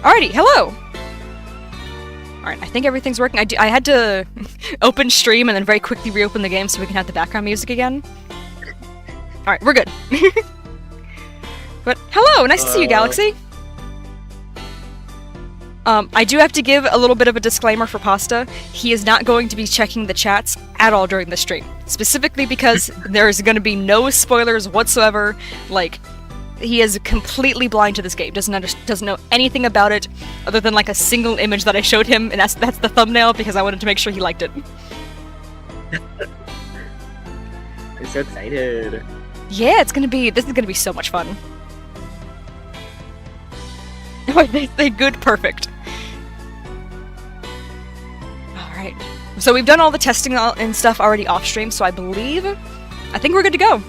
Alrighty, hello! Alright, I think everything's working. I had to open stream and then very quickly reopen the game so we can have the background music again. Alright, we're good. But, hello! Nice to see you, Galaxy! I do have to give a little bit of a disclaimer for Pasta. He is not going to be checking the chats at all during the stream. Specifically because there's going to be no spoilers whatsoever. Like, he is completely blind to this game. Doesn't know anything about it other than like a single image that I showed him, and that's the thumbnail because I wanted to make sure he liked it. I'm so excited. Yeah, this is gonna be so much fun. They good perfect. Alright. So we've done all the testing and stuff already off stream, so I think we're good to go.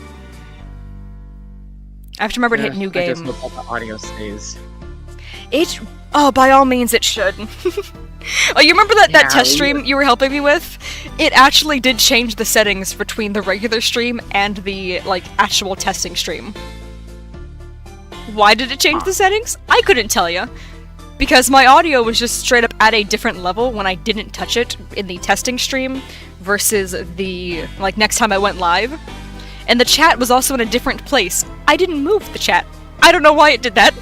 I have to remember to hit new game. I just hope all the audio stays. Oh, by all means it should. Oh, you remember that test stream you were helping me with? It actually did change the settings between the regular stream and the, like, actual testing stream. Why did it change the settings? I couldn't tell you. Because my audio was just straight up at a different level when I didn't touch it in the testing stream versus the, like, next time I went live. And the chat was also in a different place. I didn't move the chat. I don't know why it did that.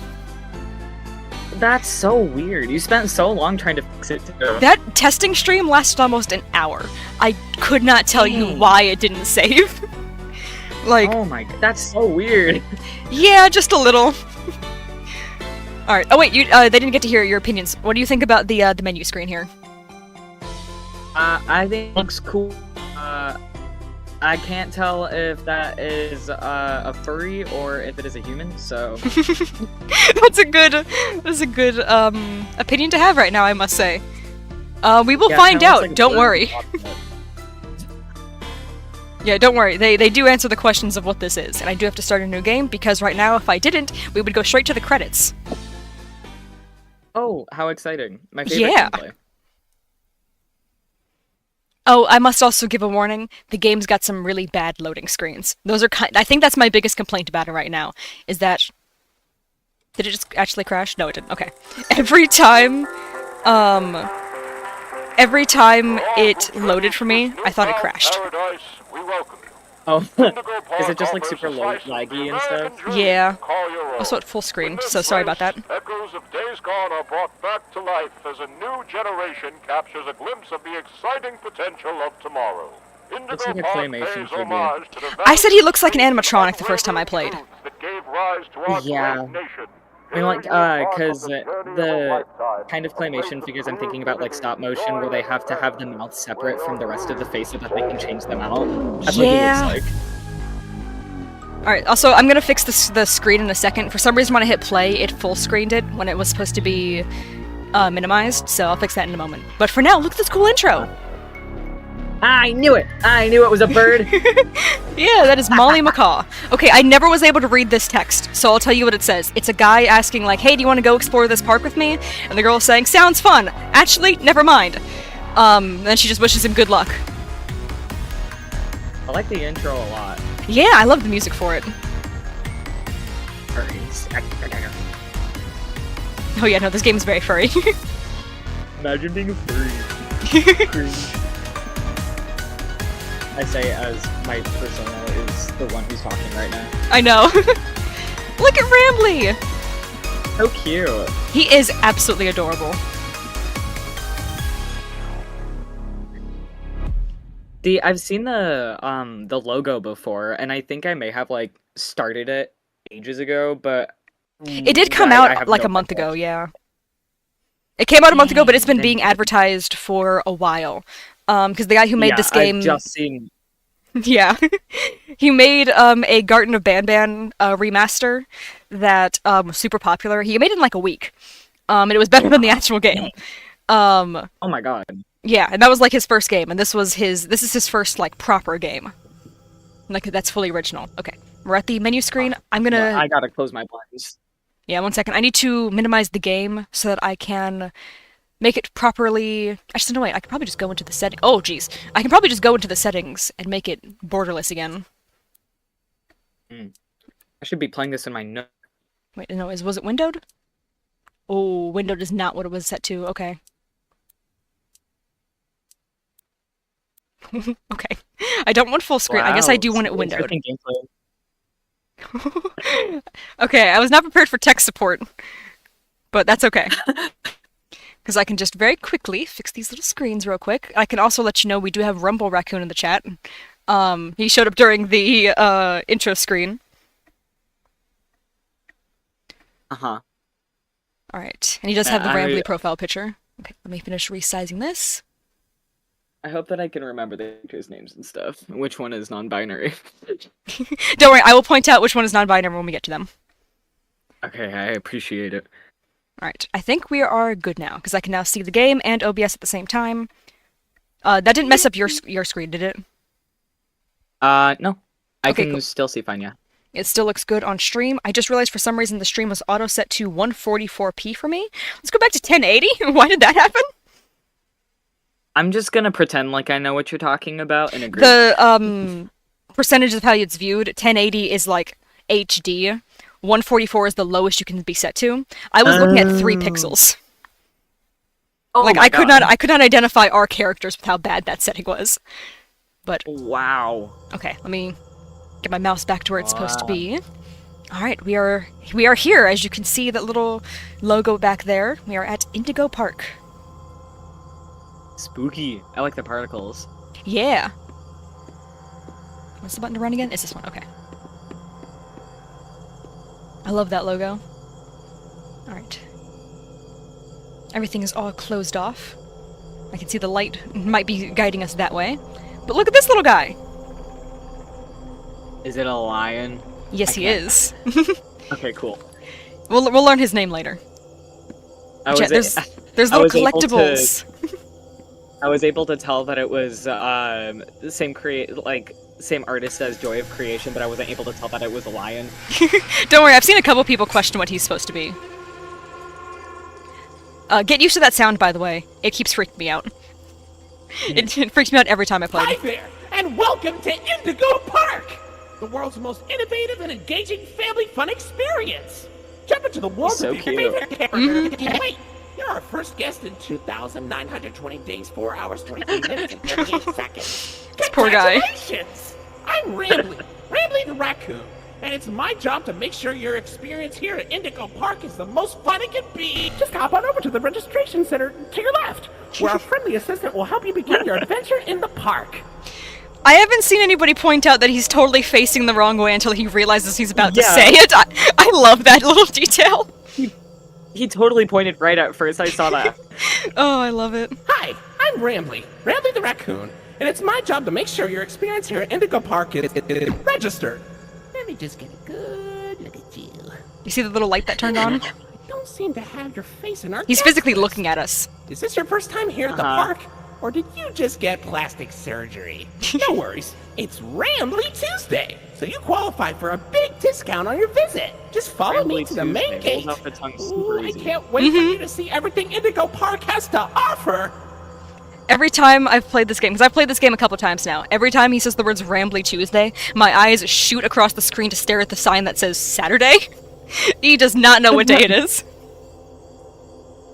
That's so weird. You spent so long trying to fix it too. That testing stream lasted almost an hour. I could not tell you why it didn't save. Like, oh my god, that's so weird. Yeah, just a little. Alright, oh wait, they didn't get to hear your opinions. What do you think about the menu screen here? I think it looks cool. I can't tell if that is a furry or if it is a human, so... That's a good opinion to have right now, I must say. We will find out, like, don't worry. Yeah, don't worry, they do answer the questions of what this is, and I do have to start a new game, because right now, if I didn't, we would go straight to the credits. Oh, how exciting. My favorite gameplay. Oh, I must also give a warning. The game's got some really bad loading screens. Those are I think that's my biggest complaint about it right now, is that... Did it just actually crash? No, it didn't. Okay. Every time it loaded for me, I thought it crashed. Oh, is it just like super low, laggy and stuff? Yeah. Also at full screen, so sorry about that. Echoes of days gone are brought back to life as a new generation captures a glimpse of the exciting potential of tomorrow. Looks like a claymation figure. I said he looks like an animatronic the first time I played. Yeah. I mean, like, because the kind of claymation figures I'm thinking about, like, stop motion, where they have to have the mouth separate from the rest of the face so that they can change them out. That's what he looks like. Alright, also, I'm gonna fix the screen in a second. For some reason, when I hit play, it full screened it when it was supposed to be minimized, so I'll fix that in a moment. But for now, look at this cool intro! I knew it! I knew it was a bird! Yeah, that is Molly Macaw. Okay, I never was able to read this text, so I'll tell you what it says. It's a guy asking, like, hey, do you want to go explore this park with me? And the girl is saying, sounds fun! Actually, never mind. Then she just wishes him good luck. I like the intro a lot. Yeah, I love the music for it. Oh yeah, no, this game is very furry. Imagine being a furry. I say as my persona is the one who's talking right now. I know. Look at Rambley! So cute. He is absolutely adorable. I've seen the logo before, and I think I may have, like, started it ages ago, but... It did come out, like, a month ago, yeah. It came out a month ago, but it's been being advertised for a while. Because the guy who made this game... I've just seen... Yeah. He made a Garten of Banban remaster that was super popular. He made it in, like, a week. And it was better than the actual game. Oh my god. Yeah, and that was, like, his first game, and this is his first, like, proper game. Like, that's fully original. Okay, we're at the menu screen. I'm gonna... I gotta close my blinds. Yeah, 1 second. I need to minimize the game so that I can make it properly... Actually, no, wait, I can probably just go into the setting. Oh, jeez. I can probably just go into the settings and make it borderless again. I should be playing this in my note. Wait, no, was it windowed? Oh, windowed is not what it was set to. Okay. Okay. I don't want full screen. I guess I Wow, do want it some windowed. interesting gameplay. Okay, I was not prepared for tech support, but that's okay. Because I can just very quickly fix these little screens real quick. I can also let you know we do have Rumble Raccoon in the chat. He showed up during the intro screen. Uh-huh. Alright, and he does have the Rambly profile picture. Okay, let me finish resizing this. I hope that I can remember the characters' names and stuff. Which one is non-binary? Don't worry, I will point out which one is non-binary when we get to them. Okay, I appreciate it. Alright, I think we are good now, because I can now see the game and OBS at the same time. That didn't mess up your screen, did it? No. I Okay, can cool. still see fine, yeah. It still looks good on stream. I just realized for some reason the stream was auto-set to 144p for me. Let's go back to 1080. Why did that happen? I'm just gonna pretend like I know what you're talking about and agree. The, percentage of how it's viewed, 1080 is like HD. 144 is the lowest you can be set to. I was looking at 3 pixels. Oh Like, my I could God. not identify our characters with how bad that setting was. But, Wow. okay, let me get my mouse back to where it's supposed to be. Alright, we are here. As you can see that little logo back there. We are at Indigo Park. Spooky. I like the particles. Yeah. What's the button to run again? It's this one, okay. I love that logo. Alright. Everything is all closed off. I can see the light might be guiding us that way. But look at this little guy! Is it a lion? Yes, he is. Okay, cool. We'll learn his name later. Chat, there's little collectibles. I was able to tell that it was the same artist as Joy of Creation, but I wasn't able to tell that it was a lion. Don't worry, I've seen a couple people question what he's supposed to be. Get used to that sound, by the way. It keeps freaking me out. It freaks me out every time I play. Hi there, and welcome to Indigo Park, the world's most innovative and engaging family fun experience. Jump into the world So of your cute. favorite character. Wait, you're our first guest in 2,920 days, 4 hours, 23 minutes, and 38 seconds. This poor guy. Congratulations! I'm Rambly the raccoon, and it's my job to make sure your experience here at Indigo Park is the most fun it can be. Just hop on over to the registration center to your left, where our friendly assistant will help you begin your adventure in the park. I haven't seen anybody point out that he's totally facing the wrong way until he realizes he's about to Yeah. say it. I love that little detail. He totally pointed right at first. I saw that. Oh, I love it. Hi, I'm Rambly the raccoon, and it's my job to make sure your experience here at Indigo Park is registered. Let me just get a good look at you. You see the little light that turned on? I don't seem to have your face in our He's guest physically list. looking at us. Is this your first time here at the park? Or did you just get plastic surgery? No worries, it's Rambly Tuesday, so you qualify for a big discount on your visit. Just follow me Rambly to the main Tuesday, gate. rolls off the tongue Ooh, super I easy. can't wait for you to see everything Indigo Park has to offer. Every time I've played this game, because I've played this game a couple times now, every time he says the words Rambly Tuesday, my eyes shoot across the screen to stare at the sign that says Saturday. He does not know what day it is.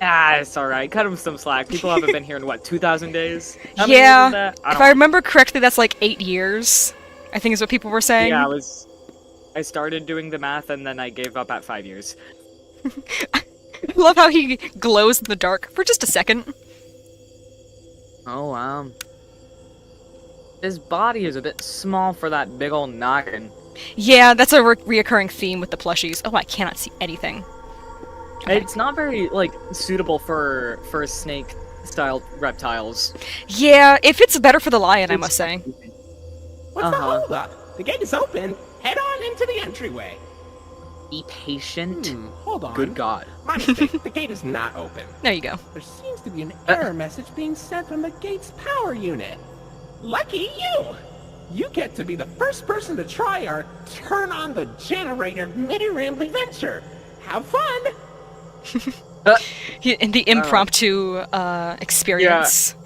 Ah, it's alright. Cut him some slack. People haven't been here in, what, 2,000 days? How many years is Yeah, that? if I remember correctly, that's like 8 years, I think is what people were saying. Yeah, I started doing the math and then I gave up at 5 years. I love how he glows in the dark for just a second. Oh, wow. His body is a bit small for that big old noggin. Yeah, that's a reoccurring theme with the plushies. Oh, I cannot see anything. Okay. It's not very, like, suitable for snake-style reptiles. Yeah, it fits better for the lion, I must say. What's the holdup? The gate is open. Head on into the entryway. Be patient. Hold on. Good God. My mistake. The gate is not open. There you go. There seems to be an error message being sent from the gate's power unit. Lucky you! You get to be the first person to try our turn on the generator mini Rambly venture. Have fun! In the impromptu experience.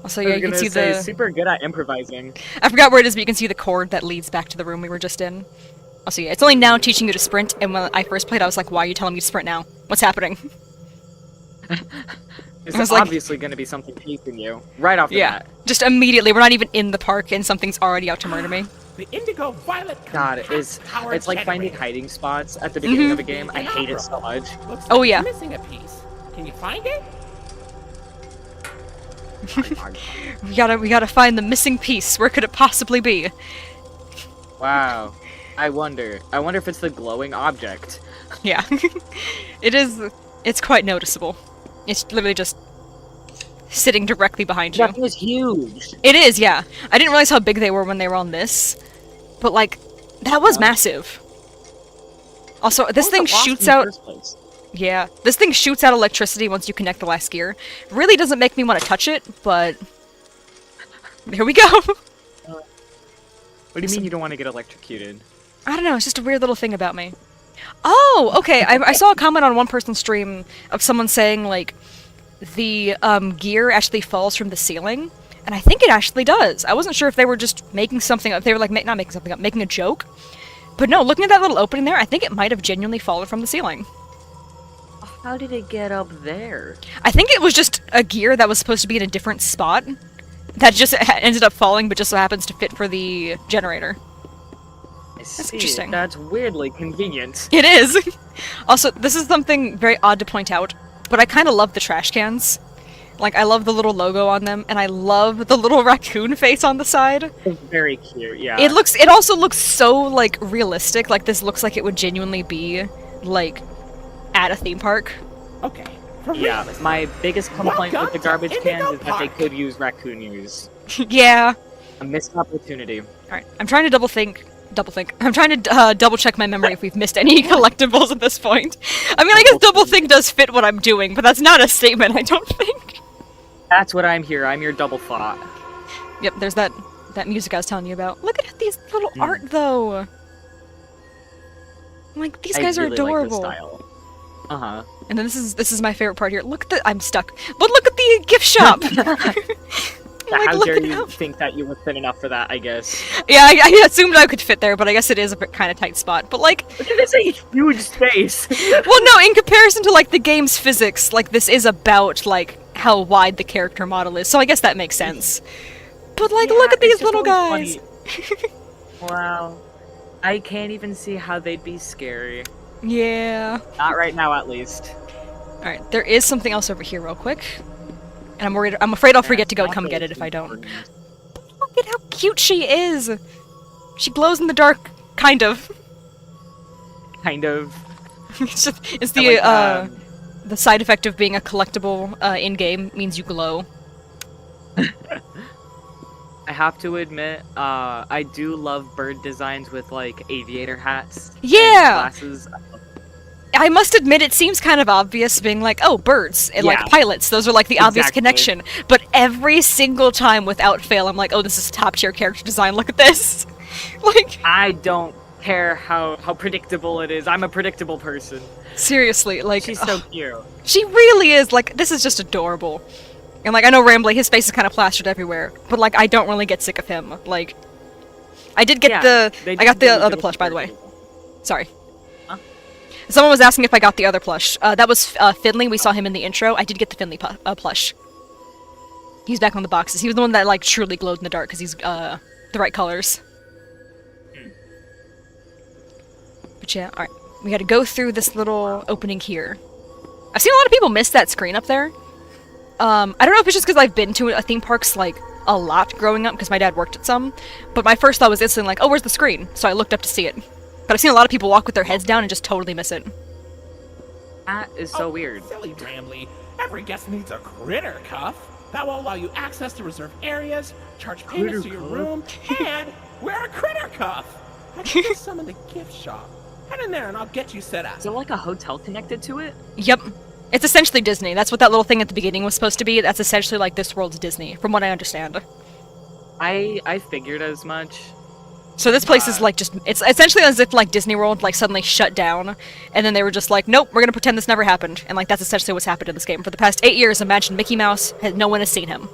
Also, yeah, you can see the... super good at improvising. I forgot where it is, but you can see the cord that leads back to the room we were just in. Also, yeah, it's only now teaching you to sprint, and when I first played, I was like, why are you telling me to sprint now? What's happening? There's obviously going to be something chasing you right off the bat. Just immediately. We're not even in the park, and something's already out to murder me. The Indigo Violet. God, it's like finding hiding spots at the beginning of a game. I hate it so much. Looks Oh like yeah. you're missing a piece. Can you find it? We gotta find the missing piece. Where could it possibly be? Wow. I wonder if it's the glowing object. Yeah. It is. It's quite noticeable. It's literally just sitting directly behind you. That thing is huge. It is, yeah. I didn't realize how big they were when they were on this, but like, that was massive. Also, this thing shoots out. Yeah, this thing shoots out electricity once you connect the last gear. Really doesn't make me want to touch it, but there we go. What do you mean you don't want to get electrocuted? I don't know. It's just a weird little thing about me. Oh, okay. I saw a comment on one person's stream of someone saying like the gear actually falls from the ceiling, and I think it actually does. I wasn't sure if they were just making something up. They were like not making something up, making a joke. But no, looking at that little opening there, I think it might have genuinely fallen from the ceiling. How did it get up there? I think it was just a gear that was supposed to be in a different spot that just ended up falling, but just so happens to fit for the generator. That's interesting. That's weirdly convenient. It is! Also, this is something very odd to point out, but I kind of love the trash cans. Like, I love the little logo on them, and I love the little raccoon face on the side. It's very cute, yeah. It also looks so, like, realistic. Like, this looks like it would genuinely be, like, at a theme park. Okay. Yeah, my biggest complaint with the garbage cans is that they Park. could use raccoon use. Yeah. A missed opportunity. Alright, I'm trying to double think. I'm trying to double check my memory if we've missed any collectibles at this point. I mean, I guess double think does fit what I'm doing, but that's not a statement, I don't think. That's what I'm here. I'm your double thought. Yep, there's that music I was telling you about. Look at these little art, though. Like, these guys are adorable. Like the style. Uh-huh. And then this is my favorite part here. Look at the I'm stuck. But look at the gift shop. Like, how dare you think that you were thin enough for that, I guess. Yeah, I assumed I could fit there, but I guess it is a kind of tight spot. But like, look at this huge space. Well, no, in comparison to like the game's physics, like this is about like how wide the character model is. So I guess that makes sense. But like, yeah, look at these little guys. Wow. I can't even see how they'd be scary. Yeah. Not right now, at least. Alright, there is something else over here real quick. And I'm afraid I'll forget to go come get it if I don't. Look at how cute she is! She glows in the dark, kind of. Kind of. It's the side effect of being a collectible in-game means you glow. I have to admit, I do love bird designs with, like, aviator hats. Yeah! And glasses. I must admit, it seems kind of obvious being like, oh, birds, and like pilots, those are like the obvious connection. But every single time, without fail, I'm like, oh, this is top-tier character design, look at this! Like... I don't care how predictable it is, I'm a predictable person. Seriously, like... She's so cute. She really is, like, this is just adorable. And like, I know Rambly, his face is kind of plastered everywhere, but like, I don't really get sick of him. Like, I did get I got the other plush, by the way. Sorry. Huh? Someone was asking if I got the other plush. That was Finley, we saw him in the intro. I did get the Finley plush. He's back on the boxes. He was the one that like truly glowed in the dark, because he's the right colors. But yeah, alright. We gotta go through this little opening here. I've seen a lot of people miss that screen up there. I don't know if it's just because I've been to theme parks, like, a lot growing up, because my dad worked at some, but my first thought was instantly like, oh, where's the screen? So I looked up to see it. But I've seen a lot of people walk with their heads down and just totally miss it. That is so weird. Silly Rambly. Every guest needs a critter cuff. That will allow you access to reserved areas, charge payments to your room, and wear a critter cuff. I can just summon the gift shop. Head in there and I'll get you set up. Is there like a hotel connected to it? Yep. It's essentially Disney. That's what that little thing at the beginning was supposed to be. That's essentially like this world's Disney, from what I understand. I figured as much. So this place is like just, it's essentially as if like Disney World like suddenly shut down, and then they were just like, nope, we're gonna pretend this never happened. And like that's essentially what's happened in this game. For the past 8 years, imagine Mickey Mouse, no one has seen him.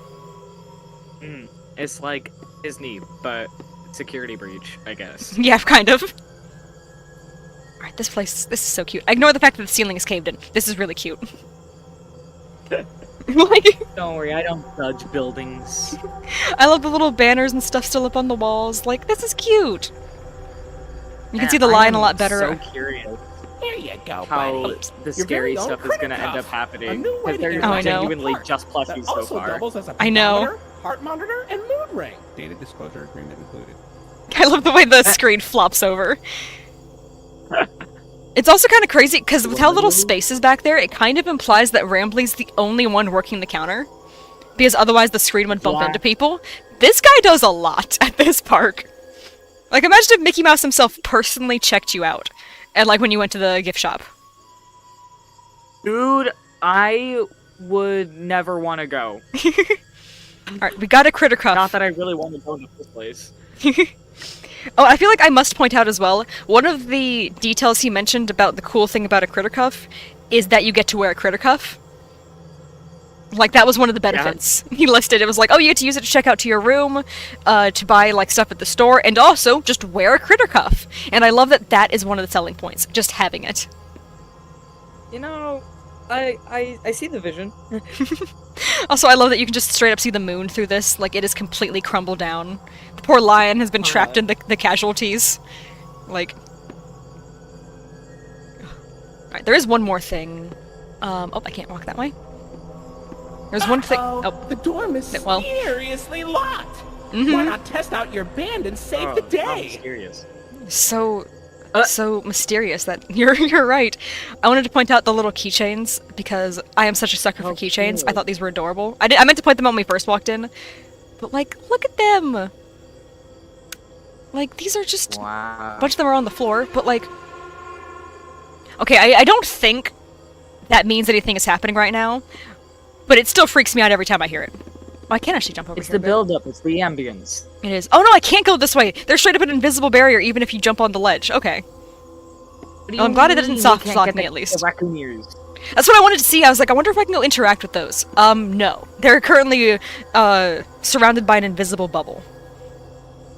It's like Disney, but security breach, I guess. Yeah, kind of. Alright, this is so cute. I ignore the fact that the ceiling is caved in. This is really cute. Like, Don't worry, I don't judge buildings. I love the little banners and stuff still up on the walls. Like, this is cute. You can see the line a lot better. I'm so curious Here you go, how buddy. the Your scary very own stuff is going to critter end up cuff. A happening. new way Because to they're interact with genuinely the park just that plushies so also far. doubles as a I know. pedometer, heart monitor, and mood ring. Data disclosure agreement included. I love the way the screen flops over. It's also kind of crazy, because with how little space is back there, it kind of implies that Rambley's the only one working the counter. Because otherwise the screen would bump into people. This guy does a lot at this park. Like, imagine if Mickey Mouse himself personally checked you out. And, like, when you went to the gift shop. Dude, I would never want to go. Alright, we got a critter cuff. Not that I really want to go to this place. Oh, I feel like I must point out as well, one of the details he mentioned about the cool thing about a critter cuff is that you get to wear a critter cuff. Like, that was one of the benefits. Yeah. He listed, it was like, oh, you get to use it to check out to your room, to buy, like, stuff at the store, and also, just wear a critter cuff. And I love that that is one of the selling points, just having it. You know, I see the vision. Also, I love that you can just straight up see the moon through this, like, it is completely crumbled down. The poor lion has been trapped in the casualties. Like... Alright, there is one more thing. Oh, I can't walk that way. There's one thing. Oh, the door mysteriously locked. Why not test out your band and save the day? Mysterious. So mysterious that you're right. I wanted to point out the little keychains because I am such a sucker for keychains. Cool. I thought these were adorable. I meant to point them out when we first walked in, but like, look at them. Like, these are just a bunch of them are on the floor, but like, okay, I don't think that means anything is happening right now. But it still freaks me out every time I hear it. Well, I can't actually jump over here. It's the build-up, it's the ambience. It is. Oh no, I can't go this way! There's straight up an invisible barrier even if you jump on the ledge. Okay. Oh, I'm glad it didn't soft lock me at least. The raccoon ears. That's what I wanted to see. I was like, I wonder if I can go interact with those. No. They're currently, surrounded by an invisible bubble.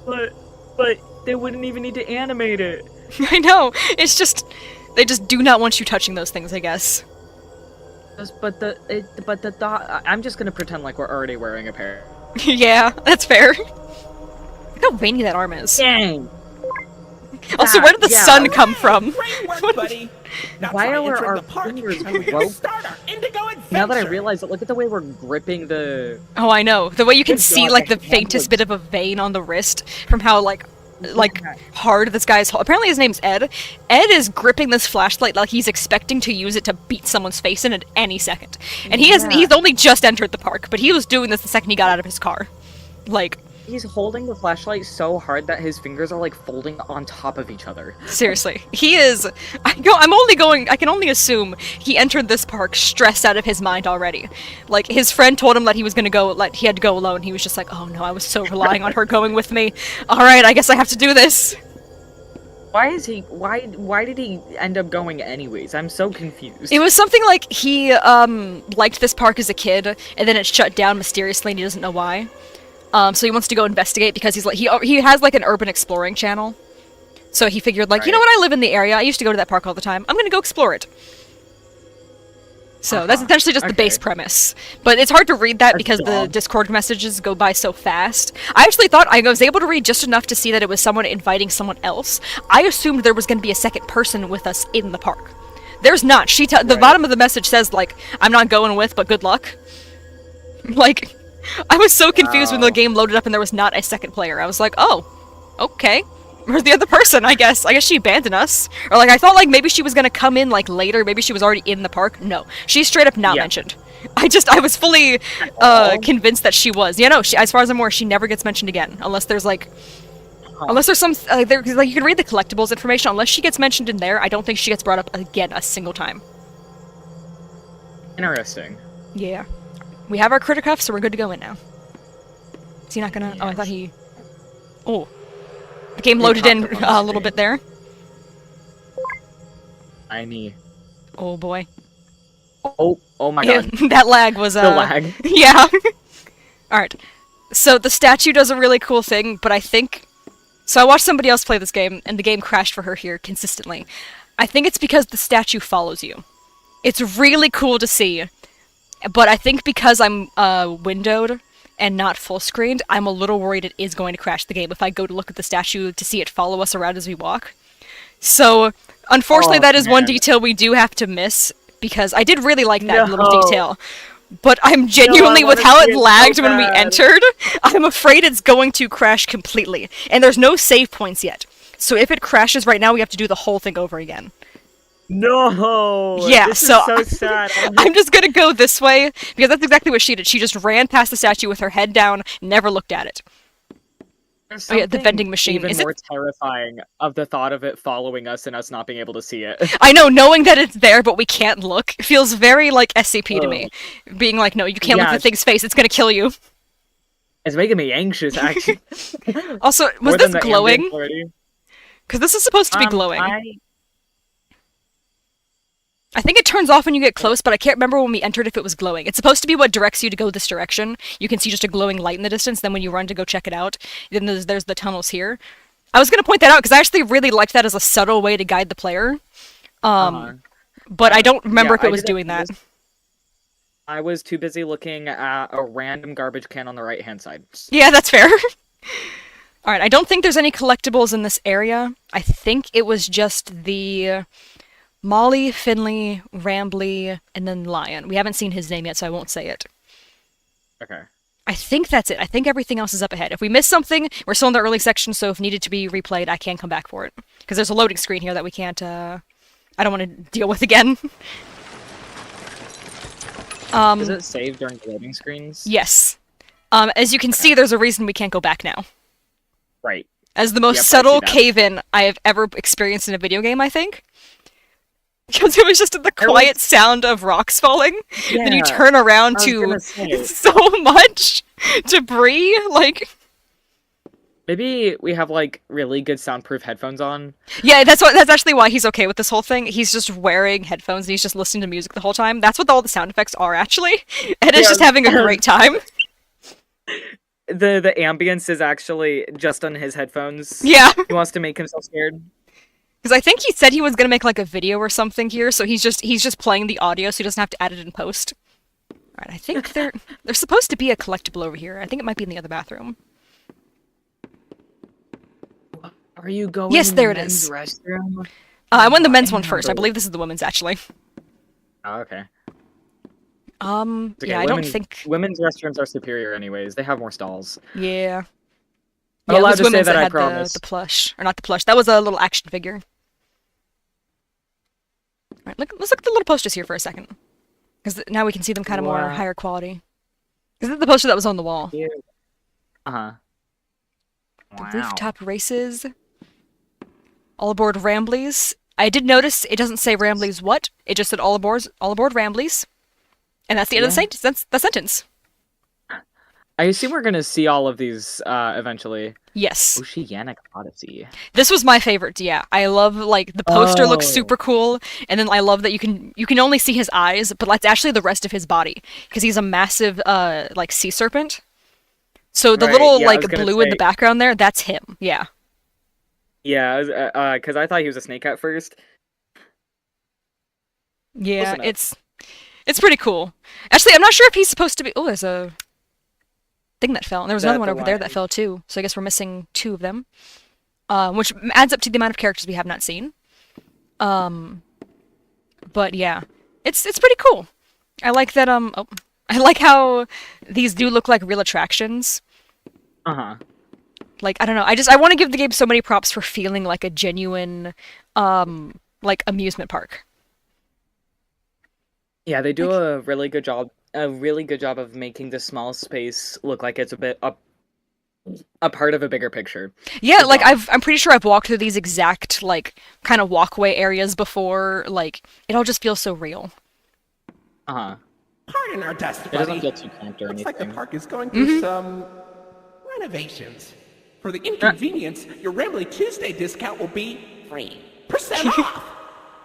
But they wouldn't even need to animate it. I know! It's just... They just do not want you touching those things, I guess. I'm just gonna pretend like we're already wearing a pair. Yeah, that's fair. Look how veiny that arm is. Dang! Also, where did the sun come from? Great work, buddy. Why are our fingers broke? Start our Indigo adventure. Now that I realize it, look at the way we're gripping the... Oh, I know. The way you can see, like, the faintest bit of a vein on the wrist from how, like hard this guy's... Apparently his name's Ed. Ed is gripping this flashlight like he's expecting to use it to beat someone's face in at any second. And he's only just entered the park, but he was doing this the second he got out of his car. Like... He's holding the flashlight so hard that his fingers are like folding on top of each other. Seriously. He is... I can only assume he entered this park stressed out of his mind already. Like, his friend told him that he was gonna go, like, he had to go alone. He was just like, oh no, I was so relying on her going with me. Alright, I guess I have to do this. Why did he end up going anyways? I'm so confused. It was something like he, liked this park as a kid, and then it shut down mysteriously and he doesn't know why. So he wants to go investigate because he's like, he has like an urban exploring channel. So he figured like, you know what, I live in the area, I used to go to that park all the time, I'm gonna go explore it. So that's essentially just the base premise. But it's hard to read that because the Discord messages go by so fast. I actually thought I was able to read just enough to see that it was someone inviting someone else. I assumed there was gonna be a second person with us in the park. There's not. The bottom of the message says like, I'm not going with, but good luck. Like... I was so confused when the game loaded up and there was not a second player. I was like, oh, okay. Where's the other person, I guess? I guess she abandoned us. Or, like, I thought, like, maybe she was gonna come in, like, later. Maybe she was already in the park. No. She's straight up not mentioned. I was fully, convinced that she was. You know, as far as I'm aware, she never gets mentioned again. Unless there's, like... Unless there's some... like, you can read the collectibles information. Unless she gets mentioned in there, I don't think she gets brought up again a single time. Interesting. Yeah. We have our critter cuff, so we're good to go in now. Is he not gonna... Yes. Oh, I thought he... Oh. The game loaded in a little bit there. Oh, boy. Oh my god. That lag was, The lag. Yeah. Alright. So, the statue does a really cool thing, but I think... So, I watched somebody else play this game, and the game crashed for her here consistently. I think it's because the statue follows you. It's really cool to see. but I think because I'm windowed and not full screened, I'm a little worried it is going to crash the game if I go to look at the statue to see it follow us around as we walk. So, unfortunately, that is one detail we do have to miss, because I did really like that little detail. But I'm genuinely, with how it lagged when we entered, I'm afraid it's going to crash completely. And there's no save points yet. So if it crashes right now, we have to do the whole thing over again. No! Yeah, this so is so sad. I'm just gonna go this way, because that's exactly what she did. She just ran past the statue with her head down, never looked at it. Oh yeah, the vending machine. Even more terrifying of the thought of it following us and us not being able to see it. I know, knowing that it's there but we can't look feels very like SCP to me. Being like, no, you can't look at the thing's face, it's gonna kill you. It's making me anxious, actually. Also, was this glowing? Because this is supposed to be glowing. I think it turns off when you get close, but I can't remember when we entered if it was glowing. It's supposed to be what directs you to go this direction. You can see just a glowing light in the distance, then when you run to go check it out, then there's the tunnels here. I was going to point that out, because I actually really liked that as a subtle way to guide the player. But I don't remember if it was doing that. I was too busy looking at a random garbage can on the right-hand side. Yeah, that's fair. Alright, I don't think there's any collectibles in this area. I think it was just the Molly, Finley, Rambly, and then Lion. We haven't seen his name yet, so I won't say it. Okay. I think that's it. I think everything else is up ahead. If we miss something, we're still in the early section, so if needed to be replayed, I can come back for it. Because there's a loading screen here that we can't, I don't want to deal with again. Does it save during the loading screens? Yes. As you can see, there's a reason we can't go back now. Right. As the most subtle cave-in I have ever experienced in a video game, I think. Because it was just the quiet sound of rocks falling. Yeah, then you turn around to so much debris, like... Maybe we have, like, really good soundproof headphones on. Yeah, that's actually why he's okay with this whole thing. He's just wearing headphones and he's just listening to music the whole time. That's what all the sound effects are, actually. And it's just having a great time. The ambience is actually just on his headphones. Yeah. He wants to make himself scared. Because I think he said he was gonna make like a video or something here, so he's just playing the audio, so he doesn't have to add it in post. Alright, I think there's supposed to be a collectible over here. I think it might be in the other bathroom. Are you going? Yes, there it is. is. Restroom? I went the men's one first. I believe this is the women's, actually. Oh, okay. Okay, yeah, I don't think women's restrooms are superior, anyways. They have more stalls. Yeah. I'm allowed to say that, I promise. The plush, or not the plush. That was a little action figure. Alright, let's look at the little posters here for a second. Because now we can see them kind of more higher quality. Is it the poster that was on the wall? Yeah. Uh-huh. The rooftop races. All aboard Ramblies. I did notice it doesn't say Ramblies what. It just said all aboard Ramblies. And that's the end of the sentence. I assume we're gonna see all of these eventually. Yes. Oceanic Odyssey. This was my favorite, yeah. I love, like, the poster looks super cool, and then I love that you can only see his eyes, but that's actually the rest of his body, because he's a massive, like, sea serpent. So the little, like, blue in the background there, that's him, yeah. Yeah, because I thought he was a snake at first. Yeah, it's pretty cool. Actually, I'm not sure if he's supposed to be... Oh, there's a thing that fell. And there was another one over there that fell too. So I guess we're missing 2 of them. Which adds up to the amount of characters we have not seen. But yeah. It's pretty cool. I like that, I like how these do look like real attractions. Uh-huh. Like, I don't know. I want to give the game so many props for feeling like a genuine, like, amusement park. Yeah, they do a really good job of making the small space look like it's a bit a part of a bigger picture. Yeah, like I'm pretty sure I've walked through these exact like kind of walkway areas before. Like it all just feels so real. Uh-huh. Pardon our dust, buddy. It doesn't feel too cramped or anything. Looks like the park is going through some renovations. For the inconvenience, your Rambly Tuesday discount will be 3% off.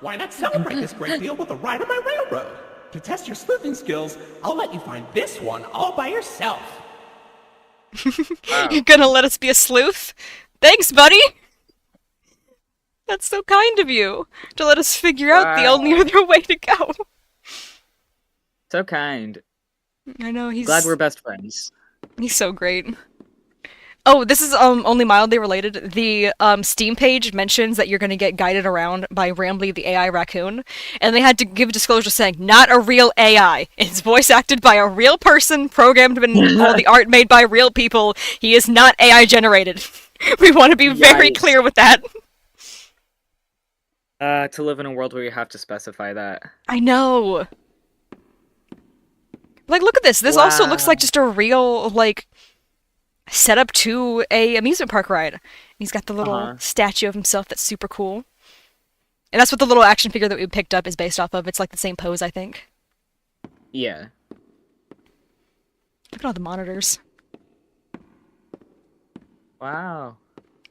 Why not celebrate this great deal with a ride on my railroad? To test your sleuthing skills, I'll let you find this one all by yourself. You're gonna let us be a sleuth? Thanks, buddy! That's so kind of you, to let us figure out the only other way to go. So kind. I know, Glad we're best friends. he's so great. Oh, this is only mildly related. The Steam page mentions that you're going to get guided around by Rambly the AI raccoon, and they had to give a disclosure saying, not a real AI. It's voice acted by a real person, programmed and all the art made by real people. He is not AI generated. We want to be very clear with that. To live in a world where you have to specify that. I know. Like, look at this. This also looks like just a real, like, setup to a amusement park ride. He's got the little statue of himself that's super cool. And that's what the little action figure that we picked up is based off of. It's like the same pose, I think. Yeah. Look at all the monitors. Wow.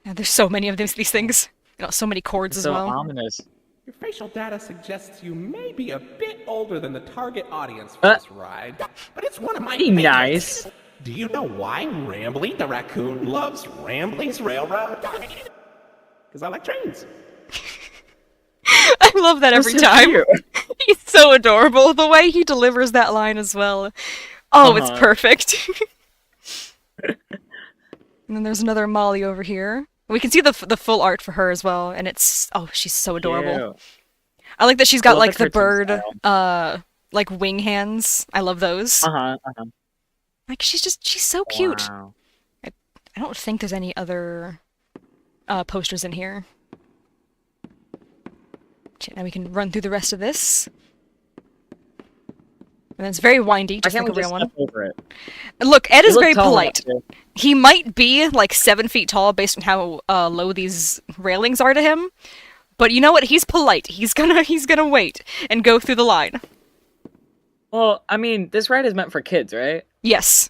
Yeah, there's so many of these things. You know, so many cords as well. So ominous. Your facial data suggests you may be a bit older than the target audience for this ride, but it's one of my favorites. Nice. Do you know why Rambly the raccoon loves Rambly's Railroad? Because I like trains. I love that every time. He's so adorable. The way he delivers that line as well. Oh, it's perfect. And then there's another Molly over here. We can see the full art for her as well, and it's she's so adorable. Cute. I like that she's got like the bird like wing hands. I love those. Like she's so cute. Wow. I don't think there's any other posters in here. Okay, now we can run through the rest of this. And it's very windy, just like a real one. Over it? Look, Ed is very polite. He might be like 7 feet tall based on how low these railings are to him, but you know what? He's polite. He's gonna wait and go through the line. Well, I mean, this ride is meant for kids, right? Yes.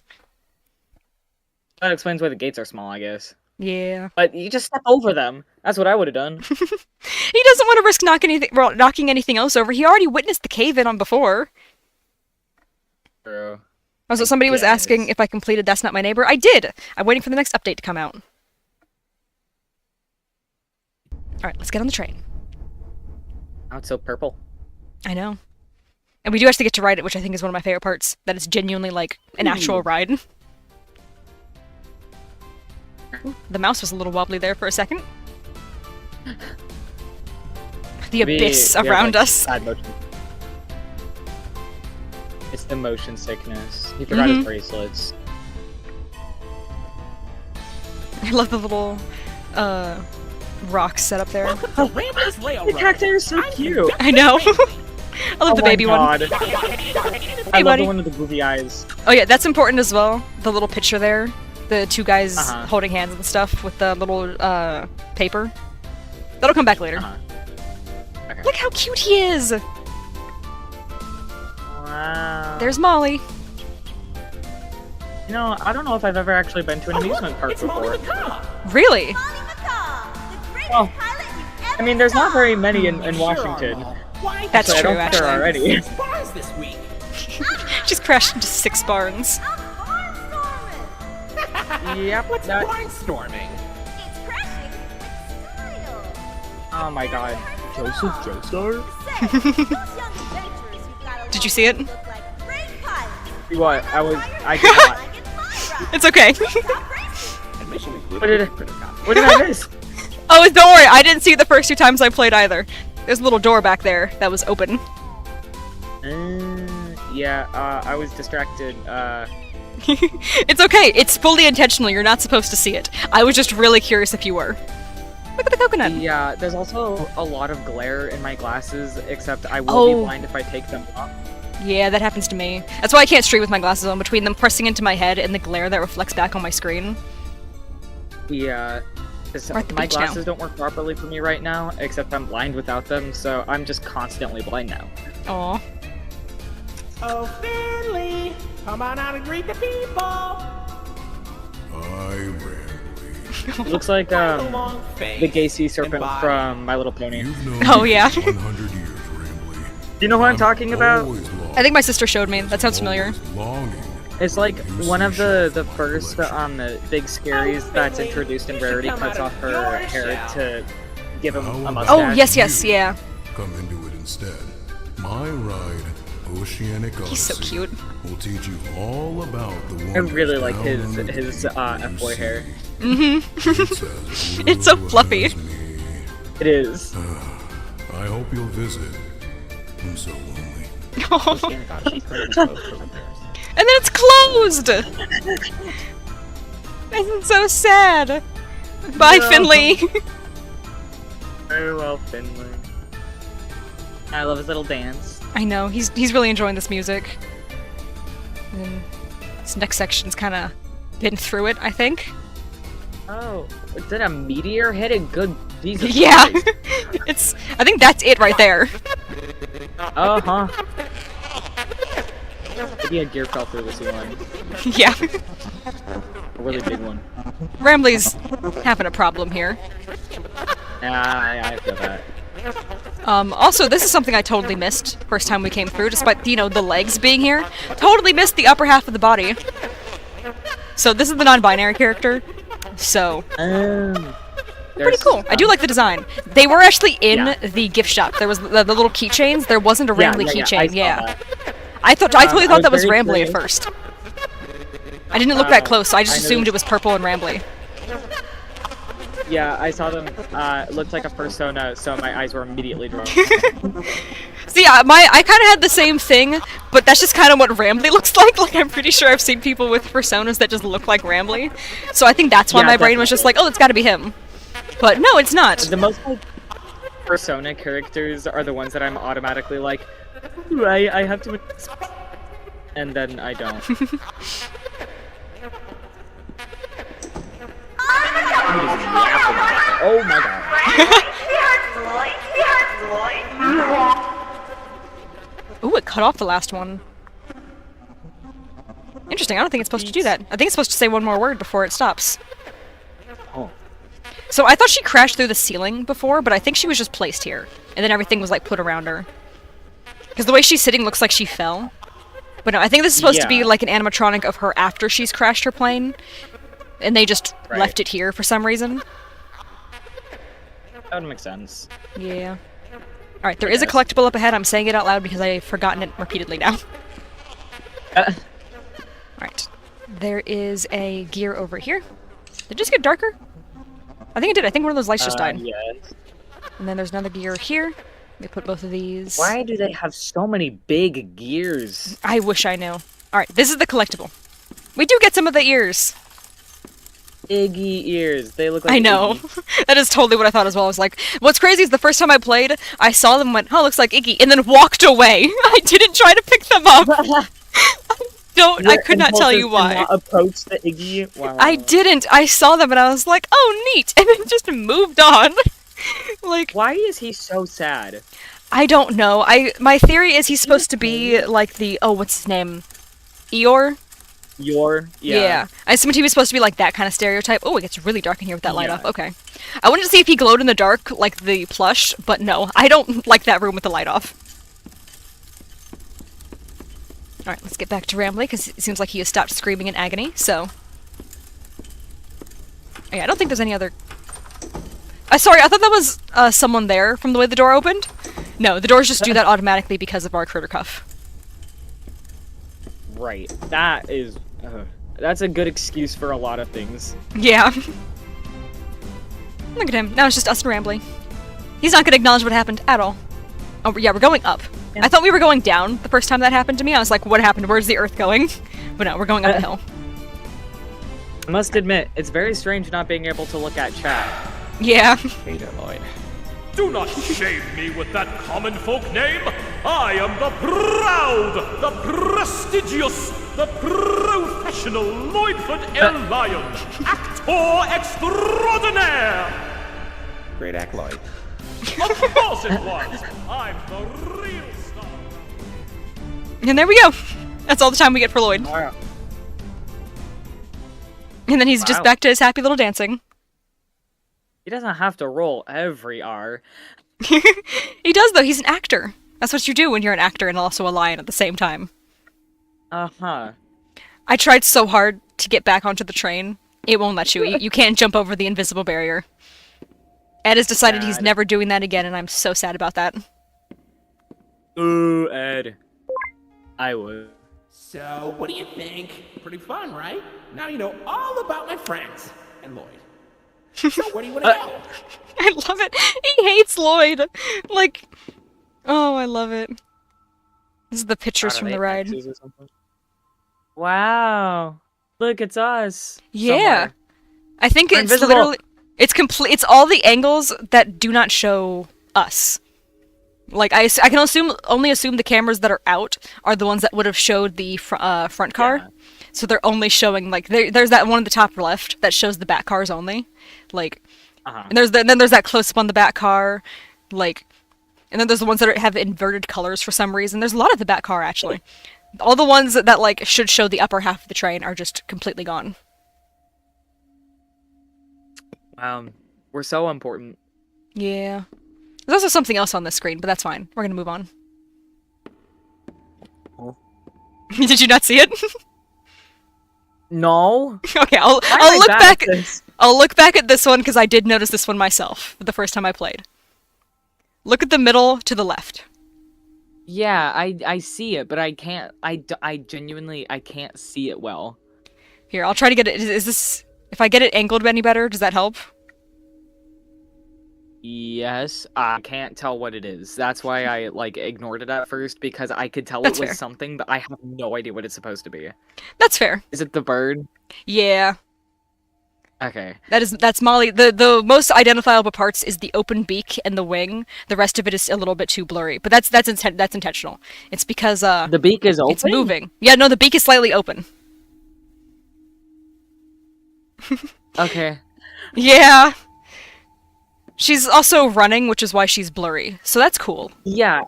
That explains why the gates are small, I guess. Yeah. But you just step over them. That's what I would have done. He doesn't want to risk knocking anything else over. He already witnessed the cave-in on before. True. Also, somebody was asking if I completed That's Not My Neighbor. I did! I'm waiting for the next update to come out. Alright, let's get on the train. Oh, it's so purple. I know. And we do actually get to ride it, which I think is one of my favorite parts. That it's genuinely like an actual ride. Ooh, the mouse was a little wobbly there for a second. The abyss around us. It's the motion sickness. He forgot his bracelets. I love the little rocks set up there. The cacti are so cute. I know. I love the baby one. I Hey, love buddy. the one with the goofy eyes. Oh yeah, that's important as well. The little picture there. The two guys holding hands and stuff with the little paper. That'll come back later. Okay. Look how cute he is! Wow. There's Molly. You know, I don't know if I've ever actually been to an amusement park before. Really? Well, I mean, there's not very many in Washington. That's so true, I don't think there are already. This week. Just crashed into 6 barns. Yep. What's barnstorming? It's crashing with style. Oh my god. Joseph Joestar? Did you see it? What? I did not. It's okay. What did I miss? Oh, don't worry, I didn't see it the first 2 times I played either. There's a little door back there that was open. Yeah, I was distracted. It's okay, it's fully intentional, you're not supposed to see it. I was just really curious if you were. Look at the coconut! Yeah, there's also a lot of glare in my glasses, except I will be blind if I take them off. Yeah, that happens to me. That's why I can't stream with my glasses on, between them pressing into my head and the glare that reflects back on my screen. Yeah, my glasses don't work properly for me right now, except I'm blind without them, so I'm just constantly blind now. Aww. Oh, Finley! Come on out and greet the people! Hi, Rambly. Looks like, the gay sea serpent from My Little Pony. Oh, yeah. 100 years, Rambly. Do you know what I'm talking about? I think my sister showed me. That sounds familiar. It's like one of the first the big scaries that's introduced in Rarity cuts off her hair to give him a mustache. Oh, yes, yeah. Come into it instead. My ride Oceanic He's so Odyssey cute. will teach you all about the I wonders really like down his under the F-boy hair. It's so fluffy. It is. I hope you'll visit. I'm so lonely. And then it's closed! I'm so sad! Bye, No. Finley! Very well, Finley. I love his little dance. I know, he's really enjoying this music. And this next section's kinda been through it, I think. Oh, did a meteor hit it? Good Jesus Yeah! Christ. I think that's it right there. Uh-huh. Maybe a gear fell through the ceiling. Yeah. A really big one. Rambley's having a problem here. Yeah, I feel that. Also, this is something I totally missed first time we came through, despite, you know, the legs being here. Totally missed the upper half of the body. So this is the non-binary character. So, pretty cool. I do like the design. They were actually in the gift shop. There was the little keychains. There wasn't a Rambley keychain. Yeah. I totally thought that was Rambley at first. I didn't look that close, so I just assumed it was purple and Rambley. Yeah, I saw them. It looked like a persona, so my eyes were immediately drawn. See, I kind of had the same thing, but that's just kind of what Rambley looks like. Like, I'm pretty sure I've seen people with personas that just look like Rambley. So I think that's why my brain was just like, oh, it's gotta be him. But no, it's not. The most like, persona characters are the ones that I'm automatically like, ooh, I have to... And then I don't. Oh my god. Ooh, it cut off the last one. Interesting, I don't think it's supposed to do that. I think it's supposed to say one more word before it stops. Oh. So I thought she crashed through the ceiling before, but I think she was just placed here. And then everything was, like, put around her. Because the way she's sitting looks like she fell. But no, I think this is supposed to be, like, an animatronic of her after she's crashed her plane. And they just left it here for some reason. That would make sense. Yeah. Alright, there is a collectible up ahead. I'm saying it out loud because I've forgotten it repeatedly now. Alright. There is a gear over here. Did it just get darker? I think it did. I think one of those lights just died. Yes. And then there's another gear here. Let me put both of these. Why do they have so many big gears? I wish I knew. Alright, this is the collectible. We do get some of the ears. Iggy ears. They look like I know. Iggy. That is totally what I thought as well. I was like, what's crazy is the first time I played, I saw them and went, oh, looks like Iggy, and then walked away. I didn't try to pick them up. I could not tell you why. Approach the Iggy. Wow. I didn't. I saw them and I was like, oh, neat, and then just moved on. Like, why is he so sad? I don't know. My theory is he's supposed to be like the, oh, what's his name? Eeyore? Yeah. I assumed he was supposed to be like that kind of stereotype. Oh, it gets really dark in here with that light off. Okay. I wanted to see if he glowed in the dark like the plush, but no. I don't like that room with the light off. Alright, let's get back to Rambley, because it seems like he has stopped screaming in agony, so... Oh, yeah, I don't think there's any other... sorry, I thought that was someone there from the way the door opened. No, the doors just do that automatically because of our critter cuff. Right. That is... that's a good excuse for a lot of things. Yeah. Look at him. Now it's just us and Rambley. He's not gonna acknowledge what happened at all. Oh, yeah, we're going up. Yeah. I thought we were going down the first time that happened to me. I was like, what happened? Where's the earth going? But no, we're going up a hill. I must admit, it's very strange not being able to look at chat. Yeah. Hater Lloyd. Do not shame me with that common folk name. I am the proud, the prestigious, the professional Lloydford L. Lion, actor extraordinaire. Great act, Lloyd. Of course it was. I'm the real star. And there we go. That's all the time we get for Lloyd. Wow. And then he's just back to his happy little dancing. He doesn't have to roll every R. He does, though. He's an actor. That's what you do when you're an actor and also a lion at the same time. Uh-huh. I tried so hard to get back onto the train. It won't let you. You can't jump over the invisible barrier. Ed has decided he's never doing that again, and I'm so sad about that. Ooh, Ed. I would. So, what do you think? Pretty fun, right? Now you know all about my friends and Lloyd. So, where do you want to go? I love it. He hates Lloyd. Like, oh, I love it. This is the pictures from the ride. Wow. Look, it's us. Yeah. Somewhere. I think We're it's invisible. literally, it's complete, it's all the angles that do not show us. Like, I can only assume the cameras that are out are the ones that would have showed the front car. Yeah. So they're only showing, like, there's that one at the top left that shows the back cars only. Like, and then there's that close-up on the back car, like, and then there's the ones that have inverted colors for some reason. There's a lot of the back car, actually. All the ones that like, should show the upper half of the train are just completely gone. We're so important. Yeah. There's also something else on this screen, but that's fine. We're gonna move on. Oh. Did you not see it? No. Okay, I'll look back. I'll look back at this one because I did notice this one myself the first time I played. Look at the middle to the left. Yeah, I see it, but I can't. I genuinely I can't see it well. Here, I'll try to get it. Is this, if I get it angled any better? Does that help? Yes, I can't tell what it is. That's why I like ignored it at first because I could tell That's it was fair. something, but I have no idea what it's supposed to be. That's fair. Is it the bird? Yeah. Okay. That's Molly. The most identifiable parts is the open beak and the wing. The rest of it is a little bit too blurry, but that's intentional. It's because The beak is open. it's moving. Yeah, no, the beak is slightly open. Okay. Yeah. She's also running, which is why she's blurry. So that's cool. Yeah,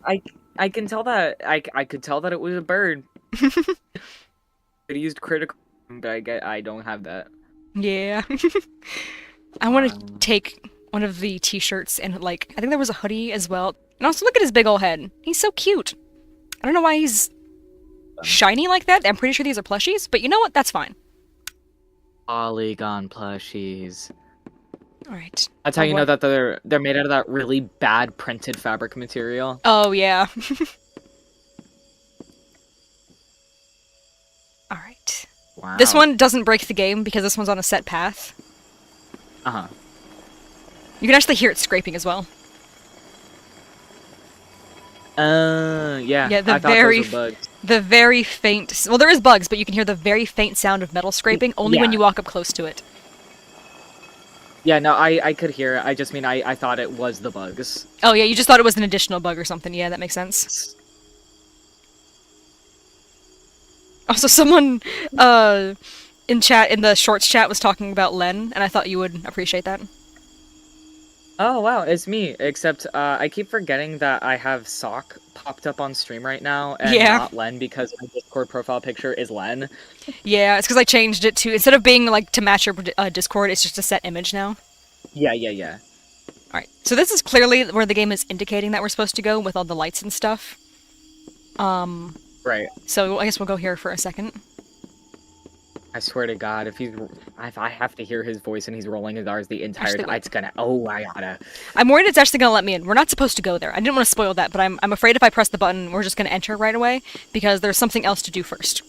I can tell that I could tell that it was a bird. It used critical, but I don't have that. Yeah. I want to take one of the t-shirts and, like, I think there was a hoodie as well. And also look at his big ol' head. He's so cute. I don't know why he's shiny like that. I'm pretty sure these are plushies, but you know what? That's fine. Polygon plushies. Alright. That's how you know that they're made out of that really bad printed fabric material. Oh, yeah. Alright. Wow. This one doesn't break the game because this one's on a set path. Uh-huh. You can actually hear it scraping as well. Yeah. Yeah, I thought those were bugs. the very faint... Well, there is bugs, but you can hear the very faint sound of metal scraping only when Yeah. you walk up close to it. Yeah, no, I could hear it. I just mean I thought it was the bugs. Oh, yeah, you just thought it was an additional bug or something. Yeah, that makes sense. Also, someone in the shorts chat was talking about Len, and I thought you would appreciate that. Oh wow, it's me. Except I keep forgetting that I have Sock popped up on stream right now and Yeah. not Len because my Discord profile picture is Len. Yeah, it's because I changed it to, instead of being like to match your Discord, it's just a set image now. Yeah. Alright, so this is clearly where the game is indicating that we're supposed to go with all the lights and stuff. Right. So I guess we'll go here for a second. I swear to God, if I have to hear his voice and he's rolling his R's the entire Actually, time, it's gonna. Oh, I gotta. I'm worried it's actually gonna let me in. We're not supposed to go there. I didn't want to spoil that, but I'm afraid if I press the button, we're just gonna enter right away, because there's something else to do first.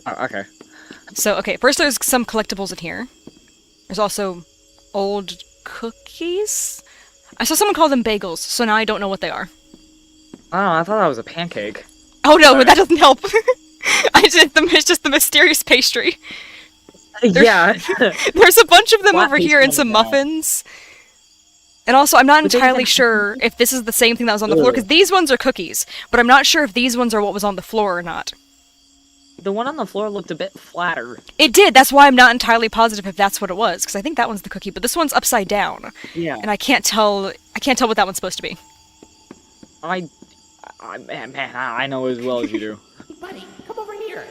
Oh, okay. So, okay, first there's some collectibles in here. There's also old cookies? I saw someone call them bagels, so now I don't know what they are. Oh, I thought that was a pancake. Oh no, that doesn't help! It's just the mysterious pastry. Yeah. There's a bunch of them Flat over here and some pastry. muffins. And also, I'm not But they entirely even- sure if this is the same thing that was on the floor, because these ones are cookies, but I'm not sure if these ones are what was on the floor or not. The one on the floor looked a bit flatter. It did, that's why I'm not entirely positive if that's what it was, because I think that one's the cookie, but this one's upside down. Yeah. And I can't tell what that one's supposed to be. Man, I know as well as you do. Buddy, come over here.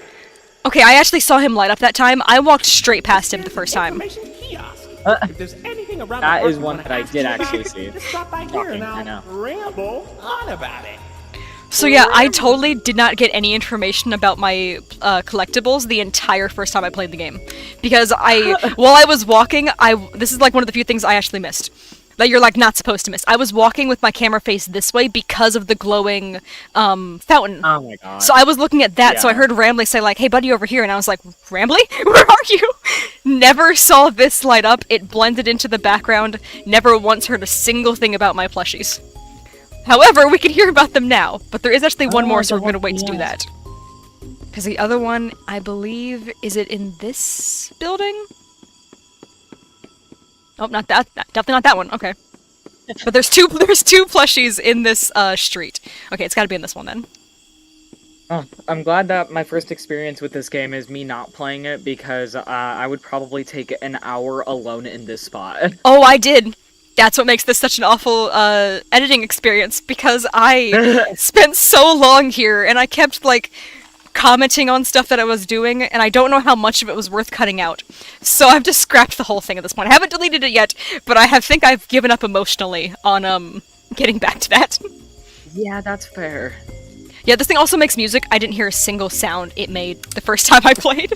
Okay, I actually saw him light up that time. I walked straight past him the first time. Information kiosk. If there's anything around That the park is you one wanna that I ask did me about, actually see. Just stop by here Shocking, and I know. I'll ramble on about it. So yeah, I totally did not get any information about my collectibles the entire first time I played the game. Because while I was walking, this is like one of the few things I actually missed. that you're like not supposed to miss. I was walking with my camera face this way because of the glowing fountain. Oh my god. So I was looking at that, so I heard Rambly say like, "Hey buddy, over here," and I was like, "Rambly? Where are you?" Never saw this light up, it blended into the background, never once heard a single thing about my plushies. However, we can hear about them now, but there is actually one more, so we're gonna wait to do that. Because the other one, I believe, is it in this building? Oh, not that. Definitely not that one. Okay. But there's two plushies in this street. Okay, it's got to be in this one then. Oh, I'm glad that my first experience with this game is me not playing it because I would probably take an hour alone in this spot. Oh, I did. That's what makes this such an awful editing experience because I spent so long here and I kept like commenting on stuff that I was doing, and I don't know how much of it was worth cutting out. So I've just scrapped the whole thing at this point. I haven't deleted it yet, but I think I've given up emotionally on getting back to that. Yeah, that's fair. Yeah, this thing also makes music. I didn't hear a single sound it made the first time I played.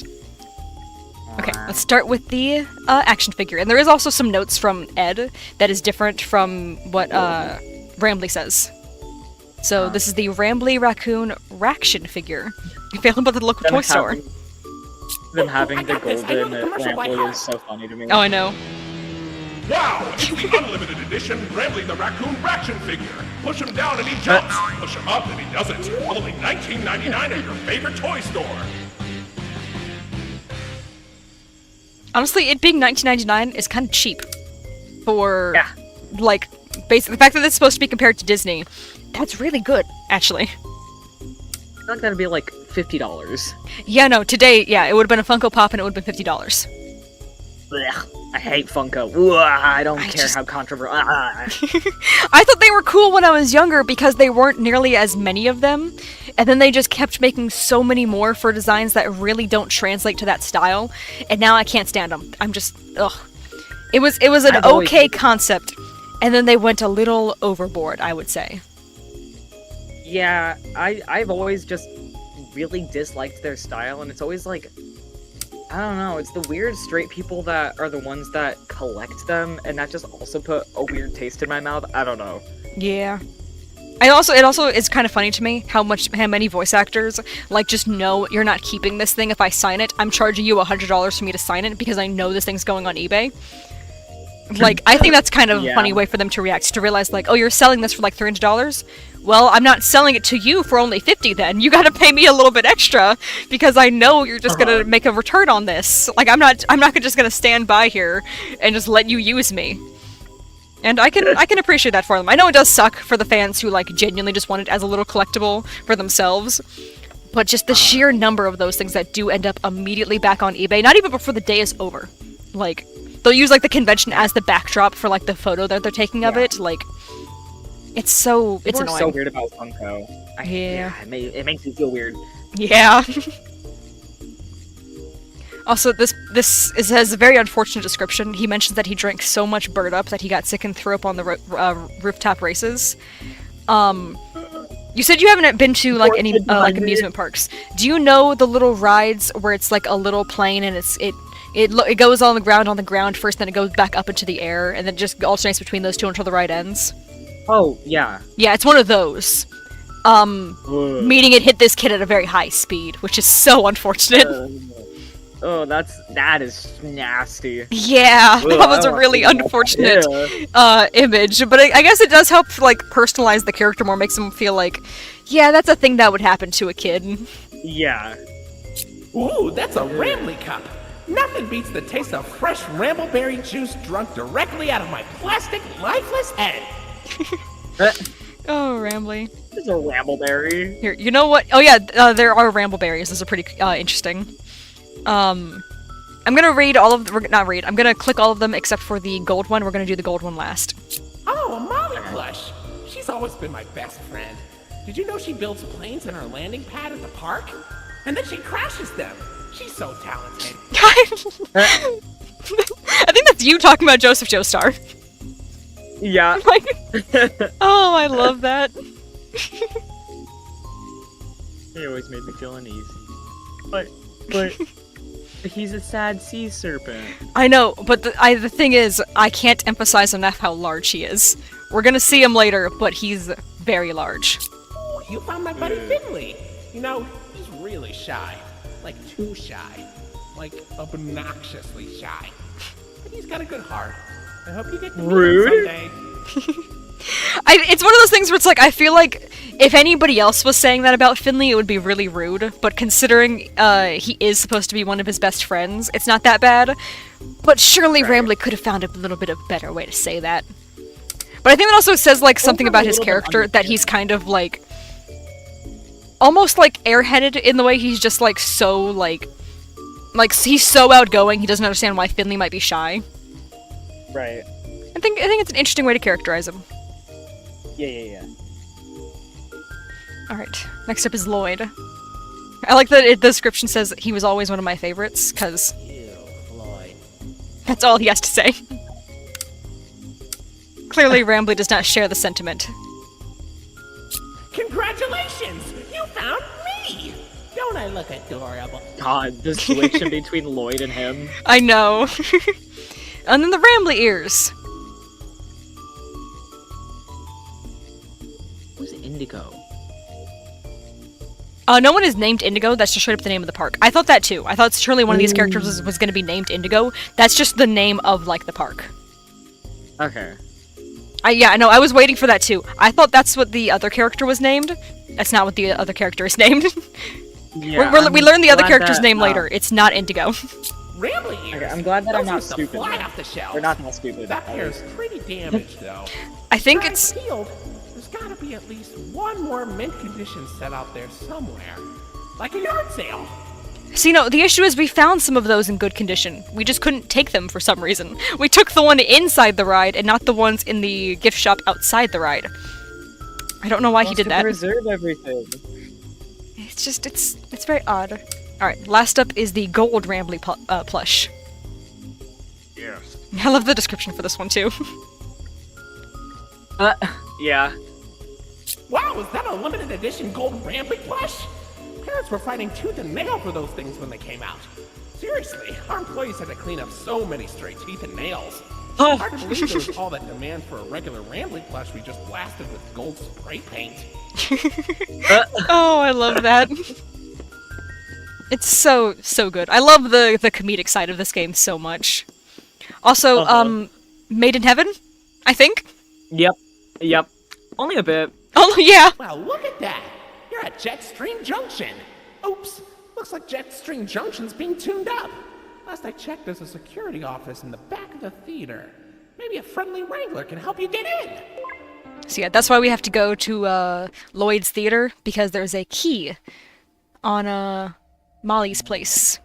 Okay, let's start with the action figure. And there is also some notes from Ed that is different from what Rambly says. So this is the Rambly Raccoon Raction figure. Available at the local toy store. Them having the golden Rambly is so funny to me. Oh, I know. Wow! It's the unlimited edition Rambly the Raccoon Raction figure. Push him down and he jumps. Push him up and he doesn't. Only $19.99 at your favorite toy store. Honestly, it being $19.99 is kind of cheap for, like, basically the fact that it's supposed to be compared to Disney. That's really good, actually. I thought that'd be like $50. Yeah, no, today, it would have been a Funko Pop and it would have been $50. Blech, I hate Funko. Ooh, I don't care how controversial. I thought they were cool when I was younger because they weren't nearly as many of them, and then they just kept making so many more for designs that really don't translate to that style, and now I can't stand them. I'm just, ugh. It was an okay concept, and then they went a little overboard, I would say. Yeah, I've always just really disliked their style, and it's always like, I don't know, it's the weird straight people that are the ones that collect them, and that just also put a weird taste in my mouth. I don't know. Yeah. It also is kind of funny to me how many voice actors, like, just know you're not keeping this thing if I sign it. I'm charging you $100 for me to sign it because I know this thing's going on eBay. Like, I think that's kind of a funny way for them to react, to realize, like, oh, you're selling this for, like, $300? Well, I'm not selling it to you for only $50 then. You gotta pay me a little bit extra, because I know you're just gonna make a return on this. Like, I'm not just gonna stand by here and just let you use me. And I can appreciate that for them. I know it does suck for the fans who, like, genuinely just want it as a little collectible for themselves, but just the sheer number of those things that do end up immediately back on eBay, not even before the day is over. Like, they'll use, like, the convention as the backdrop for, like, the photo that they're taking of it. Like, it's annoying. So weird about Funko. It makes me feel weird. Yeah. Also, this has a very unfortunate description. He mentions that he drank so much Bird Up that he got sick and threw up on the rooftop races. You said you haven't been to, like, any like amusement parks. Do you know the little rides where it's like a little plane and it goes on the ground first, then it goes back up into the air, and then it just alternates between those two until the ride ends? Oh, yeah. Yeah, it's one of those. Meaning it hit this kid at a very high speed, which is so unfortunate. That is nasty. Yeah, that was a really unfortunate image, but I guess it does help, like, personalize the character more, makes him feel like, yeah, that's a thing that would happen to a kid. Yeah. Ooh, that's a Rambly cup. Nothing beats the taste of fresh Rambleberry juice drunk directly out of my plastic, lifeless head. Oh, Rambly. This is a Rambleberry. Here, you know what? Oh yeah, there are Rambleberries. Those are pretty interesting. I'm gonna read all of them. I'm gonna click all of them except for the gold one. We're gonna do the gold one last. Oh, a Molly plush. She's always been my best friend. Did you know she builds planes in her landing pad at the park? And then she crashes them. She's so talented. I think that's you talking about Joseph Joestar. Yeah. Oh, I love that. He always made me feel uneasy. But... He's a sad sea serpent. I know, but the thing is, I can't emphasize enough how large he is. We're gonna see him later, but he's very large. Oh, you found my buddy Finley. You know, he's really shy. Like, too shy. Like, obnoxiously shy. But he's got a good heart. I hope you get to meet him someday. It's one of those things where it's like, I feel like if anybody else was saying that about Finley, it would be really rude, but considering he is supposed to be one of his best friends, it's not that bad. But surely Rambly could have found a little bit of better way to say that. But I think it also says, like, something about his character, that he's kind of, like, almost, like, airheaded in the way he's just, like, so, like, he's so outgoing, he doesn't understand why Finley might be shy. Right. I think it's an interesting way to characterize him. Yeah. Alright, next up is Lloyd. I like that the description says he was always one of my favorites, because Lloyd. that's all he has to say. Clearly, Rambly does not share the sentiment. Congratulations! You found me! Don't I look adorable? God, the switch in between Lloyd and him. I know. And then the Rambly ears. Who's Indigo? No one is named Indigo, that's just straight up the name of the park. I thought that too. I thought surely one of these characters was going to be named Indigo. That's just the name of, like, the park. Okay. Yeah, I know, I was waiting for that too. I thought that's what the other character was named. That's not what the other character is named. Yeah, we learn the other character's name later. It's not Indigo. Rambly ears! Okay, I'm glad that I'm not Those used to stupid. fly off the shelf. We're not that stupid. That pair's pretty damaged, though. I think Try it's... peeled. There's gotta be at least one more mint condition set out there somewhere. Like a yard sale. See, no, the issue is we found some of those in good condition. We just couldn't take them for some reason. We took the one inside the ride and not the ones in the gift shop outside the ride. I don't know why he did that. Preserve everything. It's just, it's very odd. Alright, last up is the gold Rambly plush. Yes. I love the description for this one too. Yeah. Wow, is that a limited edition gold Rambly plush? Parents were fighting tooth and nail for those things when they came out. Seriously, our employees had to clean up so many stray teeth and nails. Oh. Hard to believe there was all that demand for a regular Rambly plush we just blasted with gold spray paint. Oh, I love that. It's so good. I love the comedic side of this game so much. Also, Made in Heaven, I think? Yep. Only a bit. Oh, yeah. Well, look at that! You're at Jetstream Junction! Oops, looks like Jetstream Junction's being tuned up. Last I checked, there's a security office in the back of the theater. Maybe a friendly wrangler can help you get in! So yeah, that's why we have to go to Lloyd's Theater, because there's a key on Molly's place.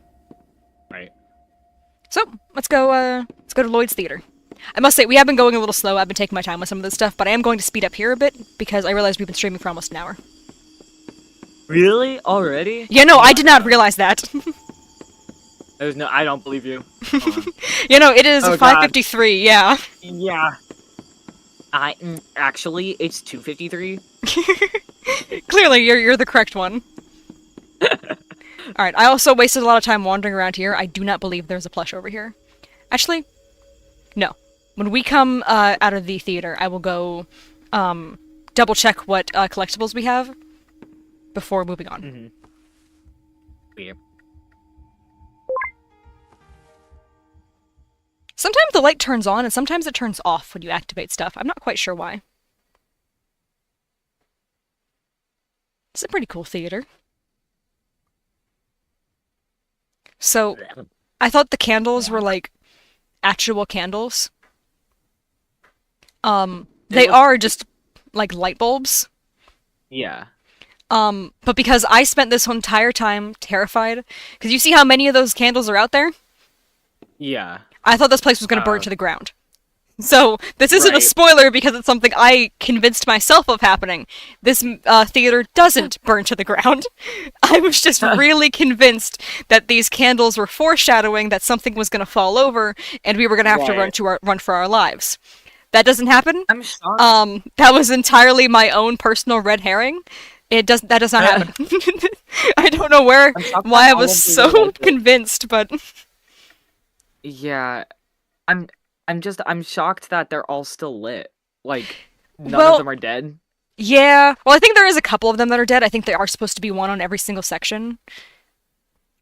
Right. So, let's go to Lloyd's Theater. I must say, we have been going a little slow. I've been taking my time with some of this stuff, but I am going to speed up here a bit, because I realized we've been streaming for almost an hour. Really? Already? Yeah, no, I did not realize that. There's no. I don't believe you. You know, it is Oh, 5:53, yeah. Yeah. Actually, it's 2:53. Clearly, you're the correct one. Alright, I also wasted a lot of time wandering around here. I do not believe there's a plush over here. Actually, no. When we come out of the theater, I will go double check what collectibles we have before moving on. Mm-hmm. Yeah. Sometimes the light turns on and sometimes it turns off when you activate stuff. I'm not quite sure why. It's a pretty cool theater. So, I thought the candles were like actual candles. They are just like light bulbs. Yeah. But because I spent this whole entire time terrified, because you see how many of those candles are out there? Yeah. I thought this place was going to burn to the ground. So, this isn't a Right. spoiler because it's something I convinced myself of happening. This theater doesn't burn to the ground. I was just really convinced that these candles were foreshadowing that something was going to fall over and we were going to have to run for our lives. That doesn't happen. I'm sorry. That was entirely my own personal red herring. That does not happen. I don't know why I was so convinced, but yeah, I'm shocked that they're all still lit. Like none Well, of them are dead. yeah. Well, I think there is a couple of them that are dead. I think there are supposed to be one on every single section.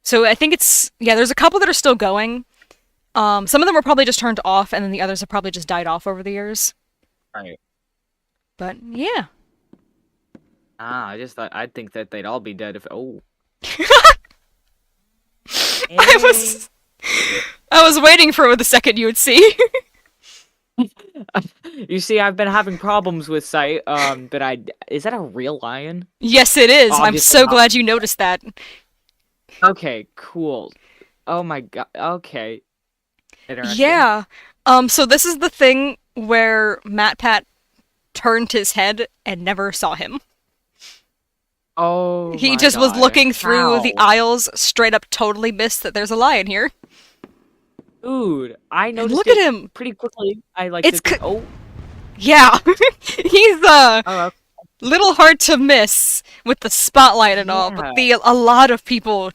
So I think there's a couple that are still going. Some of them were probably just turned off, and then the others have probably just died off over the years. Right. But yeah. I'd think that they'd all be dead if I was waiting for the second you would see. You see, I've been having problems with sight. But is that a real lion? Yes, it is. I'm Obviously so not. glad you noticed that. Okay, cool. Oh my god. Okay. Interesting. Yeah. So this is the thing where MatPat turned his head and never saw him. Oh. He my just was God. looking through the How? aisles, straight up totally missed that there's a lion here. Dude, I noticed look it at him. pretty quickly. It's Oh. Yeah. He's Oh. little hard to miss with the spotlight and all, but a lot of people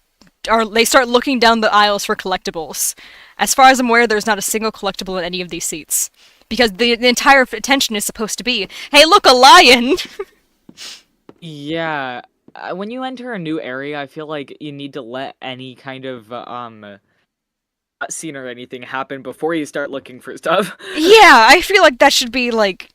they start looking down the aisles for collectibles. As far as I'm aware, there's not a single collectible in any of these seats. Because the entire attention is supposed to be, hey, look, a lion! Yeah. When you enter a new area, I feel like you need to let any kind of scene or anything happen before you start looking for stuff. Yeah, I feel like that should be, like,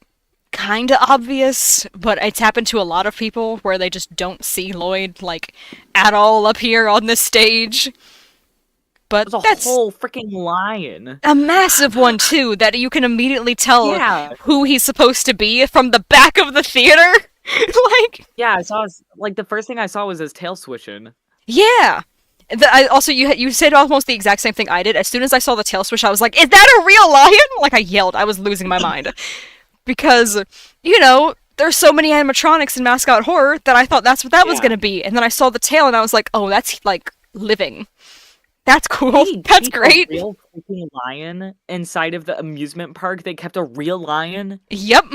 kinda obvious, but it's happened to a lot of people where they just don't see Lloyd, like, at all up here on this stage. But There's a that's whole freaking lion. a massive one, too, that you can immediately tell Yeah. who he's supposed to be from the back of the theater. Like, Yeah, I saw the first thing I saw was his tail swishing. yeah. Also, you said almost the exact same thing I did. As soon as I saw the tail swish, I was like, is that a real lion? Like, I yelled. I was losing my mind. Because, there's so many animatronics in mascot horror that I thought that's what that was going to be. And then I saw the tail and I was like, oh, that's, like, living. That's cool. That's great. A real freaking lion inside of the amusement park. They kept a real lion. Yep.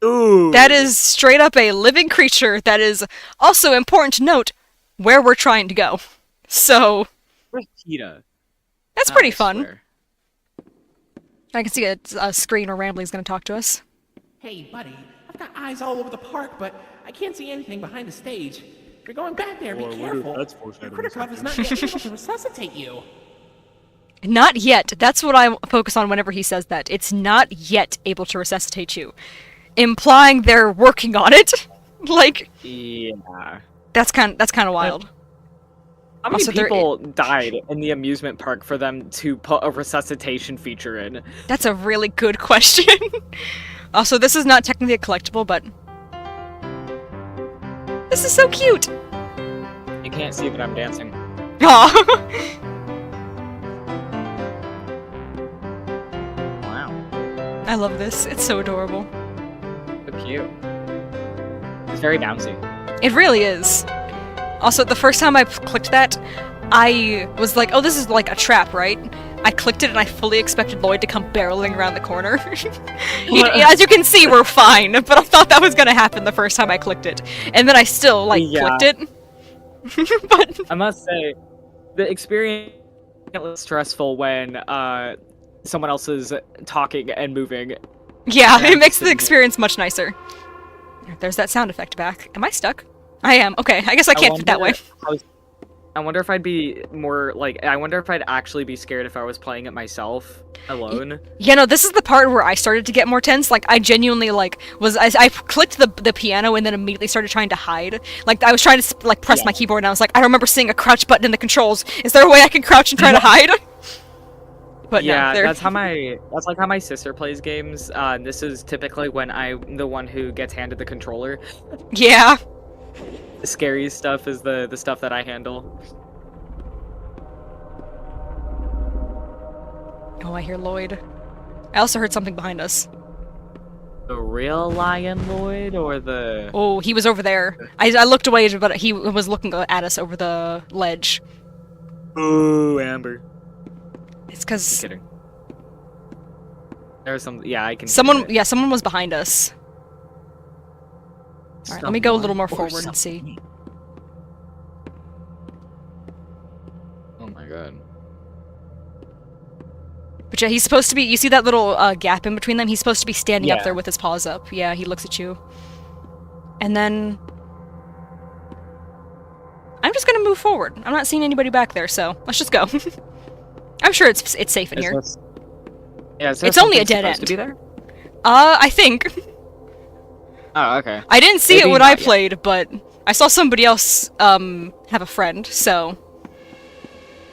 Ooh. That is straight up a living creature that is also important to note where we're trying to go. So, Rashida. that's pretty fun. Swear. I can see a screen where Rambling's going to talk to us. Hey, buddy, I've got eyes all over the park, but I can't see anything behind the stage. If you're going back there, be careful. Your critter cuff is not yet able to resuscitate you. Not yet. That's what I focus on whenever he says that. It's not yet able to resuscitate you. Implying they're working on it. Like, Yeah. that's kind of wild. How many Also, people died in the amusement park for them to put a resuscitation feature in? That's a really good question. Also, this is not technically a collectible, but this is so cute. You can't see, but I'm dancing. Aw. Wow. I love this. It's so adorable. So cute. It's very bouncy. It really is. Also, the first time I clicked that, I was like, oh, this is like a trap, right? I clicked it and I fully expected Lloyd to come barreling around the corner. As you can see, we're fine, but I thought that was gonna happen the first time I clicked it. And then I still, clicked it. But I must say, the experience was stressful when someone else is talking and moving. yeah, Yeah, it makes the just- experience much nicer. There's that sound effect back. Am I stuck? I am. Okay, I guess I can't fit that way. I wonder if I'd be more I wonder if I'd actually be scared if I was playing it myself alone. Yeah, no, this is the part where I started to get more tense. Like, I genuinely, I clicked the piano and then immediately started trying to hide. Like, I was trying to, press my keyboard and I was like, I remember seeing a crouch button in the controls. Is there a way I can crouch and try to hide? But Yeah, no, that's how my sister plays games. This is typically when I'm the one who gets handed the controller. Yeah. The scary stuff is the stuff that I handle. Oh, I hear Lloyd. I also heard something behind us. The real lion Lloyd or the... Oh, he was over there. I looked away, but he was looking at us over the ledge. Ooh, Amber. It's Just because kidding. There's some... Yeah, I can... someone was behind us. Alright, let me go a little more Someone or forward and see. something. Oh my god. But yeah, he's supposed to be, you see that little gap in between them? He's supposed to be standing up Yeah. there with his paws up. Yeah, he looks at you. And then... I'm just gonna move forward. I'm not seeing anybody back there, so let's just go. I'm sure it's safe in here. Yeah, is there It's only a something dead supposed to be there? I think. Oh, okay. I didn't see it Maybe when I not yet. played, but I saw somebody else, have a friend, so...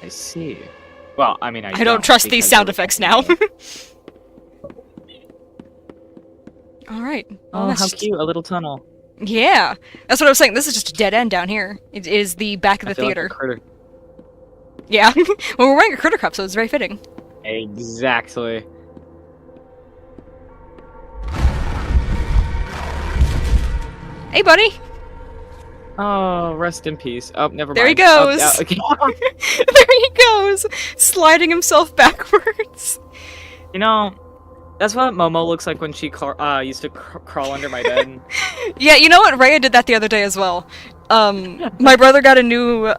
I see. Well, I mean, I don't trust these because sound you're- effects now. Alright. Oh, how cute, a little tunnel. Yeah, that's what I was saying. This is just a dead end down here. It is the back of I the feel like theater. a critter. Yeah. Well, we're wearing a critter cup, so it's very fitting. Exactly. Hey, buddy! Oh, rest in peace. Oh, never mind. There he Oh, goes! yeah, okay. There he goes! Sliding himself backwards. You know, that's what Momo looks like when she used to crawl under my bed. Yeah, you know what? Rhea did that the other day as well. My brother got a new,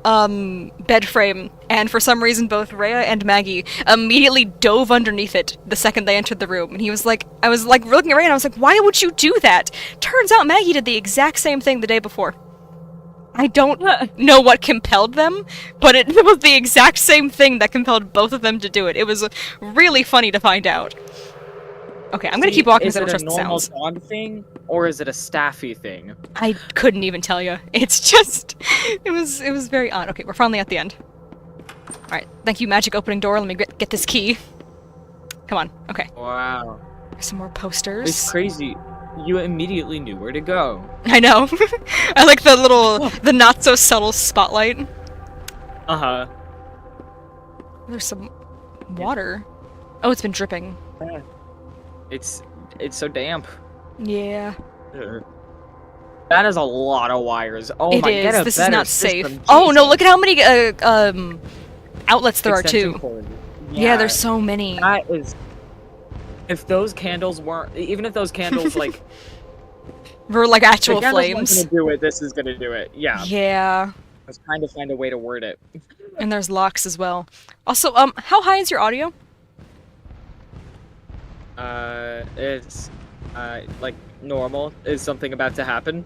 bed frame, and for some reason both Rhea and Maggie immediately dove underneath it the second they entered the room. And he was like, I was like looking at Rhea and I was like, why would you do that? Turns out Maggie did the exact same thing the day before. I don't know what compelled them, but it was the exact same thing that compelled both of them to do it. It was really funny to find out. Okay, I'm gonna keep walking Is because I it don't a trust the normal sounds. dog thing, or is it a staffy thing? I couldn't even tell you. It's just, it was very odd. Okay, we're finally at the end. Alright, thank you, magic opening door. Let me get this key. Come on, okay. Wow. There's some more posters. It's crazy. You immediately knew where to go. I know. I like the not so subtle spotlight. Uh-huh. There's some water. Oh, it's been dripping. It's so damp. Yeah. That is a lot of wires. Oh It my is. get a This is better not system. safe. Oh no, Jesus. look at how many outlets there are Extension too. cord. Yeah, there's so many. That is. If those candles weren't, even if those candles like We're like actual the candles weren't flames. gonna do it, this is gonna do it. Yeah. Yeah. I was trying to find a way to word it. And there's locks as well. Also, how high is your audio? It's like normal. Is something about to happen?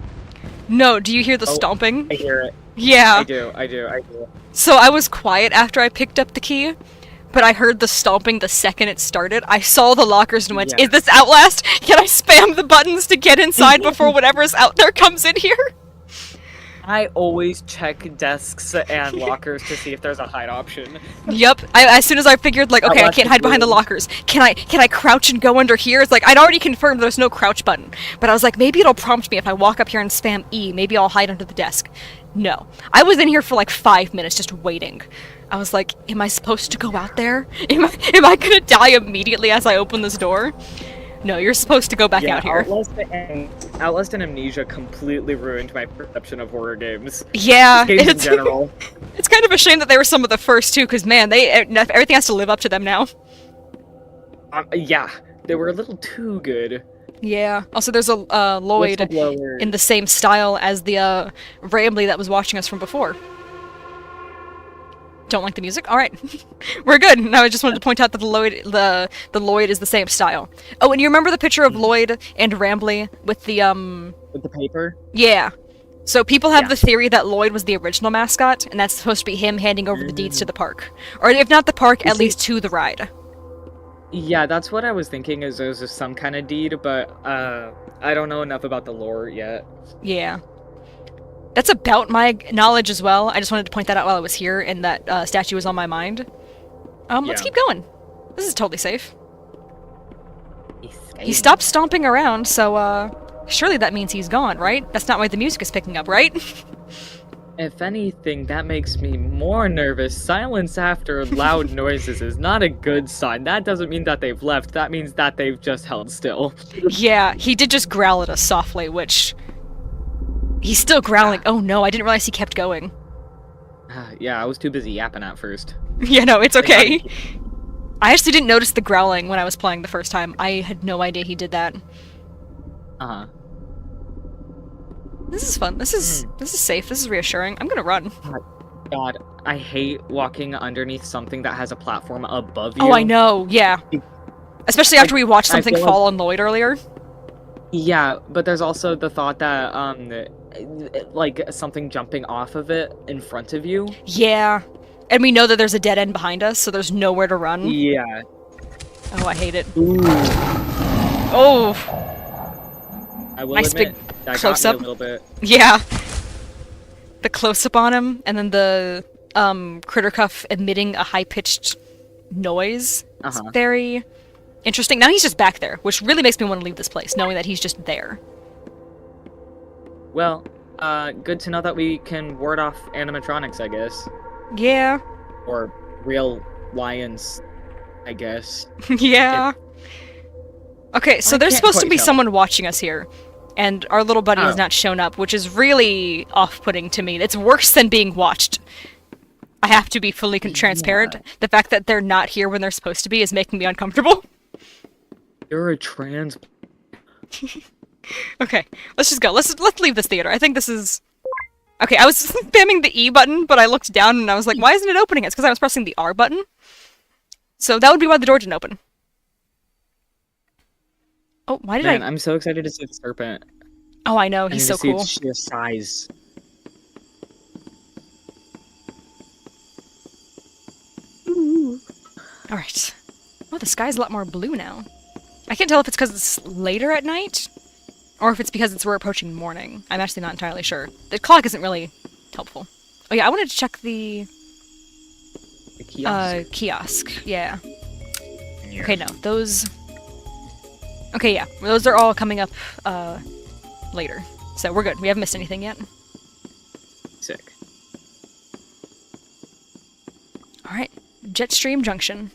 No, do you hear the Oh. stomping? I hear it. Yeah. I do. So I was quiet after I picked up the key, but I heard the stomping the second it started. I saw the lockers and went, Yeah. is this Outlast? Can I spam the buttons to get inside before whatever's out there comes in here? I always check desks and lockers to see if there's a hide option. Yep. As soon as I figured, like, okay, I Outlast can't is hide behind the rude. lockers. Can I crouch and go under here? It's like, I'd already confirmed there's no crouch button. But I was like, maybe it'll prompt me if I walk up here and spam E. Maybe I'll hide under the desk. No. I was in here for like 5 minutes just waiting. I was like, am I supposed to go out there? Am I gonna die immediately as I open this door? No, you're supposed to go back out here. Outlast and Amnesia completely ruined my perception of horror games. Yeah, Games in it's, general. it's kind of a shame that they were some of the first too, because man, everything has to live up to them now. Yeah, they were a little too good. Yeah. Also, there's a Lloyd Whistleblower. in the same style as the Rambly that was watching us from before. Don't like the music? All right, we're good. Now I just wanted to point out that the Lloyd is the same style. Oh, and you remember the picture of Lloyd and Rambly with the With the paper? Yeah. So people have Yeah. the theory that Lloyd was the original mascot, and that's supposed to be him handing over the deeds to the park, or if not the park, at least to the ride. Yeah, that's what I was thinking, is there's just some kind of deed, but I don't know enough about the lore yet. Yeah. That's about my knowledge as well. I just wanted to point that out while I was here, and that statue was on my mind. Let's Yeah. keep going. This is totally safe. He stopped stomping around, so, surely that means he's gone, right? That's not why the music is picking up, right? If anything, that makes me more nervous. Silence after loud noises is not a good sign. That doesn't mean that they've left, that means that they've just held still. Yeah, he did just growl at us softly, which... He's still growling. Oh no, I didn't realize he kept going. Yeah, I was too busy yapping at first. Yeah, no, it's okay. I actually didn't notice the growling when I was playing the first time. I had no idea he did that. Uh-huh. This is fun. This is safe. This is reassuring. I'm gonna run. God, I hate walking underneath something that has a platform above you. Oh, I know. Yeah. Especially after we watched something feel fall on Lloyd earlier. Yeah, but there's also the thought that like something jumping off of it in front of you. Yeah. And we know that there's a dead end behind us, so there's nowhere to run. Yeah. Oh, I hate it. Ooh. Oh. I will Nice admit, big that close got me up. a little bit. Yeah. The close-up on him, and then the critter cuff emitting a high-pitched noise. It's very interesting. Now he's just back there, which really makes me want to leave this place, knowing that he's just there. Well, good to know that we can ward off animatronics, I guess. Yeah. Or real lions, I guess. Yeah. Okay, so there's can't supposed to quite be tell. someone watching us here, and our little buddy has Oh. not shown up, which is really off-putting to me. It's worse than being watched. I have to be fully transparent. The fact that they're not here when they're supposed to be is making me uncomfortable. You're a trans... Okay, let's just go. Let's leave this theater. I think this is... Okay, I was spamming the E button, but I looked down and I was like, why isn't it opening? It's because I was pressing the R button. So that would be why the door didn't open. Oh, why did Man, I... I'm so excited to see the serpent. Oh, I know. I He's need so to see cool. its sheer size. Alright. Oh, the sky's a lot more blue now. I can't tell if it's because it's later at night, or if it's because we're approaching morning. I'm actually not entirely sure. The clock isn't really helpful. Oh yeah, I wanted to check the The kiosk. kiosk. Yeah. Okay, no, those... Okay, yeah, those are all coming up later. So we're good. We haven't missed anything yet. Sick. Alright, Jetstream Junction.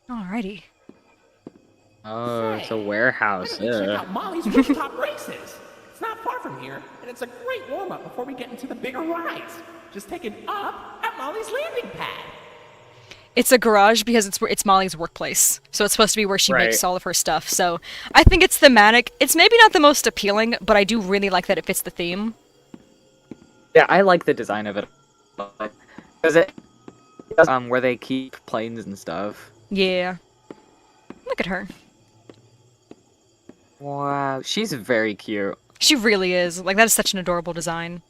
Alrighty. Oh, it's a warehouse. Check Yeah. out Molly's rooftop races. It's not far from here, and it's a great warm-up before we get into the bigger rides. Just take it up at Molly's landing pad. It's a garage because it's Molly's workplace, so it's supposed to be where she makes Right. all of her stuff. So I think it's thematic. It's maybe not the most appealing, but I do really like that it fits the theme. Yeah, I like the design of it. Because it where they keep planes and stuff. Yeah. Look at her. Wow, she's very cute. She really is. Like, that is such an adorable design.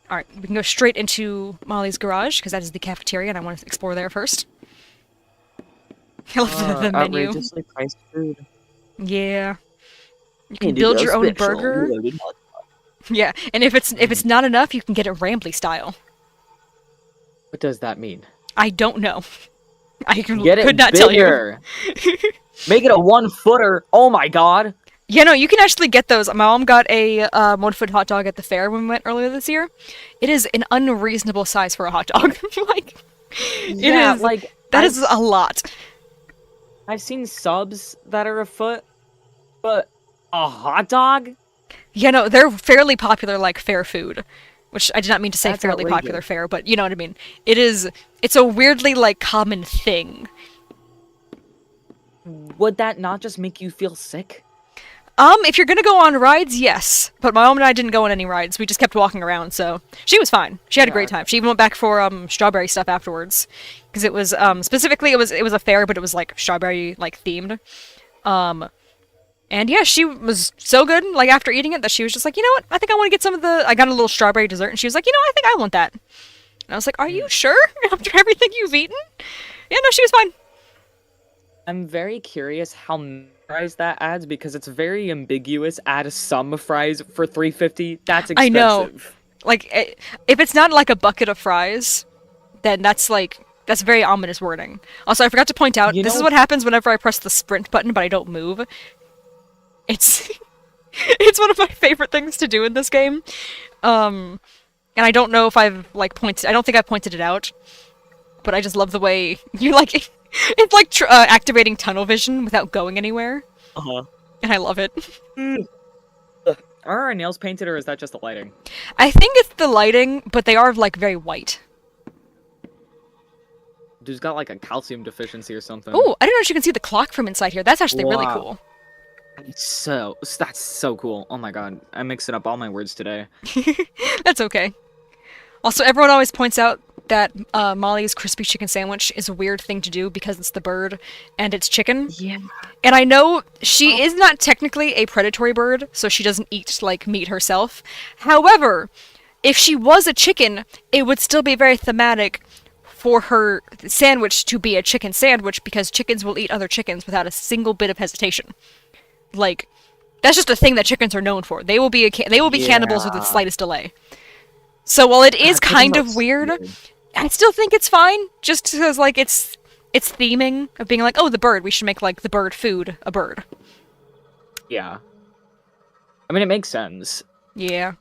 Alright, we can go straight into Molly's garage, because that is the cafeteria, and I want to explore there first. I love the menu. Outrageously priced food. Yeah. You can build your own burger. Yeah, and if it's not enough, you can get it Rambly style. What does that mean? I don't know. I could Get it not tell you. bigger. Make it a 1-footer. Oh my god. Yeah, no, you can actually get those. My mom got a 1-foot hot dog at the fair when we went earlier this year. It is an unreasonable size for a hot dog. Like, Yeah, it is. like That is a lot. I've seen subs that are a foot, but a hot dog? Yeah, no, they're fairly popular, like fair food, which I did not mean to say That's fairly outrageous. popular fare, but you know what I mean. It's a weirdly like common thing. Would that not just make you feel sick? If you're gonna go on rides, yes. But my mom and I didn't go on any rides. We just kept walking around, so she was fine. She had a great time. She even went back for strawberry stuff afterwards, because it was specifically it was a fair, but it was like strawberry like themed. And yeah, she was so good. Like after eating it, that she was just like, you know what? I think I want to get some of the. I got a little strawberry dessert, and she was like, you know, I think I want that. And I was like, are you sure? After everything you've eaten? Yeah, no, she was fine. I'm very curious how many fries that adds because it's very ambiguous. Add some fries for $3.50. That's expensive. I know. Like, if it's not like a bucket of fries, then that's very ominous wording. Also, I forgot to point out, this is what happens whenever I press the sprint button, but I don't move. It's it's one of my favorite things to do in this game. And I don't know if I've I don't think I've pointed it out, but I just love the way you it's like activating tunnel vision without going anywhere. Uh-huh. And I love it. Are our nails painted, or is that just the lighting? I think it's the lighting, but they are, like, very white. Dude's got, like, a calcium deficiency or something. Oh, I didn't know you can see the clock from inside here. That's actually really cool. That's so cool. Oh my god, I'm mixing up all my words today. That's okay. Also, everyone always points out that Molly's crispy chicken sandwich is a weird thing to do because it's the bird and it's chicken. Yeah. And I know she is not technically a predatory bird, so she doesn't eat, like, meat herself. However, if she was a chicken, it would still be very thematic for her sandwich to be a chicken sandwich because chickens will eat other chickens without a single bit of hesitation. Like, that's just a thing that chickens are known for. They will be cannibals with the slightest delay. So while it is kind of weird, I still think it's fine, just because, like, it's theming of being like, oh, the bird, we should make, like, the bird food a bird. Yeah. I mean, it makes sense. Yeah.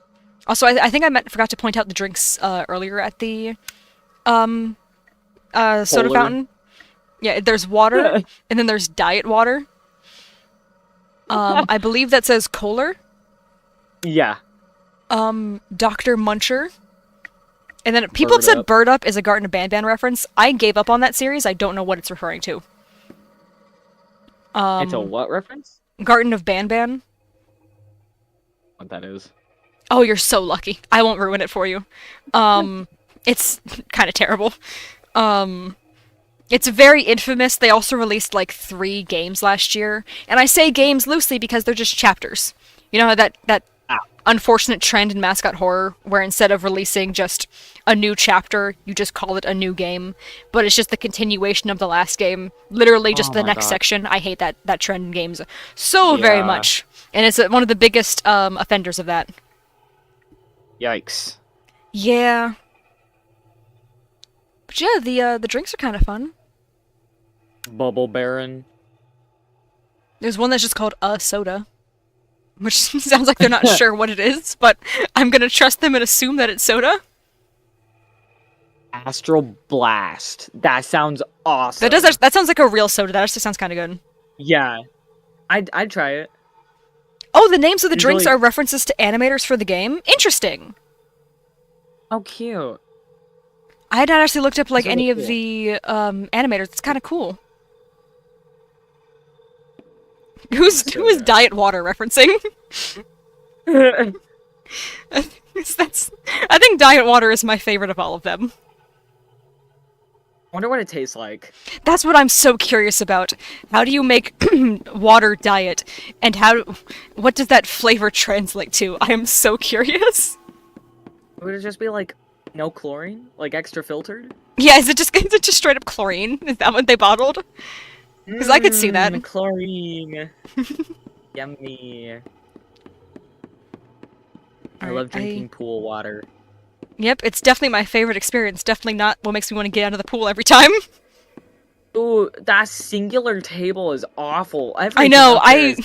Also, I think I forgot to point out the drinks earlier at the soda fountain. Yeah, there's water, and then there's diet water. I believe that says Kohler. Yeah. Dr. Muncher. And then people have said Bird Up is a Garten of Banban reference. I gave up on that series. I don't know what it's referring to. It's a what reference? Garten of Banban. What that is. Oh, you're so lucky. I won't ruin it for you. It's kind of terrible. It's very infamous. They also released, like, 3 games last year. And I say games loosely because they're just chapters. You know, that unfortunate trend in mascot horror where instead of releasing just a new chapter, you just call it a new game, but it's just the continuation of the last game, literally just the next section. I hate that trend in games so very much, and it's one of the biggest offenders of that. Yikes. Yeah. But yeah, the drinks are kind of fun. Bubble Baron. There's one that's just called a soda, which sounds like they're not sure what it is, but I'm gonna trust them and assume that it's soda. Astral Blast. That sounds awesome. That sounds like a real soda. That actually sounds kind of good. Yeah. I'd try it. Oh, the names of the drinks are references to animators for the game? Interesting. Oh, cute. I had not actually looked up, like, any of the animators. It's kind of cool. Who is Diet Water referencing? I think Diet Water is my favorite of all of them. I wonder what it tastes like. That's what I'm so curious about. How do you make water diet, and what does that flavor translate to? I am so curious. Would it just be like no chlorine, like extra filtered? Yeah, is it just straight up chlorine? Is that what they bottled? Because I could see that. Chlorine. Yummy. I love drinking pool water. Yep, it's definitely my favorite experience. Definitely not what makes me want to get out of the pool every time. Ooh, that singular table is awful. I know, I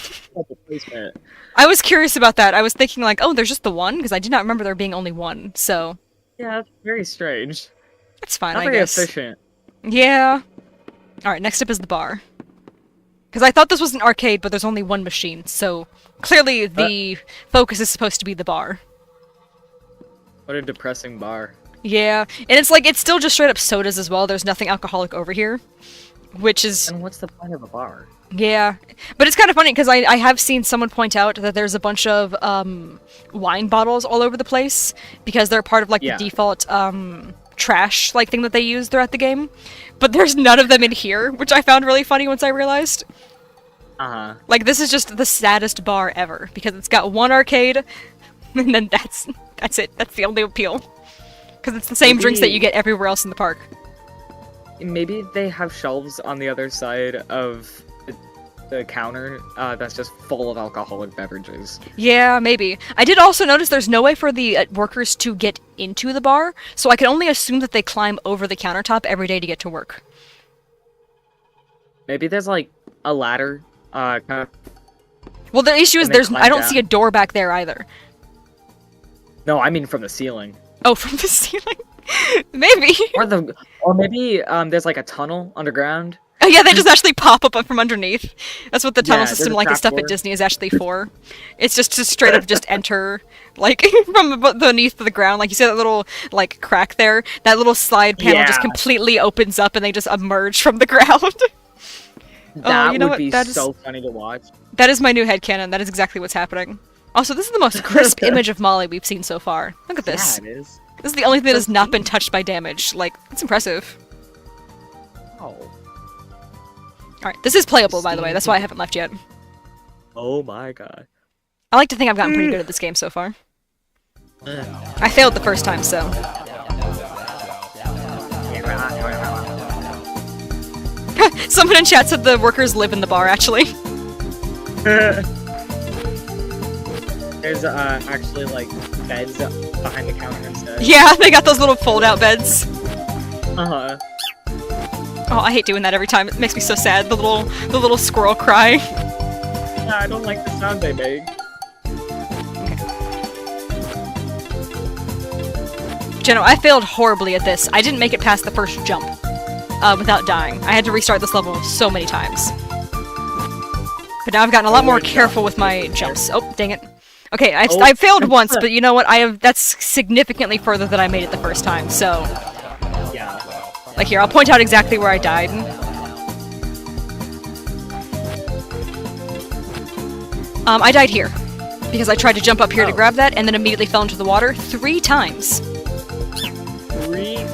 was curious about that. I was thinking, like, oh, there's just the one? Because I did not remember there being only one, so... Yeah, that's very strange. That's fine, not I very guess. Efficient. Yeah. Alright, next up is the bar. Because I thought this was an arcade, but there's only one machine, so... Clearly, the focus is supposed to be the bar. What a depressing bar. Yeah, and it's still just straight up sodas as well. There's nothing alcoholic over here. Which is... And what's the point of a bar? Yeah. But it's kind of funny, because I have seen someone point out that there's a bunch of, wine bottles all over the place, because they're part of, like, the default, trash, like, thing that they use throughout the game. But there's none of them in here, which I found really funny once I realized. Uh-huh. Like, this is just the saddest bar ever, because it's got one arcade, and then that's it. That's the only appeal. Because it's the same drinks that you get everywhere else in the park. Maybe they have shelves on the other side of the counter that's just full of alcoholic beverages. Yeah, maybe. I did also notice there's no way for the workers to get into the bar, so I can only assume that they climb over the countertop every day to get to work. Maybe there's, like, a ladder, kind of... Well, the issue is I don't see a door back there either. No, I mean from the ceiling. Oh, from the ceiling? Maybe. Or maybe there's like a tunnel underground. Oh yeah, they just actually pop up from underneath. That's what the tunnel Yeah, there's system a like and stuff trapdoor. at Disney is actually for. It's just to straight up just enter, like, from beneath the ground. Like, you see that little, like, crack there? That little slide panel just Yeah. completely opens up and they just emerge from the ground. That you know would what? be That is- so funny to watch. That is my new headcanon. That is exactly what's happening. Also, this is the most crisp image of Molly we've seen so far. Look at this. Yeah, it is. This is the only thing that has not been touched by damage. Like, it's impressive. Oh. Alright, this is playable, by the way. That's why I haven't left yet. Oh my god. I like to think I've gotten pretty good at this game so far. I failed the first time, so... Someone in chat said the workers live in the bar, actually. There's actually like beds behind the counter instead. Yeah, they got those little fold-out beds. Uh-huh. Oh, I hate doing that every time. It makes me so sad. The little squirrel cry. Yeah, I don't like the sound they make. Jenno, I failed horribly at this. I didn't make it past the first jump without dying. I had to restart this level so many times. But now I've gotten a lot more careful with my jumps. Oh, dang it. Okay, I failed once, but you know what? That's significantly further than I made it the first time, so... Yeah. Like here, I'll point out exactly where I died. I died here. Because I tried to jump up here to grab that, and then immediately fell into the water 3 times. 3?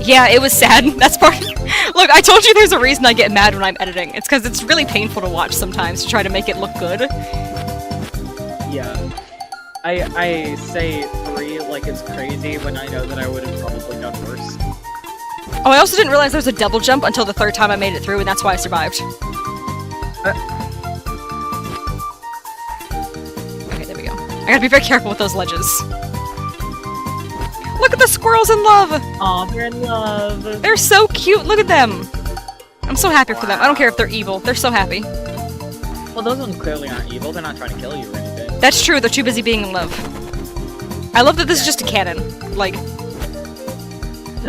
Yeah, it was sad. That's part. Look, I told you there's a reason I get mad when I'm editing. It's because it's really painful to watch sometimes to try to make it look good. Yeah. I say 3 like it's crazy when I know that I would have probably done worse. Oh, I also didn't realize there was a double jump until the 3rd time I made it through, and that's why I survived. Okay, there we go. I gotta be very careful with those ledges. Look at the squirrels in love! Aw, they're in love. They're so cute, look at them! I'm so happy for them. I don't care if they're evil, they're so happy. Well, those ones clearly aren't evil. They're not trying to kill you or anything. That's true, they're too busy being in love. I love that this is just a cannon. Like,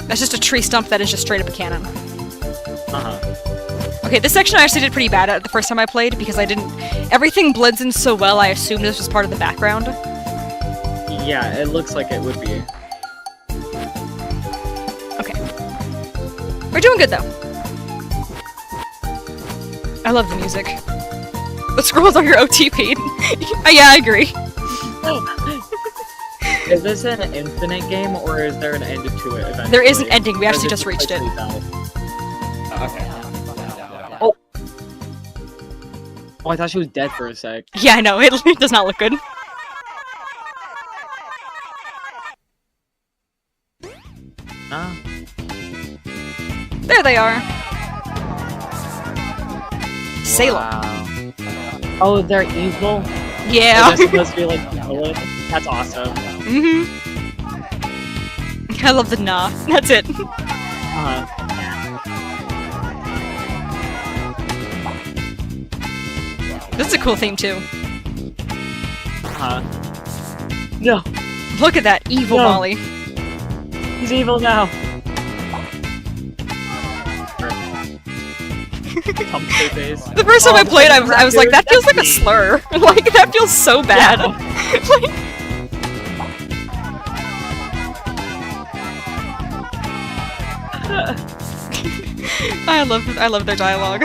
that's just a tree stump that is just straight up a cannon. Uh-huh. Okay, this section I actually did pretty bad at the first time I played because I didn't... Everything blends in so well, I assumed this was part of the background. Yeah, it looks like it would be. Okay. We're doing good, though. I love the music. The scrolls are your OTP. Yeah, I agree. Is this an infinite game, or is there an end to it eventually? There is an ending, we Or actually is just reached it. Okay. Oh! Oh, I thought she was dead for a sec. Yeah, I know, it does not look good. Ah. There they are. Salem. Wow. Oh, they're evil? Yeah. They're supposed to be like the villain? That's awesome. Mm-hmm. I love the nah. That's it. This is a cool theme, too. No! Look at that evil No. Molly. He's evil now! Dumpster face. The first time I played, I was like, that feels like a That's slur. Like, that feels so bad. Like- I love their dialogue.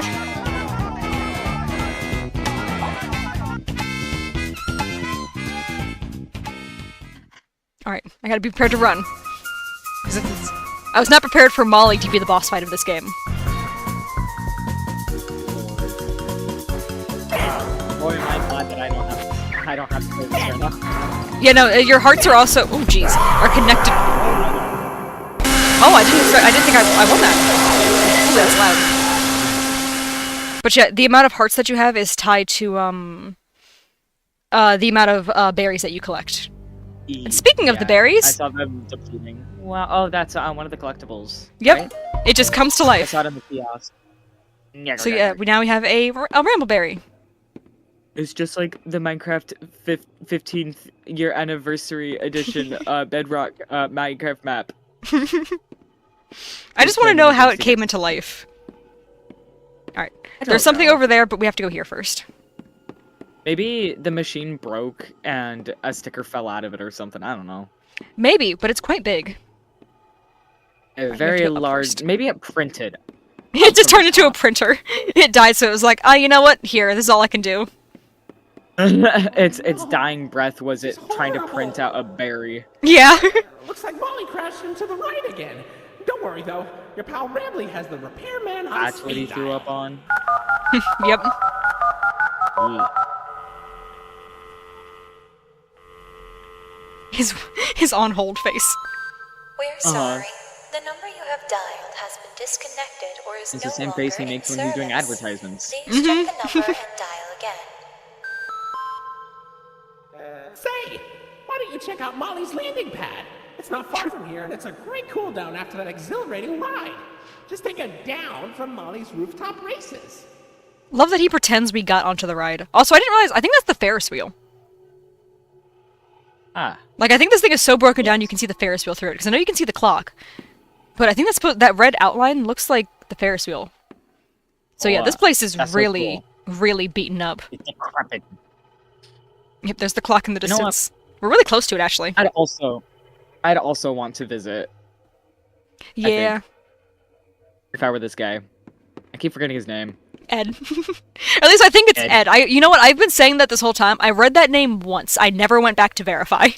Alright, I gotta be prepared to run. 'Cause I was not prepared for Molly to be the boss fight of this game. Boy, am I glad that I don't have to play this right now. Yeah, no, your hearts are also are connected. Oh, I didn't think I won that. Ooh, that's loud. But yeah, the amount of hearts that you have is tied to the amount of berries that you collect. And speaking of the berries, I saw them depleting. Wow, oh, that's one of the collectibles. yep, Right? it just comes to I life. saw it in the kiosk. So yeah, now we have a Rambleberry. It's just like the Minecraft 15th year anniversary edition Bedrock Minecraft map. I just want to know how it came into life. There's something over there, but we have to go here first. Maybe the machine broke and a sticker fell out of it or something. I don't know. Maybe, but it's quite big. A have to very go up large. first. Maybe it printed. It just turned into a printer. It died, so it was like, you know what? Here, this is all I can do. its dying breath was it trying to print out a berry. Yeah. Looks like Molly crashed into the ride again. Don't worry though, your pal Rambley has the repairman on That's what he speed threw dial. up on. Yep. His on hold face. We're sorry. The number you have dialed has been disconnected or is It's no the same longer face he in makes when he's doing service. advertisements. Please check the number and dial again. Say, why don't you check out Molly's landing pad? It's not far from here, and it's a great cool down after that exhilarating ride. Just take a down from Molly's rooftop races. Love that he pretends we got onto the ride. Also, I didn't realize, I think that's the Ferris wheel. Ah. Like, I think this thing is so broken down you can see the Ferris wheel through it, because I know you can see the clock. But I think that red outline looks like the Ferris wheel. So yeah, this place is that's so really, really beaten up. It's decrepit. Yep, there's the clock in the You know what? distance. We're really close to it, actually. I'd also want to visit Yeah. if I were this guy. I keep forgetting his name. Ed. At least I think it's Ed. Ed. You know what? I've been saying that this whole time. I read that name once. I never went back to verify.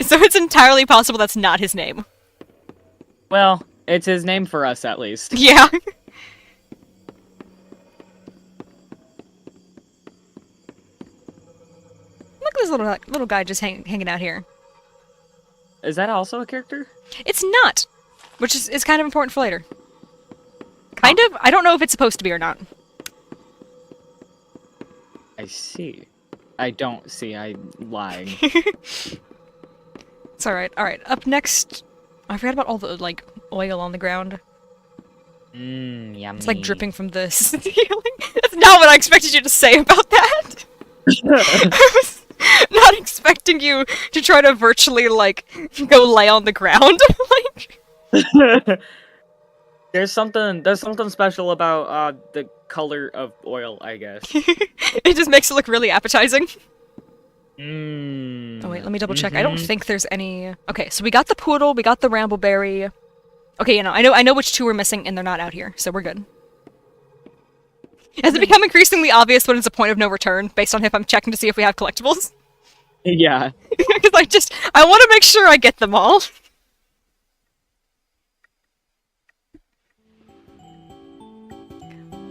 So it's entirely possible that's not his name. Well, it's his name for us, at least. Yeah. Look at this little guy just hanging out here. Is that also a character? It's not, which is kind of important for later. Kind of. I don't know if it's supposed to be or not. I see. I don't see. I'm lying. It's alright. Alright, up next... I forgot about all the, like, oil on the ground. Mmm, yummy. It's like dripping from the ceiling. That's not what I expected you to say about that! I was not expecting you to try to virtually, like, go lay on the ground. Like... There's something special about the color of oil, I guess. It just makes it look really appetizing. Mmm. Oh wait, let me double check. I don't think there's any... Okay, so we got the poodle, we got the rambleberry. Okay, you know, I know which two we're missing, and they're not out here, so we're good. Has it become increasingly obvious when it's a point of no return, based on if I'm checking to see if we have collectibles? Yeah. Because I want to make sure I get them all.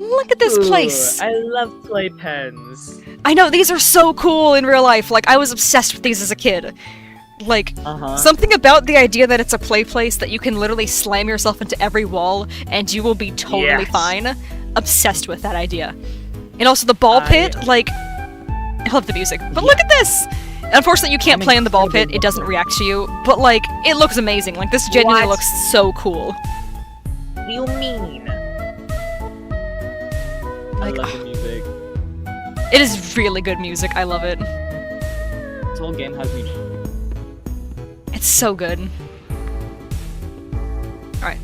Look at this place! I love playpens. I know, these are so cool in real life. Like, I was obsessed with these as a kid. Like, something about the idea that it's a play place that you can literally slam yourself into every wall and you will be totally fine. Obsessed with that idea. And also the ball pit, like... I love the music. But look at this! Unfortunately, you can't play in the ball pit. It doesn't react to you. But, like, it looks amazing. Like, this genuinely looks so cool. What do you mean? I love the music. It is really good music. I love it. This whole game has me... It's so good. Alright.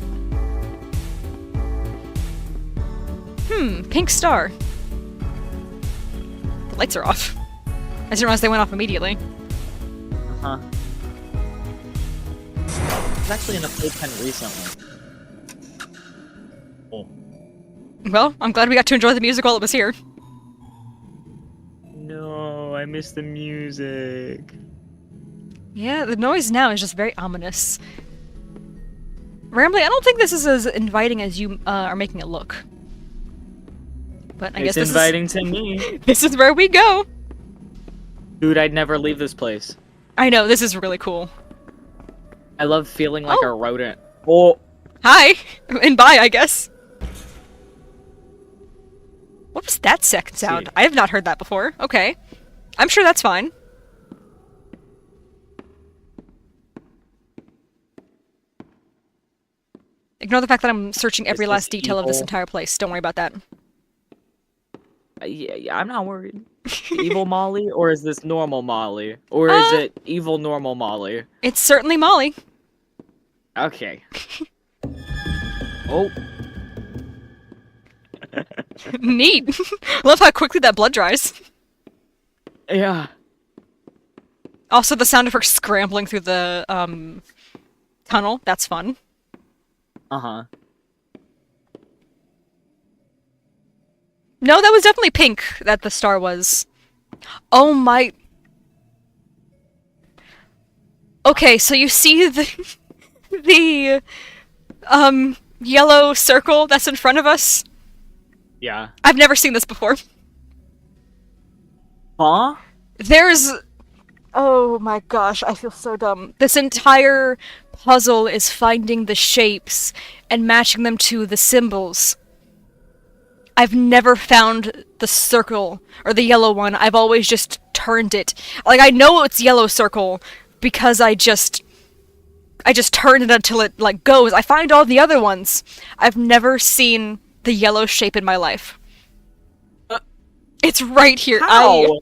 Pink star. The lights are off. I didn't realize they went off immediately. Uh-huh. I was actually in a playpen recently. Oh. Well, I'm glad we got to enjoy the music while it was here. No, I miss the music. Yeah, the noise now is just very ominous. Rambly, I don't think this is as inviting as you are making it look. But I guess It's inviting to me. This is where we go! Dude, I'd never leave this place. I know, this is really cool. I love feeling like a rodent. Oh! Hi! And bye, I guess. What was that second sound? I have not heard that before. Okay. I'm sure that's fine. Ignore the fact that I'm searching every last detail of this entire place. Don't worry about that. Yeah, I'm not worried. Evil Molly, or is this normal Molly? Or is it evil normal Molly? It's certainly Molly. Okay. Oh. Neat. Love how quickly that blood dries. Yeah. Also, the sound of her scrambling through the tunnel. That's fun. Uh-huh. No, that was definitely pink that the star was. Oh my... Okay, so you see the... the... yellow circle that's in front of us? Yeah. I've never seen this before. Huh? There's... Oh my gosh, I feel so dumb. This entire puzzle is finding the shapes and matching them to the symbols. I've never found the circle, or the yellow one. I've always just turned it. Like, I know it's yellow circle because I just turn it until it, like, goes. I find all the other ones. I've never seen the yellow shape in my life. It's right here. How?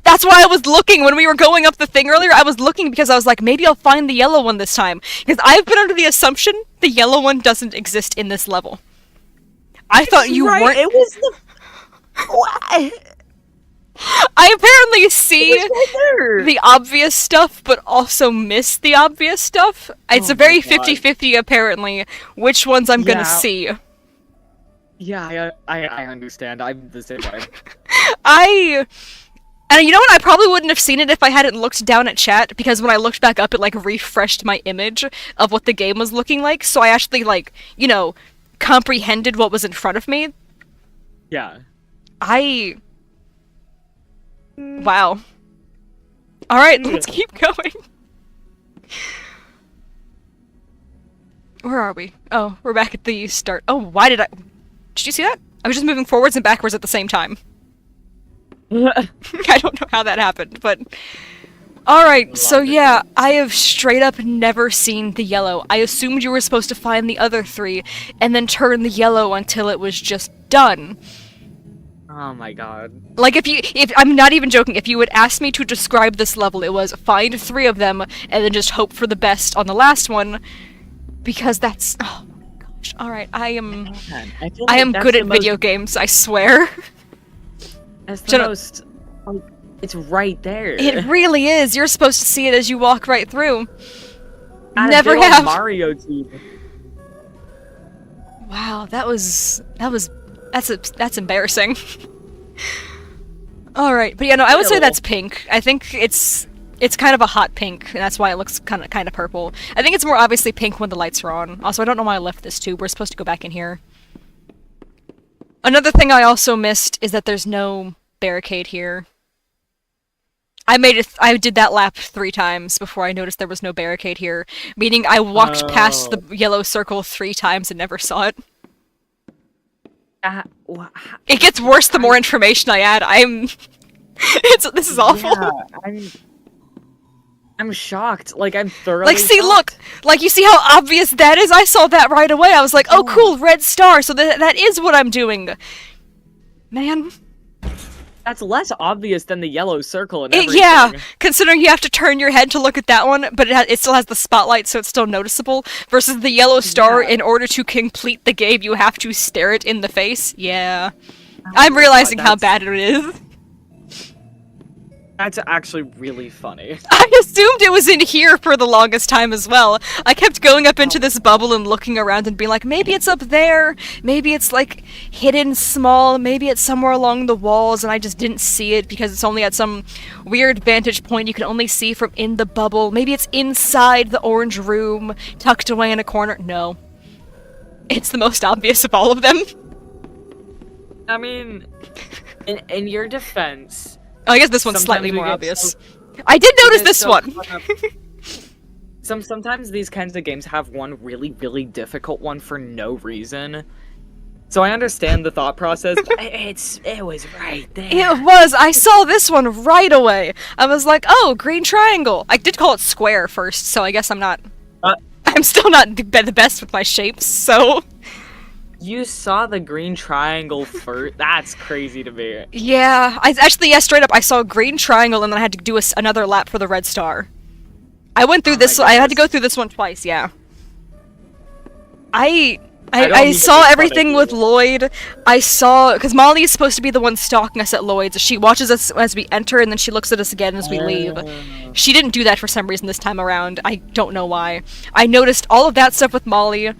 That's why I was looking when we were going up the thing earlier. I was looking because I was like, maybe I'll find the yellow one this time. Because I've been under the assumption the yellow one doesn't exist in this level. I thought you weren't... It was the... What? I apparently see right the obvious stuff, but also miss the obvious stuff. It's a very 50-50, apparently, which ones I'm gonna see. Yeah, I understand. I'm the same way. And you know what? I probably wouldn't have seen it if I hadn't looked down at chat, because when I looked back up, it, like, refreshed my image of what the game was looking like, so I actually, like, you know, comprehended what was in front of me. Yeah. Wow. Alright, let's keep going. Where are we? Oh, we're back at the start. Oh, why did you see that? I was just moving forwards and backwards at the same time. I don't know how that happened, but... Alright, so yeah, I have straight up never seen the yellow. I assumed you were supposed to find the other three, and then turn the yellow until it was just done. Oh my god. Like, if I'm not even joking, if you would ask me to describe this level, it was find 3 of them, and then just hope for the best on the last one, because that's... Oh my gosh, alright, I am good at video games, I swear. That's the most... Like, it's right there. It really is. You're supposed to see it as you walk right through. Never have. Mario Team. Wow, that's embarrassing. All right, but yeah, no, I would say that's pink. I think it's kind of a hot pink, and that's why it looks kind of purple. I think it's more obviously pink when the lights are on. Also, I don't know why I left this tube. We're supposed to go back in here. Another thing I also missed is that there's no barricade here. I did that lap 3 times before I noticed there was no barricade here, meaning I walked past the yellow circle 3 times and never saw it. It gets worse the more information I add. This is awful. Yeah, I'm shocked. Like, I'm thoroughly Like, see, shocked. look! Like, you see how obvious that is? I saw that right away. I was like, oh, cool, red star, so that is what I'm doing. Man. That's less obvious than the yellow circle and everything. Yeah, considering you have to turn your head to look at that one, but it still has the spotlight, so it's still noticeable, versus the yellow star, in order to complete the game, you have to stare it in the face. Yeah. I'm realizing how bad it is. That's actually really funny. I assumed it was in here for the longest time as well. I kept going up into this bubble and looking around and being like, maybe it's up there, maybe it's like hidden small, maybe it's somewhere along the walls, and I just didn't see it because it's only at some weird vantage point you can only see from in the bubble. Maybe it's inside the orange room, tucked away in a corner. No. It's the most obvious of all of them. I mean, in your defense... Oh, I guess this one's slightly more obvious. I did notice this one! Sometimes these kinds of games have one really, really difficult one for no reason. So I understand the thought process, but it was right there. It was! I saw this one right away! I was like, oh, green triangle! I did call it square first, so I guess I'm not... I'm still not the best with my shapes, so... You saw the green triangle first? That's crazy to me. Yeah, straight up, I saw a green triangle and then I had to do another lap for the red star. I went through this, I had to go through this one twice, yeah. I saw everything with Lloyd. I saw, because Molly is supposed to be the one stalking us at Lloyd's. She watches us as we enter, and then she looks at us again as we leave. She didn't do that for some reason this time around. I don't know why. I noticed all of that stuff with Molly.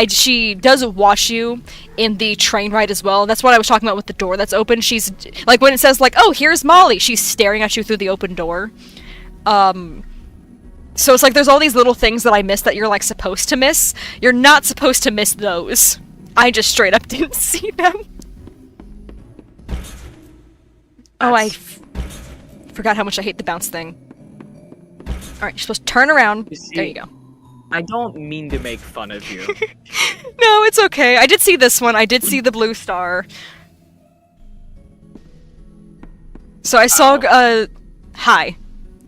She does watch you in the train ride as well. That's what I was talking about with the door that's open. She's, like, when it says, like, oh, here's Molly, she's staring at you through the open door. So it's like there's all these little things that I miss that you're, like, supposed to miss. You're not supposed to miss those. I just straight up didn't see them. Oh, I forgot how much I hate the bounce thing. Alright, you're supposed to turn around. There you go. I don't mean to make fun of you. No, it's okay. I did see this one. I did see the blue star. So I saw, hi.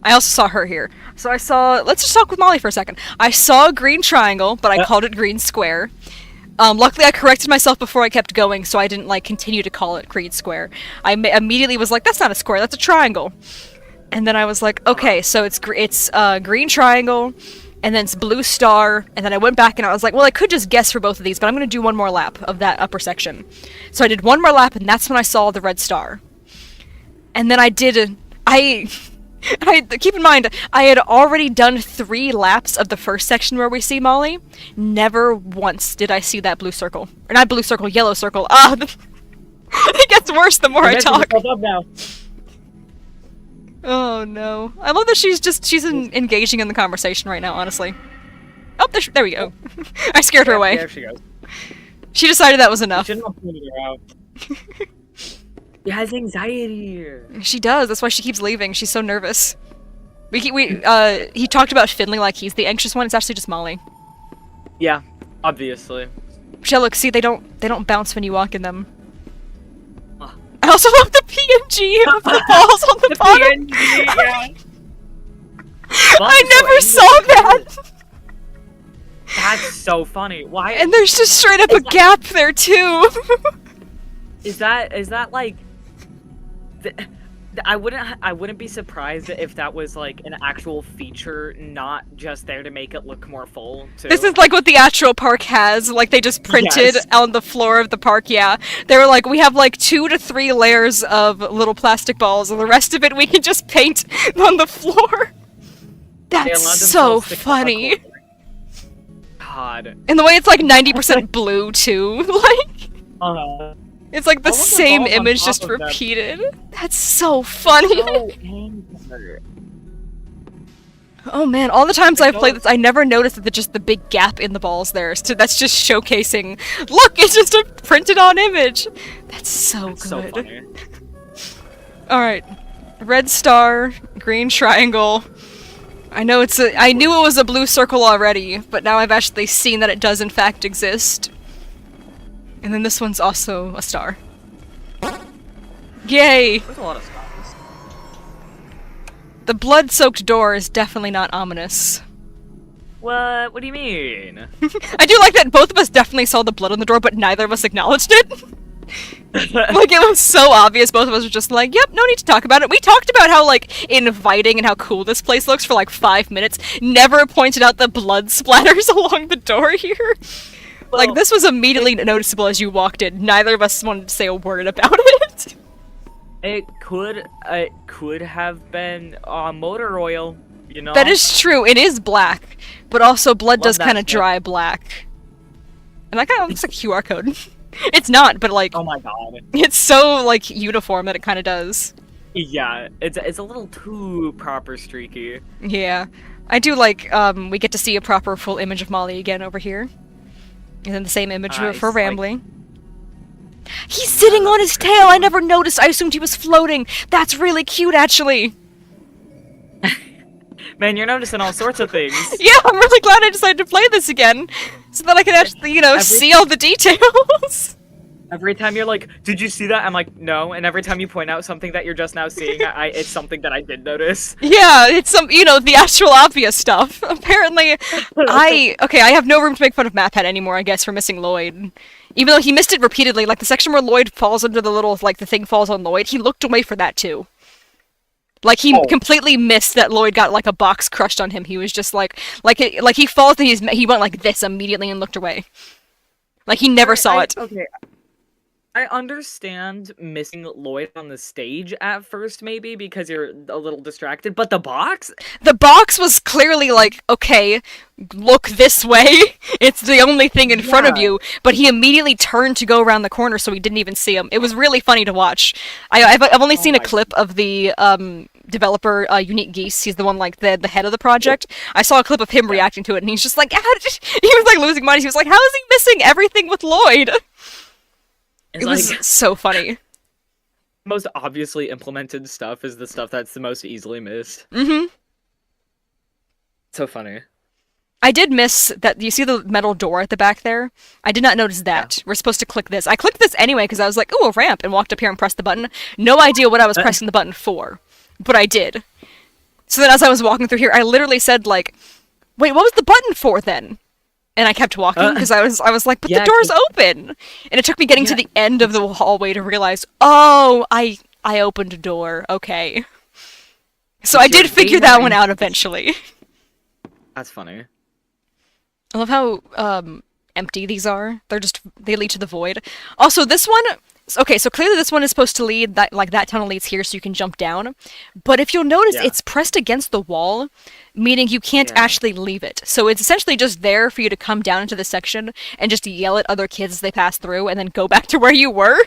I also saw her here. So I saw, let's just talk with Molly for a second. I saw a green triangle, but I called it green square. Luckily I corrected myself before I kept going, so I didn't, like, continue to call it green square. I immediately was like, that's not a square, that's a triangle. And then I was like, okay, so it's green triangle, and then it's blue star, and then I went back and I was like, well, I could just guess for both of these, but I'm gonna do one more lap of that upper section. So I did one more lap, and that's when I saw the red star. And then keep in mind, I had already done 3 laps of the first section where we see Molly. Never once did I see that blue circle. Or not blue circle, yellow circle. It gets worse the more I talk. Oh no. I love that she's engaging in the conversation right now, honestly. Oh, there we go. I scared her away. There she goes. She decided that was enough. Shouldn't have pointed her out. She has anxiety. She does. That's why she keeps leaving. She's so nervous. He talked about Finley like he's the anxious one. It's actually just Molly. Yeah, obviously. Michelle, look, see, they don't bounce when you walk in them. I also love the PNG of the balls on the bottom. PNG, yeah. I never saw that. That's so funny. Why? And there's just straight up a gap there too. Is that like? I wouldn't be surprised if that was like an actual feature, not just there to make it look more full, too. This is like what the actual park has, like they just printed on the floor of the park, yeah. They were like, we have like 2 to 3 layers of little plastic balls, and the rest of it we can just paint on the floor. That's so funny. God. And the way it's like 90% blue, too, like... It's like the same image just repeated. That's so funny. Oh man, all the times I've played this, I never noticed that just the big gap in the balls there. So that's just showcasing, look, it's just a printed on image. That's so good. So funny. Alright. Red star, green triangle. I knew it was a blue circle already, but now I've actually seen that it does in fact exist. And then this one's also a star. Yay! There's a lot of stars. The blood-soaked door is definitely not ominous. What? What do you mean? I do like that both of us definitely saw the blood on the door, but neither of us acknowledged it. Like, it was so obvious, both of us were just like, yep, no need to talk about it. We talked about how, like, inviting and how cool this place looks for, like, 5 minutes. Never pointed out the blood splatters along the door here. Well, like, this was immediately noticeable as you walked in. Neither of us wanted to say a word about it. It could have been motor oil, you know? That is true. It is black, but also blood does kind of dry black. And that kind of looks like a QR code. It's not, but like... Oh my god. It's so, like, uniform that it kind of does. Yeah, it's a little too proper streaky. Yeah. I do like, we get to see a proper full image of Molly again over here. And then the same image for Rambling. Like... He's sitting on his tail! I never noticed! I assumed he was floating! That's really cute, actually! Man, you're noticing all sorts of things. Yeah, I'm really glad I decided to play this again! So that I can actually, you know, see all the details! Every time you're like, did you see that? I'm like, no. And every time you point out something that you're just now seeing, it's something that I did notice. Yeah, it's some, you know, the actual obvious stuff. Apparently, I have no room to make fun of Maphead anymore, I guess, for missing Lloyd. Even though he missed it repeatedly, like the section where Lloyd falls into the little, like the thing falls on Lloyd, he looked away for that too. Like, he completely missed that Lloyd got, like, a box crushed on him. He was just like he falls and he went like this immediately and looked away. Like, he never saw it. Okay. I understand missing Lloyd on the stage at first, maybe, because you're a little distracted, but the box? The box was clearly like, okay, look this way. It's the only thing in front of you. But he immediately turned to go around the corner, so we didn't even see him. It was really funny to watch. I've only seen a clip of the developer, Unique Geese. He's the one, like, the head of the project. I saw a clip of him reacting to it, and he's just like, he was, like, losing money. He was like, how is he missing everything with Lloyd? It was so funny. Most obviously implemented stuff is the stuff that's the most easily missed. Mm-hmm. So funny. I did miss that. You see the metal door at the back there? I did not notice that. We're supposed to click this. I clicked this anyway because I was like, ooh, a ramp, and walked up here and pressed the button. No idea what I was pressing the button for, but I did. So then as I was walking through here, I literally said, like, wait, what was the button for then? And I kept walking because I was like, but the door's open. And it took me getting to the end of the hallway to realize, oh, I opened a door. Okay. So I did figure that one out eventually. That's funny. I love how empty these are. They lead to the void. Also, this one, okay, so clearly this one is supposed to lead, that tunnel leads here so you can jump down. But if you'll notice, it's pressed against the wall, meaning you can't actually leave it. So it's essentially just there for you to come down into the section and just yell at other kids as they pass through and then go back to where you were.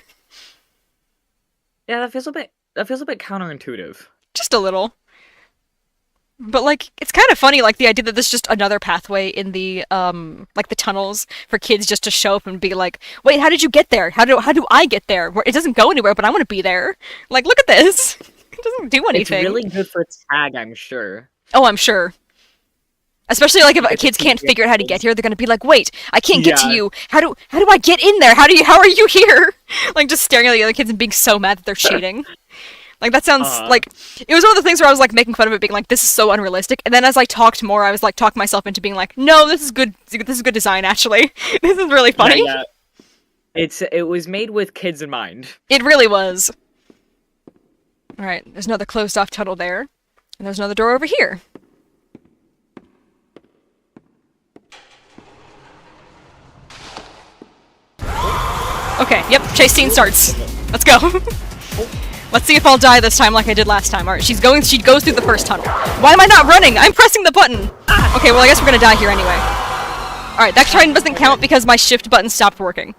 Yeah, that feels a bit counterintuitive. Just a little. But, like, it's kind of funny, like, the idea that this is just another pathway in the, like, the tunnels for kids just to show up and be like, wait, how did you get there? How do I get there? It doesn't go anywhere, but I want to be there. Like, look at this. It doesn't do anything. It's really good for tag, I'm sure. Oh, I'm sure. Especially, like, if kids can't figure out how to get here, they're gonna be like, wait, I can't get to you. How do I get in there? How are you here? Like, just staring at the other kids and being so mad that they're cheating. Like, that sounds, like, it was one of the things where I was, like, making fun of it, being like, this is so unrealistic, and then as I talked more, I was, like, talking myself into being like, no, this is good design, actually. This is really funny. Yeah. It was made with kids in mind. It really was. Alright, there's another closed-off tunnel there, and there's another door over here. Okay, yep, chase scene starts. Let's go. Let's see if I'll die this time like I did last time. Alright, she goes through the first tunnel. Why am I not running? I'm pressing the button! Okay, well I guess we're gonna die here anyway. Alright, that try doesn't count because my shift button stopped working.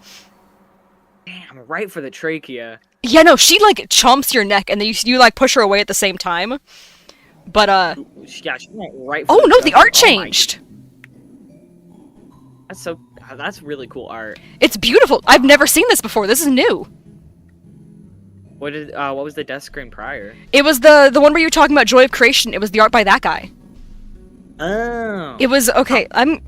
Damn, right for the trachea. Yeah, no, she, like, chomps your neck and then you like, push her away at the same time. But, yeah, she went right for oh, no, the art changed! That's really cool art. It's beautiful! I've never seen this before, this is new. What was the death screen prior? It was the one where you were talking about Joy of Creation. It was the art by that guy. Oh. It was, okay, I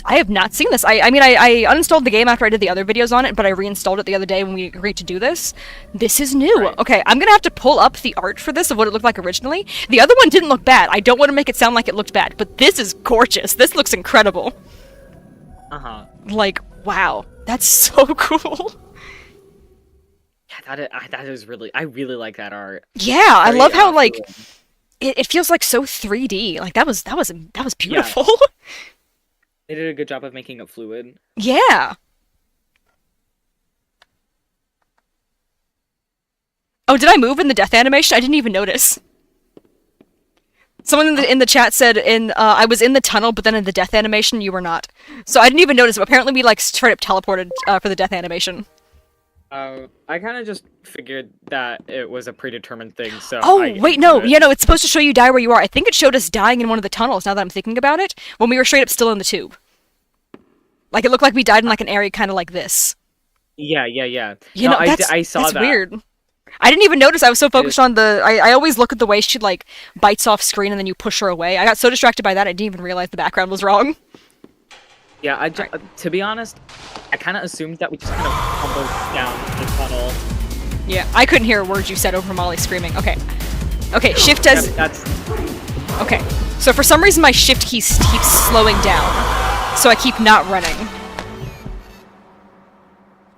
have not seen this. I mean, I uninstalled the game after I did the other videos on it, but I reinstalled it the other day when we agreed to do this. This is new. Right. Okay, I'm gonna have to pull up the art for this of what it looked like originally. The other one didn't look bad. I don't want to make it sound like it looked bad, but this is gorgeous. This looks incredible. Uh-huh. Like, wow. That's so cool. Yeah, that is really, I really like that art. Yeah, I love how, like, it feels like so 3D. Like, that was beautiful. Yeah. They did a good job of making it fluid. Yeah. Oh, did I move in the death animation? I didn't even notice. Someone in the chat said I was in the tunnel, but then in the death animation you were not. So I didn't even notice. But apparently we, like, straight up teleported for the death animation. I kind of just figured that it was a predetermined thing, so... Oh, wait, no. Yeah, no, it's supposed to show you die where you are. I think it showed us dying in one of the tunnels, now that I'm thinking about it, when we were straight up still in the tube. Like, it looked like we died in, like, an area kind of like this. Yeah. You know, I saw that. That's weird. I didn't even notice. I was so focused on the... I always look at the way she, like, bites off screen and then you push her away. I got so distracted by that, I didn't even realize the background was wrong. Yeah, to be honest, I kind of assumed that we just kind of tumbled down the tunnel. Yeah, I couldn't hear a word you said over Molly screaming. Okay. Okay, shift as... Okay, so for some reason my shift key keeps slowing down, so I keep not running.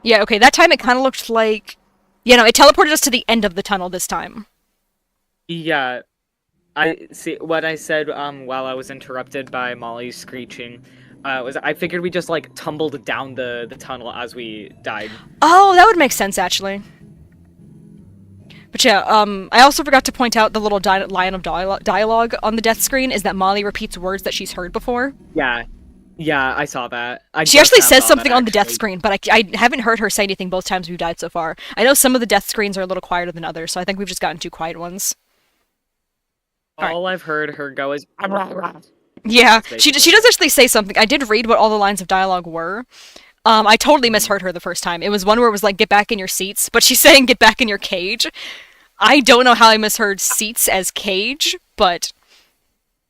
Yeah, okay, that time it kind of looked like... You know, it teleported us to the end of the tunnel this time. Yeah, I see what I said while I was interrupted by Molly screeching I figured we just like tumbled down the tunnel as we died. Oh, that would make sense actually. But yeah, I also forgot to point out the little line of dialogue on the death screen is that Molly repeats words that she's heard before. Yeah, I saw that. She actually says something on the death screen, but I haven't heard her say anything both times we've died so far. I know some of the death screens are a little quieter than others, so I think we've just gotten 2 quiet ones. All I've heard her go is... Yeah, she does actually say something. I did read what all the lines of dialogue were. I totally misheard her the first time. It was one where it was like, get back in your seats, but she's saying get back in your cage. I don't know how I misheard seats as cage, but...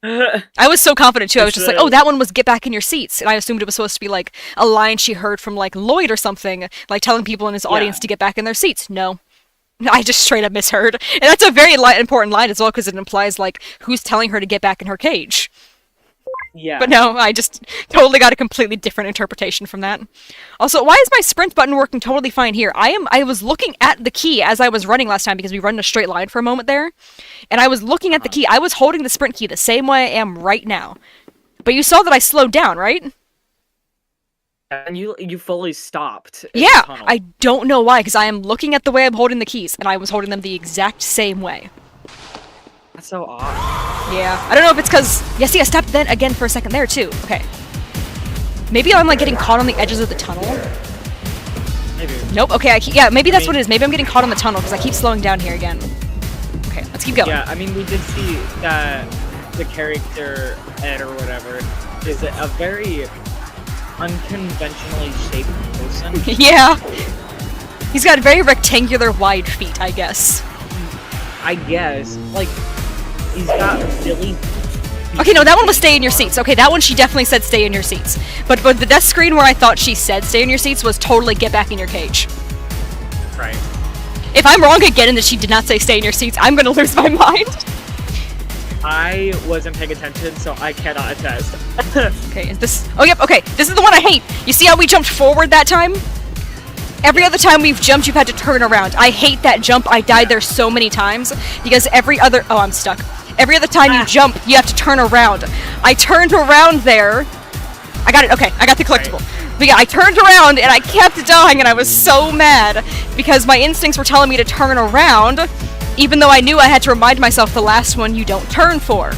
I was so confident too, I was just like, oh, that one was get back in your seats, and I assumed it was supposed to be like a line she heard from like Lloyd or something, like telling people in his audience to get back in their seats. No. I just straight up misheard. And that's a very important line as well, because it implies like, who's telling her to get back in her cage? Yeah. But no, I just totally got a completely different interpretation from that. Also, why is my sprint button working totally fine here? I was looking at the key as I was running last time because we run in a straight line for a moment there. And I was looking at the key. I was holding the sprint key the same way I am right now. But you saw that I slowed down, right? And you fully stopped. Yeah, I don't know why, because I am looking at the way I'm holding the keys, and I was holding them the exact same way. That's so odd. Yeah, I don't know if it's because... Yeah, see, I stopped then again for a second there, too. Okay. Maybe I'm, like, getting caught on the edges of the tunnel. Maybe. Nope, okay, yeah, maybe that's what it is. Maybe I'm getting caught on the tunnel, because I keep slowing down here again. Okay, let's keep going. Yeah, I mean, we did see that the character, Ed or whatever, is a very unconventionally shaped person. Yeah. He's got very rectangular wide feet, I guess. I guess. Like, he's got really... Okay, no, that one was stay in your seats. Okay, that one she definitely said stay in your seats. But the death screen where I thought she said stay in your seats was totally get back in your cage. Right. If I'm wrong again and that she did not say stay in your seats, I'm gonna lose my mind. I wasn't paying attention, so I cannot attest. Okay, is this... Oh, yep, okay, this is the one I hate. You see how we jumped forward that time? Every other time we've jumped, you've had to turn around. I hate that jump. I died there so many times because every other... Oh, I'm stuck. Every other time you jump, you have to turn around. I turned around there. I got it. Okay, I got the collectible. But yeah, I turned around and I kept dying and I was so mad because my instincts were telling me to turn around, even though I knew I had to remind myself the last one you don't turn for.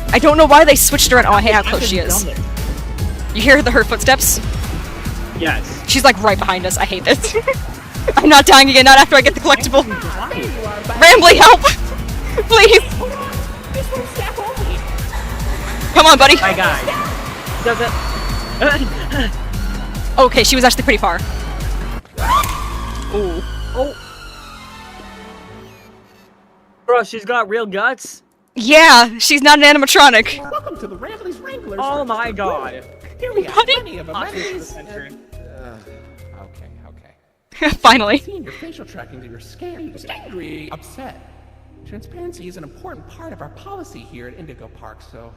I don't know why they switched around. Oh, I hate how close she is. You hear her footsteps? Yes. She's like right behind us. I hate this. I'm not dying again, not after I get the collectible. Rambly, help! Please! Come on, buddy. My guy. Does it... Okay, she was actually pretty far. Ooh. Oh. Bro, she's got real guts. Yeah, she's not an animatronic. Welcome to the Ramblings Wranglers. Oh my god. Here we have Buddy. plenty of amenities. Okay. Finally. Seeing your facial tracking that you're scared, angry, upset. Transparency is an important part of our policy here at Indigo Park, so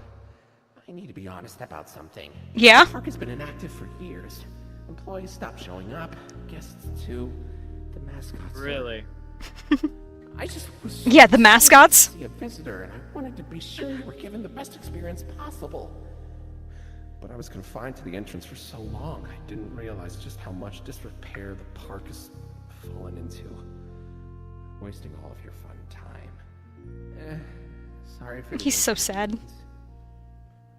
I need to be honest about something. Yeah? The park has been inactive for years. Employees stopped showing up, guests too, the mascots. Really? I just was Yeah, the mascots? to see a visitor, and I wanted to be sure you were given the best experience possible. But I was confined to the entrance for so long, I didn't realize just how much disrepair the park has fallen into. Wasting all of your fun time. Sorry for He's so sad.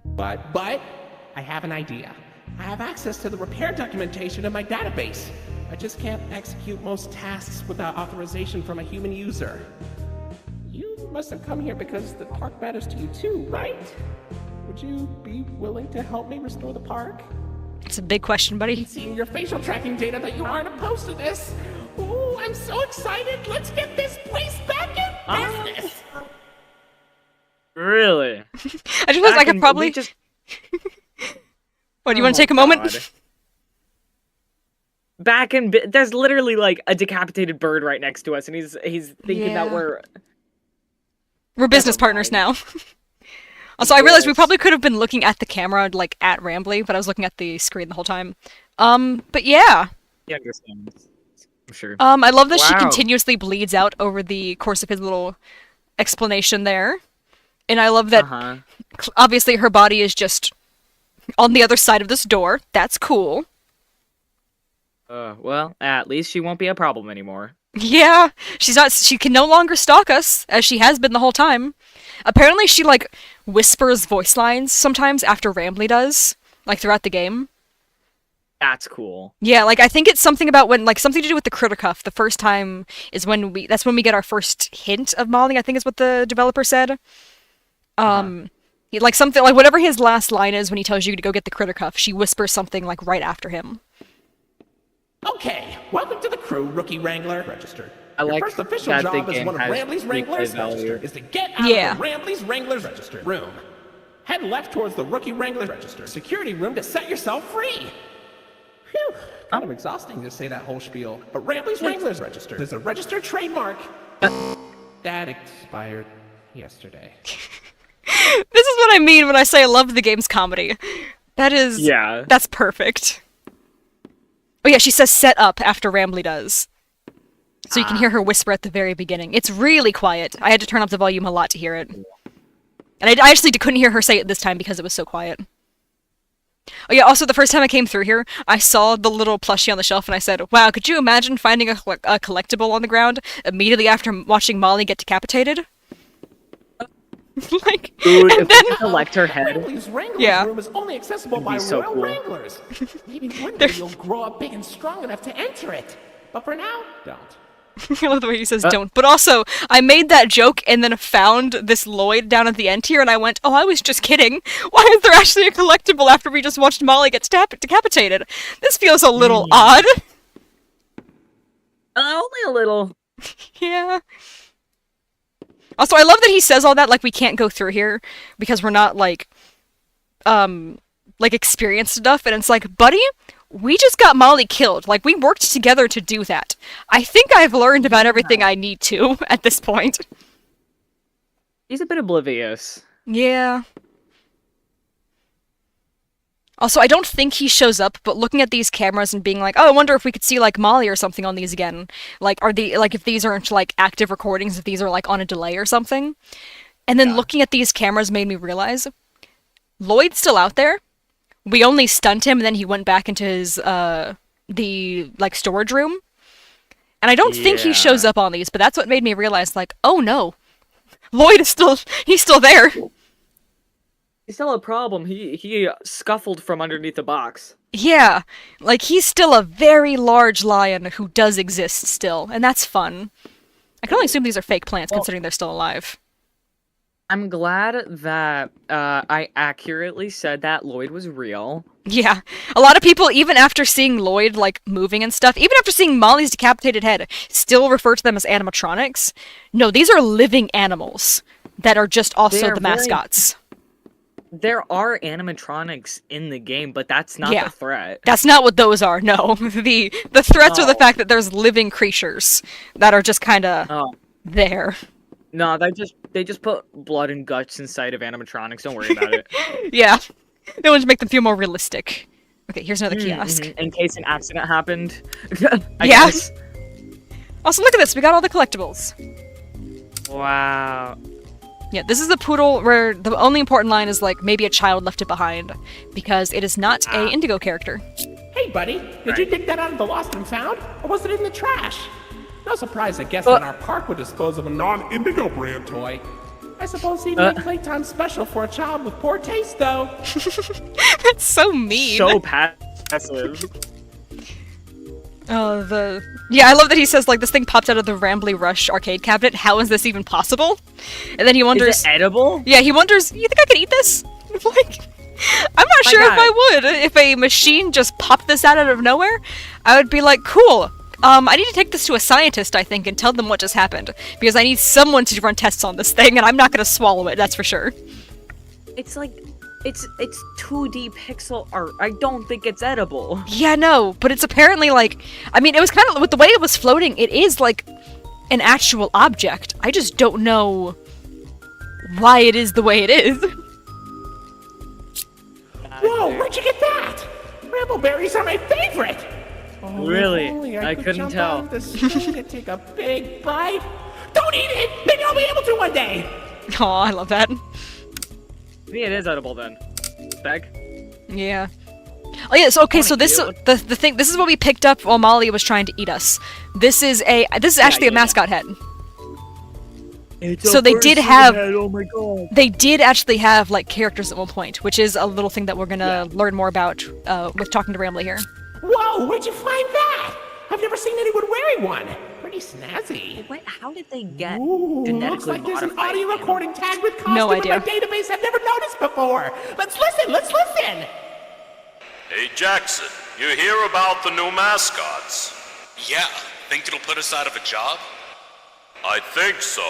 But I have an idea. I have access to the repair documentation in my database. I just can't execute most tasks without authorization from a human user. You must have come here because the park matters to you too, right? Would you be willing to help me restore the park? It's a big question, buddy. Seeing your facial tracking data that you aren't opposed to this. Ooh, I'm so excited. Let's get this place back in business. Really? I just realized I could probably just... What, do you want to take a moment? Back in... There's literally, like, a decapitated bird right next to us, and he's thinking that we're business partners now. Also, I realized we probably could have been looking at the camera, like, at Rambly, but I was looking at the screen the whole time. But yeah. Yeah, I understand. I'm sure. I love that she Wow. continuously bleeds out over the course of his little explanation there. And I love that, obviously, her body is just On the other side of this door. That's cool. Well, at least she won't be a problem anymore. Yeah, she can no longer stalk us, as she has been the whole time. Apparently she, like, whispers voice lines sometimes after Rambly does, like, throughout the game. That's cool. Yeah, like, I think it's something about when, like, something to do with the critter cuff. The first time is when that's when we get our first hint of Molly, I think is what the developer said. Like, something, like, whatever his last line is when he tells you to go get the critter cuff, she whispers something, like, right after him. Okay, welcome to the crew, Rookie Wrangler. Register. I Your like first official that job the as game one of has Rambley's replay Wranglers value. Register is to get out of the Rambley's Wranglers Register room. Head left towards the Rookie Wrangler Register security room to set yourself free. Phew, kind of exhausting to say that whole spiel. But Rambley's Wranglers Register is a registered trademark. That expired yesterday. This is what I mean when I say I love the game's comedy. That is... Yeah. That's perfect. Oh yeah, she says set up after Rambly does. So you can hear her whisper at the very beginning. It's really quiet. I had to turn up the volume a lot to hear it. And I actually couldn't hear her say it this time because it was so quiet. Oh yeah, also the first time I came through here, I saw the little plushie on the shelf and I said, wow, could you imagine finding a collectible on the ground immediately after watching Molly get decapitated? Like, Dude, and if then... we could collect her head. Rambley's Wranglers Yeah. room is only accessible by so Royal cool. Wranglers. Maybe one day you'll grow up big and strong enough to enter it. But for now, don't. I love the way he says don't. But also, I made that joke and then found this Lloyd down at the end here, and I went, oh, I was just kidding. Why is there actually a collectible after we just watched Molly get decapitated? This feels a little odd. Only a little. Yeah. Also, I love that he says all that, like, we can't go through here because we're not, like experienced enough, and it's like, buddy, we just got Molly killed. Like, we worked together to do that. I think I've learned about everything I need to at this point. He's a bit oblivious. Yeah. Also, I don't think he shows up, but looking at these cameras and being like, oh, I wonder if we could see, like, Molly or something on these again. Like, if these aren't, like, active recordings, if these are, like, on a delay or something. And then looking at these cameras made me realize, Lloyd's still out there. We only stunned him, and then he went back into his, storage room. And I don't think he shows up on these, but that's what made me realize, like, oh no. Lloyd is he's still there. He's still a problem. He scuffled from underneath the box. Yeah, like, he's still a very large lion who does exist still, and that's fun. I can only assume these are fake plants, considering they're still alive. I'm glad that I accurately said that Lloyd was real. Yeah, a lot of people, even after seeing Lloyd, like, moving and stuff, even after seeing Molly's decapitated head, still refer to them as animatronics. No, these are living animals that are just also the mascots. There are animatronics in the game, but that's not the threat. That's not what those are, no. The threats are the fact that there's living creatures that are just kind of there. No, they just put blood and guts inside of animatronics. Don't worry about it. Yeah. They want to make them feel more realistic. Okay, here's another kiosk. In case an accident happened. I Yeah. guess. Also, look at this. We got all the collectibles. Wow. Yeah, this is the poodle where the only important line is, like, maybe a child left it behind, because it is not a Indigo character. Hey, buddy, did you dig that out of the lost and found? Or was it in the trash? No surprise, I guess, that our park would dispose of a non-Indigo brand toy. I suppose he'd make playtime special for a child with poor taste, though. That's so mean. So passive. Yeah, I love that he says, like, this thing pops out of the Rambly Rush arcade cabinet. How is this even possible? And then he wonders... Is it edible? Yeah, he wonders, you think I could eat this? Like, I'm not sure if I would. If a machine just popped this out of nowhere, I would be like, cool. I need to take this to a scientist, I think, and tell them what just happened. Because I need someone to run tests on this thing, and I'm not going to swallow it, that's for sure. It's like... It's 2D pixel art. I don't think it's edible. Yeah, no, but it's apparently, like... I mean, it was kind of... With the way it was floating, it is, like, an actual object. I just don't know why it is the way it is. Whoa, where'd you get that? Brambleberries are my favorite! Oh, really? if only I couldn't jump tell. Out of the screen and take a big bite. Don't eat it! Maybe I'll be able to one day! Aw, I love that. Maybe it is edible then. Beg? Yeah. Oh yes, okay, so this the thing this is what we picked up while Molly was trying to eat us. This is actually a mascot head. So they did have oh my god. they did actually have like characters at one point, which is a little thing that we're gonna learn more about with talking to Ramley here. Whoa, where'd you find that? I've never seen anyone wearing one. Pretty snazzy. Wait, how did they get Ooh, genetically looks like there's an modified audio animals? recording tagged with costume No idea. in my database I've never noticed before. Let's listen. Hey, Jackson, you hear about the new mascots? Yeah, think it'll put us out of a job? I think so.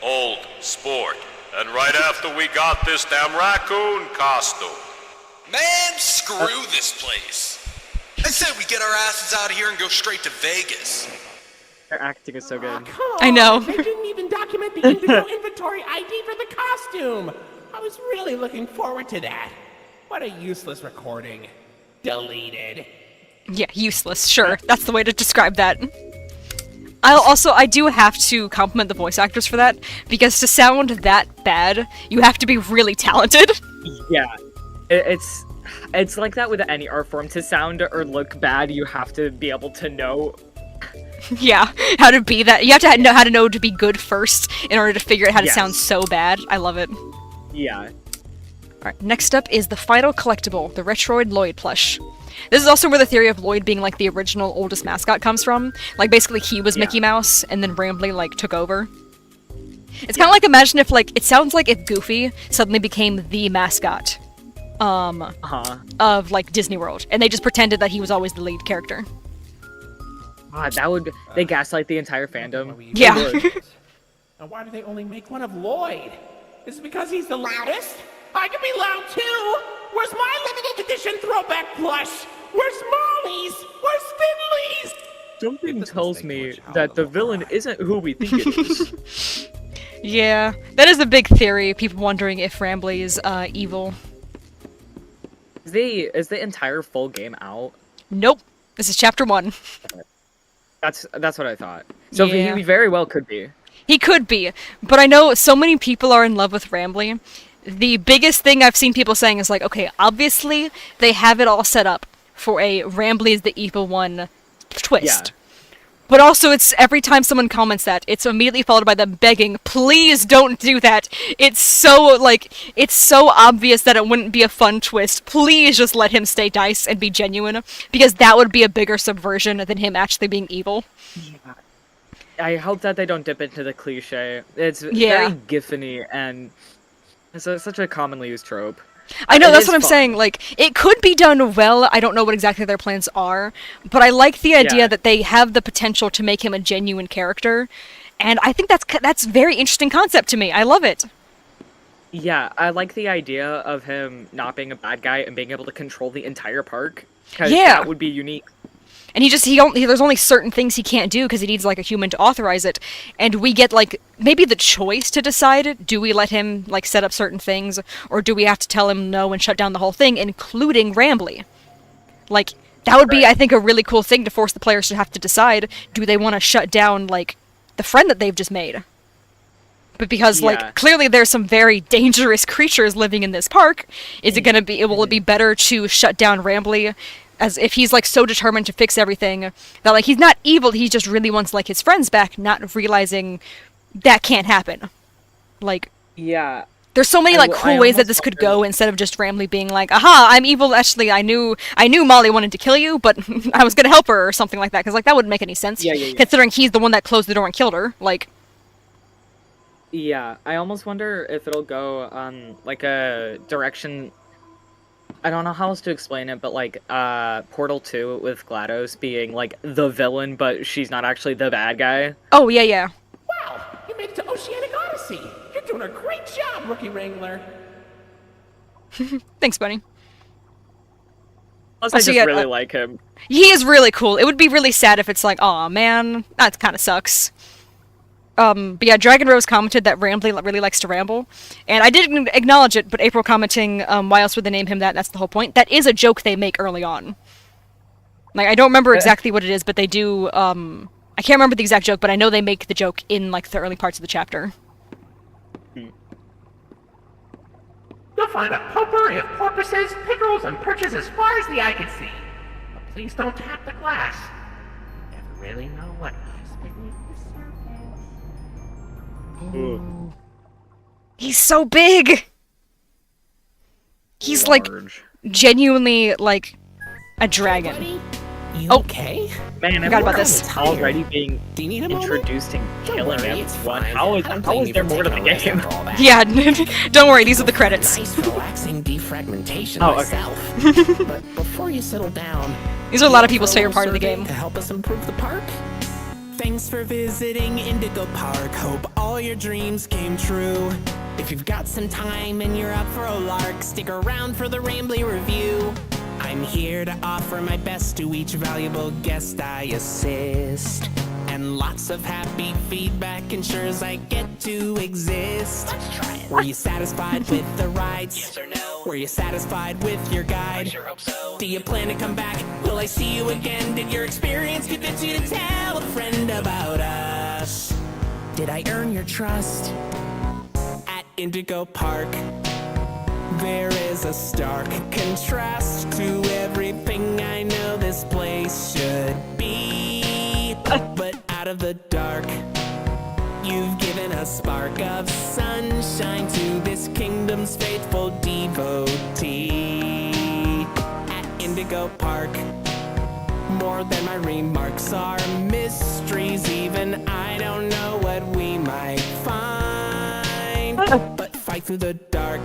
Old sport. And right after we got this damn raccoon costume. Man, screw this place. I said we get our asses out of here and go straight to Vegas. Their acting is so good. Come I know. on, they didn't even document the Indigo inventory ID for the costume. I was really looking forward to that. What a useless recording. Deleted. Yeah, useless. Sure, that's the way to describe that. I do have to compliment the voice actors for that, because to sound that bad, you have to be really talented. Yeah, it's like that with any art form. To sound or look bad, you have to be able to know. Yeah, how to be that. You have to know how to know to be good first in order to figure out how to Yes. sound so bad. I love it. Yeah. Alright, next up is the final collectible, the Retroid Lloyd plush. This is also where the theory of Lloyd being like the original oldest mascot comes from. Like basically he was Mickey Mouse and then Rambley like took over. It's kind of like, imagine if like, it sounds like if Goofy suddenly became the mascot of like Disney World and they just pretended that he was always the lead character. God, that would they gaslight the entire fandom. Yeah. They would. And why do they only make one of Lloyd? Is it because he's the loudest? I can be loud too! Where's my limited edition throwback plush? Where's Molly's? Where's Finley's? Something tells me that the villain isn't who we think it is. Yeah, that is a big theory, people wondering if Rambley is evil. Is the entire full game out? Nope, this is chapter 1. That's what I thought. So Yeah. he very well could be. He could be, but I know so many people are in love with Rambley. The biggest thing I've seen people saying is like, okay, obviously they have it all set up for a Rambley is the evil one twist. Yeah. But also it's every time someone comments that, it's immediately followed by them begging, please don't do that. It's so obvious that it wouldn't be a fun twist. Please just let him stay nice and be genuine, because that would be a bigger subversion than him actually being evil. Yeah. I hope that they don't dip into the cliche. It's Yeah. very Giffany and it's such a commonly used trope. I know, It that's is what I'm fun. saying, like, it could be done well, I don't know what exactly their plans are, but I like the idea Yeah. that they have the potential to make him a genuine character, and I think that's very interesting concept to me, I love it. Yeah, I like the idea of him not being a bad guy and being able to control the entire park. 'Cause Yeah. that would be unique. And there's only certain things he can't do because he needs, like, a human to authorize it, and we get, like, maybe the choice to decide, do we let him, like, set up certain things, or do we have to tell him no and shut down the whole thing, including Rambley? Like, that would be, I think, a really cool thing to force the players to have to decide, do they want to shut down, like, the friend that they've just made? But because, Yeah. like, clearly there's some very dangerous creatures living in this park, will it be better to shut down Rambley, as if he's, like, so determined to fix everything, that, like, he's not evil, he just really wants, like, his friends back, not realizing that can't happen. Like, Yeah. there's so many, like, I cool ways that almost this could wonder- go, instead of just Rambley being like, aha, I'm evil, actually, I knew Molly wanted to kill you, but I was gonna help her, or something like that, because, like, that wouldn't make any sense, Yeah. considering he's the one that closed the door and killed her, like... Yeah, I almost wonder if it'll go like a direction. I don't know how else to explain it, but like Portal 2 with GLaDOS being like the villain, but she's not actually the bad guy. Oh, yeah. Wow, you made it to Oceanic Odyssey. You're doing a great job, Rookie Wrangler. Thanks, buddy. Plus, I Also, just yeah, really like him. He is really cool. It would be really sad if it's like, aw, man, that kind of sucks. But yeah, Dragon Rose commented that Rambley really likes to ramble, and I didn't acknowledge it, but April commenting, why else would they name him that? That's the whole point. That is a joke they make early on. Like, I don't remember exactly what it is, but they do, I can't remember the exact joke, but I know they make the joke in, like, the early parts of the chapter. The You'll find a potpourri of porpoises, pickerels, and perches as far as the eye can see. But please don't tap the glass. Never really know what lies beneath the surface. Ooh. He's so big! He's like genuinely like a dragon. Buddy, you Oh. okay? Man, Forgot about everyone's this. already being Do you need a moment? introduced and Don't killing worry, it's everyone. fine. How I is don't blame you there for more to the taking a risk game? after all that. Yeah, don't worry, these are the credits. Nice, relaxing defragmentation Oh, okay. myself. But before you settle down, These are a lot of you people's throw favorite part of the survey game. to help us improve the park. Thanks for visiting Indigo Park. Hope all your dreams came true. If you've got some time and you're up for a lark, stick around for the Rambley review. I'm here to offer my best to each valuable guest I assist. And lots of happy feedback ensures I get to exist. Let's try it. Were you satisfied with the rides? Yes or no? Were you satisfied with your I guide? sure hope so. Do you plan to come back? Will I see you again? Did your experience convince you to tell a friend about us? Did I earn your trust? At Indigo Park, there is a stark contrast to everything I know this place should be. But out of the dark, you've given a spark of sunshine to this kingdom's faithful devotee. At Indigo Park, more than my remarks are mysteries. Even I don't know what we might find. But fight through the dark,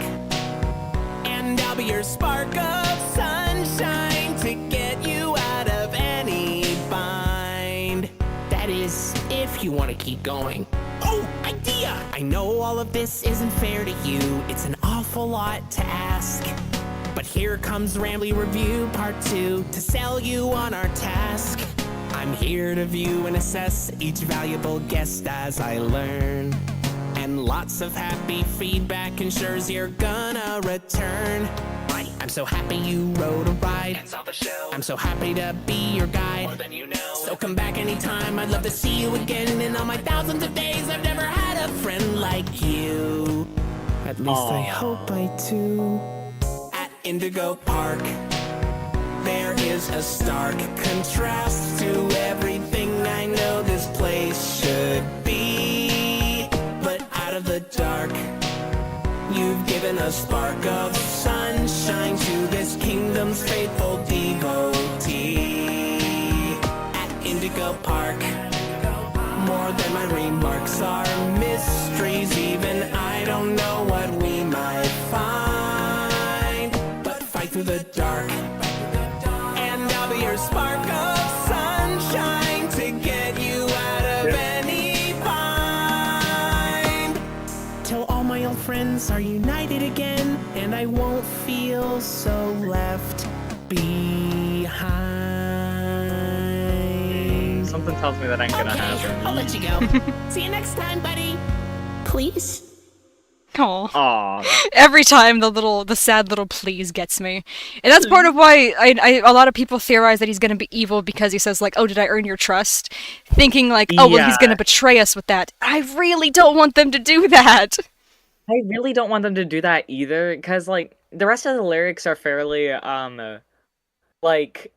and I'll be your spark of sunshine to get you out of any bind. That is, if you want to keep going. Oh, idea! I know all of this isn't fair to you. It's an awful lot to ask. But here comes Rambley Review Part 2 to sell you on our task. I'm here to view and assess each valuable guest as I learn. And lots of happy feedback ensures you're gonna return. I'm so happy you rode a ride And saw the show. I'm so happy to be your guide. More than you know. So come back anytime, I'd love to see you again. In all my thousands of days, I've never had a friend like you. At least I hope I do. At Indigo Park, there is a stark contrast to everything I know this place should be. But out of the dark, you've given a spark of sunshine to this kingdom's faithful devotee. At Indigo Park, more than my remarks are mysteries. Even I don't know what we might find. But fight through the dark, and I'll be your spark of sunshine to get you out of any bind. Till all my old friends are united again, and I won't feel so left behind. Something tells me that ain't gonna Okay, happen. I'll let you go. See you next time, buddy. Please. Aw. Aw. Every time the sad little please gets me. And that's part of why a lot of people theorize that he's gonna be evil, because he says like, oh, did I earn your trust? Thinking like, oh, well, he's Yeah. gonna betray us with that. I really don't want them to do that. I really don't want them to do that either, because, like, the rest of the lyrics are fairly, like,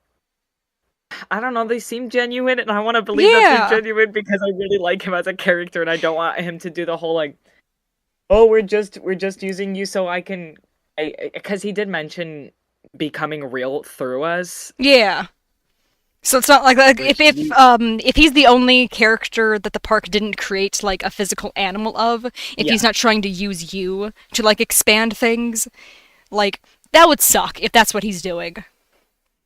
I don't know, they seem genuine, and I want to believe that Yeah. they're genuine because I really like him as a character, and I don't want him to do the whole, like, oh, we're just using you so I can, because he did mention becoming real through us. Yeah. So it's not like if he's the only character that the park didn't create like a physical animal of, if he's not trying to use you to like expand things, like that would suck if that's what he's doing.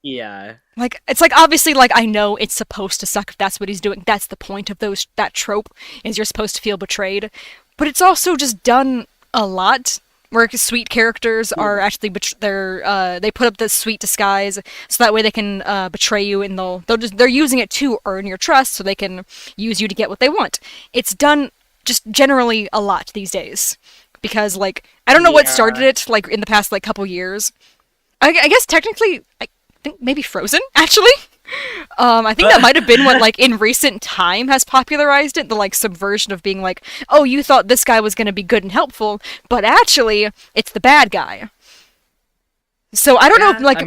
Yeah. Like it's like obviously like I know it's supposed to suck if that's what he's doing. That's the point of that trope, is you're supposed to feel betrayed. But it's also just done a lot. Where sweet characters are actually they put up this sweet disguise so that way they can betray you, and they're using it to earn your trust so they can use you to get what they want. It's done just generally a lot these days, because like I don't know what started it like in the past like couple years. I guess technically I think maybe Frozen actually. I think that might have been what, like, in recent time has popularized it, the, like, subversion of being like, oh, you thought this guy was gonna be good and helpful, but actually, it's the bad guy. So I don't know if, like,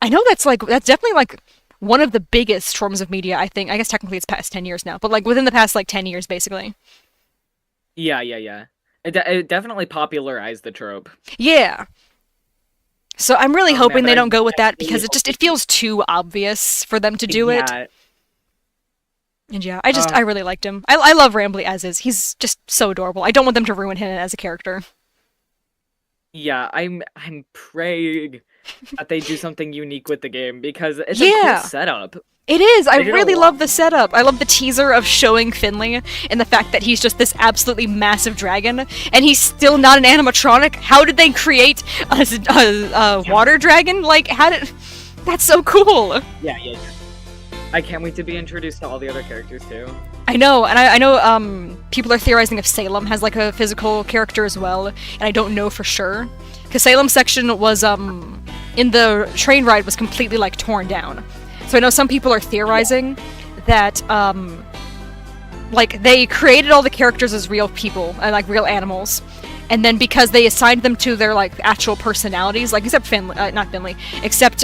I know that's definitely, like, one of the biggest forms of media, I think. I guess technically it's past 10 years now, but, like, within the past, like, 10 years, basically. Yeah. It definitely popularized the trope. Yeah. So I'm really hoping they don't go with that, because it feels too obvious for them to do it. And yeah, I really liked him. I love Rambly as is. He's just so adorable. I don't want them to ruin him as a character. Yeah, I'm praying that they do something unique with the game, because it's a cool setup. It is! I really love the setup. I love the teaser of showing Finley and the fact that he's just this absolutely massive dragon, and he's still not an animatronic. How did they create a water dragon? Like, that's so cool! Yeah. I can't wait to be introduced to all the other characters, too. I know, and I know people are theorizing if Salem has, like, a physical character as well, and I don't know for sure. Because Salem's section was, in the train ride was completely, like, torn down. So I know some people are theorizing that, like, they created all the characters as real people, and, like, real animals. And then because they assigned them to their, like, actual personalities, like, except Finley, not Finley, except,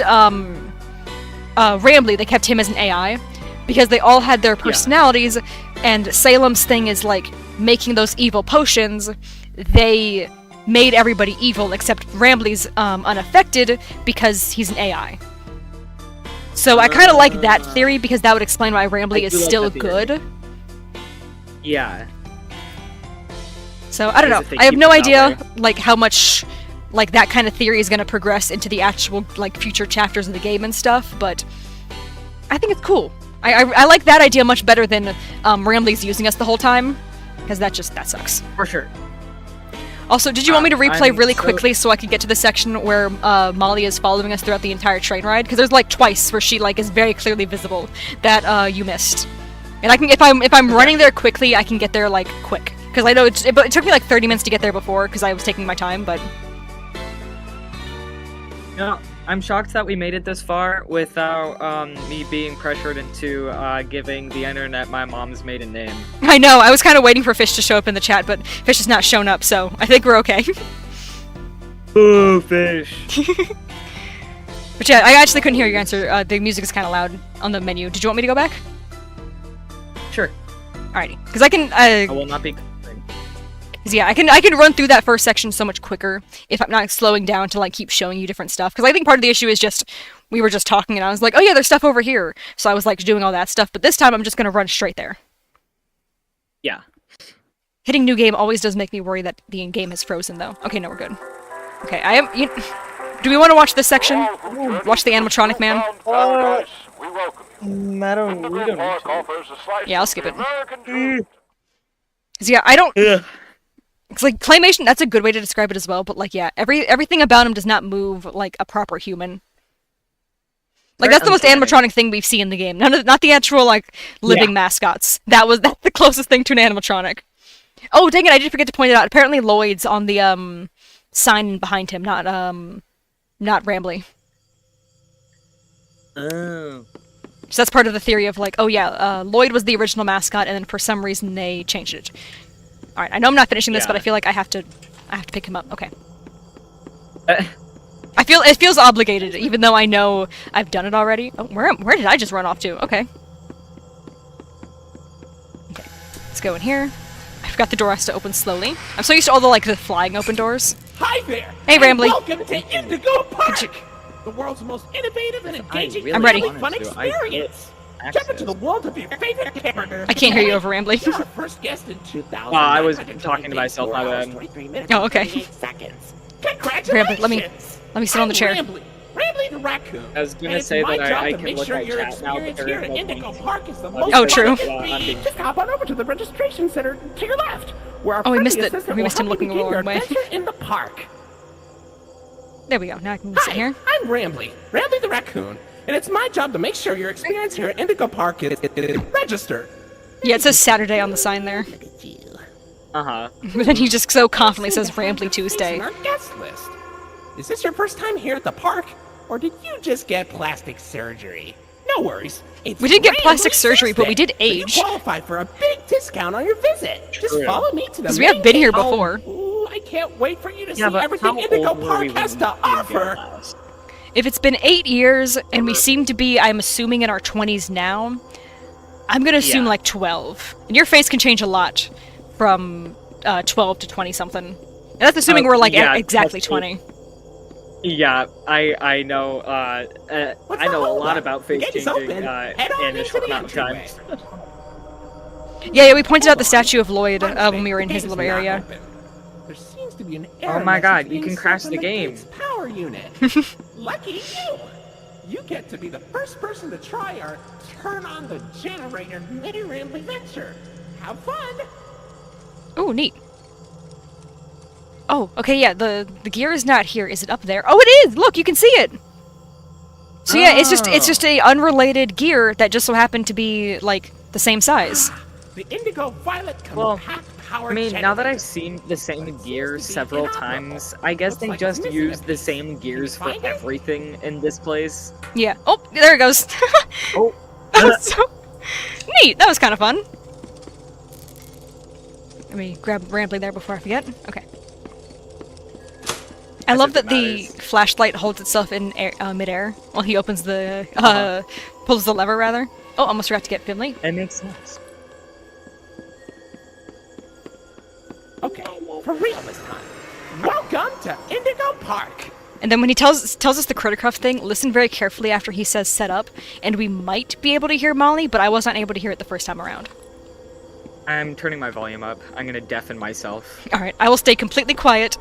Rambly, they kept him as an AI. Because they all had their personalities, and Salem's thing is, like, making those evil potions, they made everybody evil, except Rambly's, unaffected, because he's an AI. So I kind of like that theory, because that would explain why Rambly is still good. Yeah. So I don't know. I have no idea like how much like that kind of theory is going to progress into the actual like future chapters of the game and stuff, but I think it's cool. I like that idea much better than Rambly's using us the whole time, because that sucks. For sure. Also, did you want me to replay really quickly so I could get to the section where Molly is following us throughout the entire train ride? Because there's like twice where she like is very clearly visible that you missed. And I can, if I'm running there quickly, I can get there like quick. Because I know it took me like 30 minutes to get there before because I was taking my time, but. No, I'm shocked that we made it this far without me being pressured into giving the internet my mom's maiden name. I know, I was kind of waiting for Fish to show up in the chat, but Fish has not shown up, so I think we're okay. Ooh, Fish. But yeah, I actually couldn't hear your answer. The music is kind of loud on the menu. Did you want me to go back? Sure. Alrighty, because I can. I will not be. Yeah, I can run through that first section so much quicker if I'm not slowing down to like keep showing you different stuff. Because I think part of the issue is just we were just talking and I was like, oh yeah, there's stuff over here. So I was like doing all that stuff. But this time I'm just gonna run straight there. Yeah. Hitting new game always does make me worry that the game has frozen though. Okay, no, we're good. Okay, I am. Do we want to watch this section? Watch the animatronic man. I don't. We don't need to. Yeah, I'll skip it. Yeah, I don't. It's like claymation. That's a good way to describe it as well. But like, yeah, everything about him does not move like a proper human. Like that's the most animatronic thing we've seen in the game. Not the actual like living mascots. That's the closest thing to an animatronic. Oh dang it! I did forget to point it out. Apparently Lloyd's on the sign behind him, not Rambly. Oh. So that's part of the theory of like, oh yeah, Lloyd was the original mascot, and then for some reason they changed it. All right, I know I'm not finishing this, but I feel like I have to pick him up. Okay. It feels obligated, even though I know I've done it already. Oh, where did I just run off to? Okay. Okay, let's go in here. I forgot the door has to open slowly. I'm so used to all the flying open doors. Hi there. Hey, Rambly. Welcome to Indigo Park, the world's most innovative and engaging, I'm ready. fun experience. Jump into the world of your favorite character. I can't hear you over Rambly. You're our first guest in 2000. I was talking to myself. My bad. Oh, okay. Congratulations. Rambly, let me sit on the chair. Rambly the raccoon. I was gonna say that I can look at chat now, but here at Indigo Park is the most Oh, true. Just hop on over to the registration center to your left, where our we missed friendly it. assistant We will missed him help you looking the begin your wrong way. adventure in the park. There we go. Now I can sit Hi, here. I'm Rambly the raccoon, and it's my job to make sure your experience here at Indigo Park is registered. Yeah, it says Saturday on the sign there. Uh-huh. But then he just so confidently says Rambly Tuesday. Our guest list. Is this your first time here at the park, or did you just get plastic surgery? No worries. It's We did get plastic Rambly surgery, but we Tuesday, did so you age. qualify for a big discount on your visit. Just True. follow me to the 'Cause we have main been here gate. before. Ooh, I can't wait for you to Yeah, see but everything how Indigo old were Park we has when to we did offer. last? If it's been 8 years, and we seem to be, I'm assuming, in our 20s now, I'm gonna assume Yeah. like 12. And your face can change a lot from 12 to 20-something. And that's assuming we're like yeah, exactly that's 20. Yeah, I know. What's I know the a lot holdup? about The face gate is changing open. Head on in a into short the amount of time. entryway. Yeah, we pointed out the statue of Lloyd Wednesday, when we were in the his gate is little not area. open. There seems to be an Oh error my message god, you being can sent crash from the game. gate's power unit. Lucky you! You get to be the first person to try our turn on the generator mini Rambly venture. Have fun! Oh, neat. Oh, okay, yeah, the gear is not here. Is it up there? Oh, it is! Look, you can see it! So yeah, it's just a unrelated gear that just so happened to be, like, the same size. The Indigo Violet Well, compact power I mean, now that generator. I've seen the same gear several times, I guess they Looks like just it's missing a use the piece. same gears for find it? everything in this place. Yeah. Oh, there it goes. Oh. That was so neat. That was kind of fun. Let me grab Rambly there before I forget. Okay. I love that the flashlight holds itself in air, midair while he opens the pulls the lever rather. Oh, almost forgot to get Finley. It makes sense. Okay, for real this time. Welcome to Indigo Park. And then when he tells us the Criticraft thing, listen very carefully after he says set up, and we might be able to hear Molly, but I was not able to hear it the first time around. I'm turning my volume up. I'm gonna deafen myself. Alright, I will stay completely quiet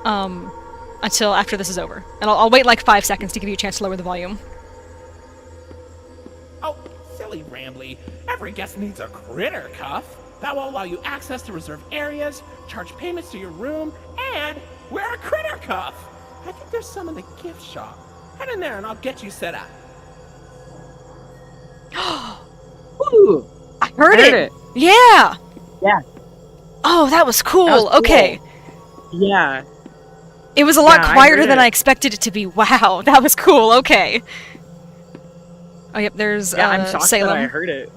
until after this is over. And I'll wait like 5 seconds to give you a chance to lower the volume. Oh, silly Rambly. Every guest needs a critter cuff. That will allow you access to reserved areas, charge payments to your room, and wear a critter cuff. I think there's some in the gift shop. Head in there and I'll get you set up. Ooh, I heard it. Yeah. Yeah. Oh, that was cool. That was cool. Okay. Yeah. It was a lot Yeah, I quieter heard than it. I expected it to be. Wow, that was cool. Okay. Oh, yep, there's Yeah, I'm shocked Salem. that I heard it.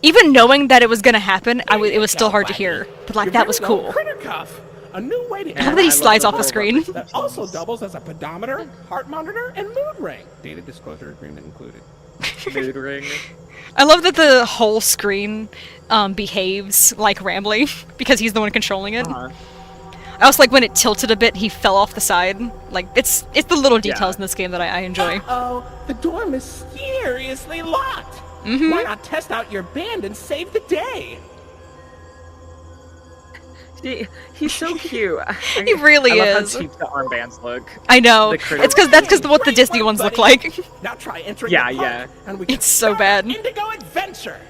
Even knowing that it was gonna happen, it was still Go, hard to Blackie. hear. But like, Your that was very own cool. Critter cuff. A new way to I love that he I love slides the off the little screen. buttons. that also doubles as a pedometer, heart monitor, and mood ring. Data disclosure agreement included. Mood ring. I love that the whole screen behaves like Rambly because he's the one controlling it. Uh-huh. I also like when it tilted a bit, he fell off the side. Like it's the little details Yeah. in this game that I enjoy. Uh-oh, the door mysteriously locked. Mm-hmm. Why not test out your band and save the day? He's so cute. He really I love is. how cheap the armbands look. I know. The critter- It's because the what the Great Disney work, ones look buddy. like. Now try entering Yeah, the park, yeah. and we can It's so start bad. our Indigo adventure.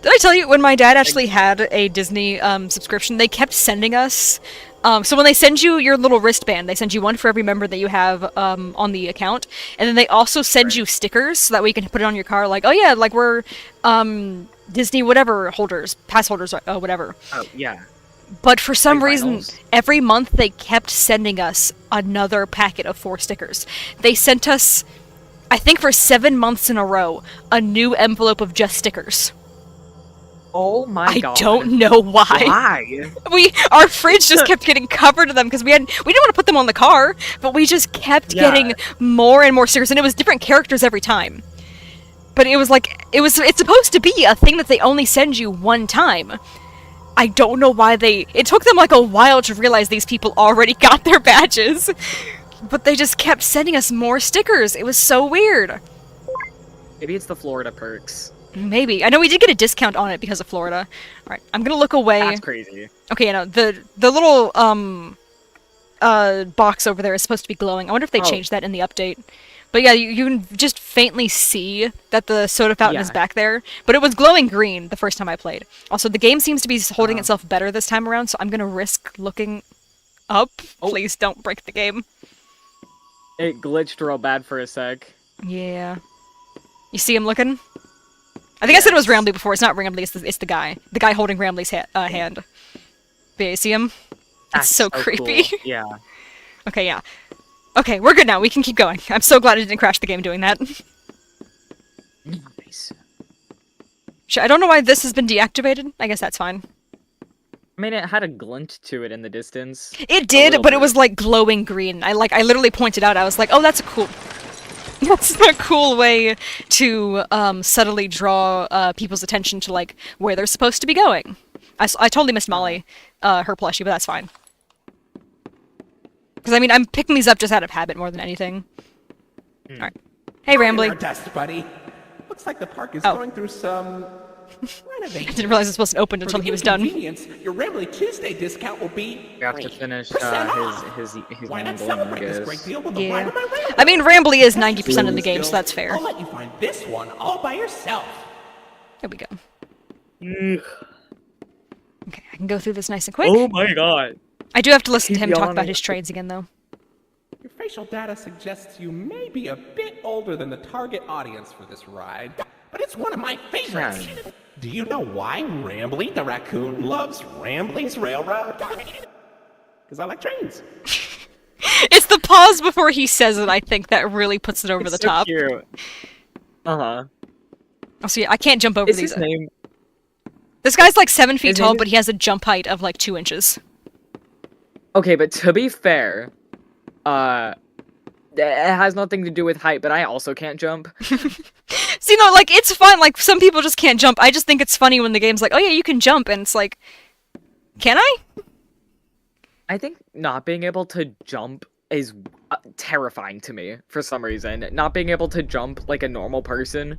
Did I tell you when my dad actually had a Disney subscription, they kept sending us. So when they send you your little wristband, they send you one for every member that you have on the account, and then they also send you stickers so that way you can put it on your car. Like, oh yeah, like we're Disney whatever holders, pass holders, whatever. Oh yeah. But for some Like reason, vinyls? every month they kept sending us another packet of 4 stickers. They sent us, I think for 7 months in a row, a new envelope of just stickers. Oh my I god. don't know why. Why? Our fridge just kept getting covered in them because we didn't want to put them on the car, but we just kept Yeah. getting more and more stickers, and it was different characters every time. But it was like it's supposed to be a thing that they only send you one time. I don't know why it took them like a while to realize these people already got their badges. But they just kept sending us more stickers. It was so weird. Maybe it's the Florida perks. Maybe. I know we did get a discount on it because of Florida. Alright, I'm gonna look away. That's crazy. Okay, you know, the little box over there is supposed to be glowing. I wonder if they Oh. changed that in the update. But yeah, you can just faintly see that the soda fountain is Yeah. back there. But it was glowing green the first time I played. Also, the game seems to be holding Uh-huh. itself better this time around, so I'm gonna risk looking up. Oh. Please don't break the game. It glitched real bad for a sec. Yeah. You see him looking? I think I said it was Yes. Rambley before. It's not Rambley, it's the guy. The guy holding Rambley's hand. But yeah, you see him? That's It's so creepy. Cool. Yeah. Okay, yeah. Okay, we're good now. We can keep going. I'm so glad I didn't crash the game doing that. I don't know why this has been deactivated. I guess that's fine. I mean, it had a glint to it in the distance. It did, but it was like glowing green. I literally pointed out. I was like, "Oh, that's a cool way to subtly draw people's attention to like where they're supposed to be going." I totally missed Molly, her plushie, but that's fine. Because I mean, I'm picking these up just out of habit more than anything. All right. Hey, Rambly. Dust, buddy. Looks like the park is going through some renovation. I didn't realize this wasn't opened until he was done. Your Rambly Tuesday discount will be. We have to finish his Why not rambling, celebrate I this guess. great deal with a Yeah. ride on my Rambly? I mean, Rambly is 90% of the game, so that's fair. I'll let you find this one all by yourself. There we go. Okay, I can go through this nice and quick. Oh my god. I do have to listen to him talk yawning. about his trades again, though. Your facial data suggests you may be a bit older than the target audience for this ride, but it's one of my favorites. Do you know why Rambly the raccoon loves Rambly's Railroad? Because I like trains. It's the pause before he says it, I think, that really puts it over the so top. Cute. Uh-huh. Oh, see, I can't jump over Is these. his name? This guy's like 7 feet His tall, name but he has a jump height of like 2 inches. Okay, but to be fair, it has nothing to do with height, but I also can't jump. So, you know, like, it's fun, like, some people just can't jump. I just think it's funny when the game's like, oh yeah, you can jump, and it's like, can I? I think not being able to jump is terrifying to me, for some reason. Not being able to jump like a normal person.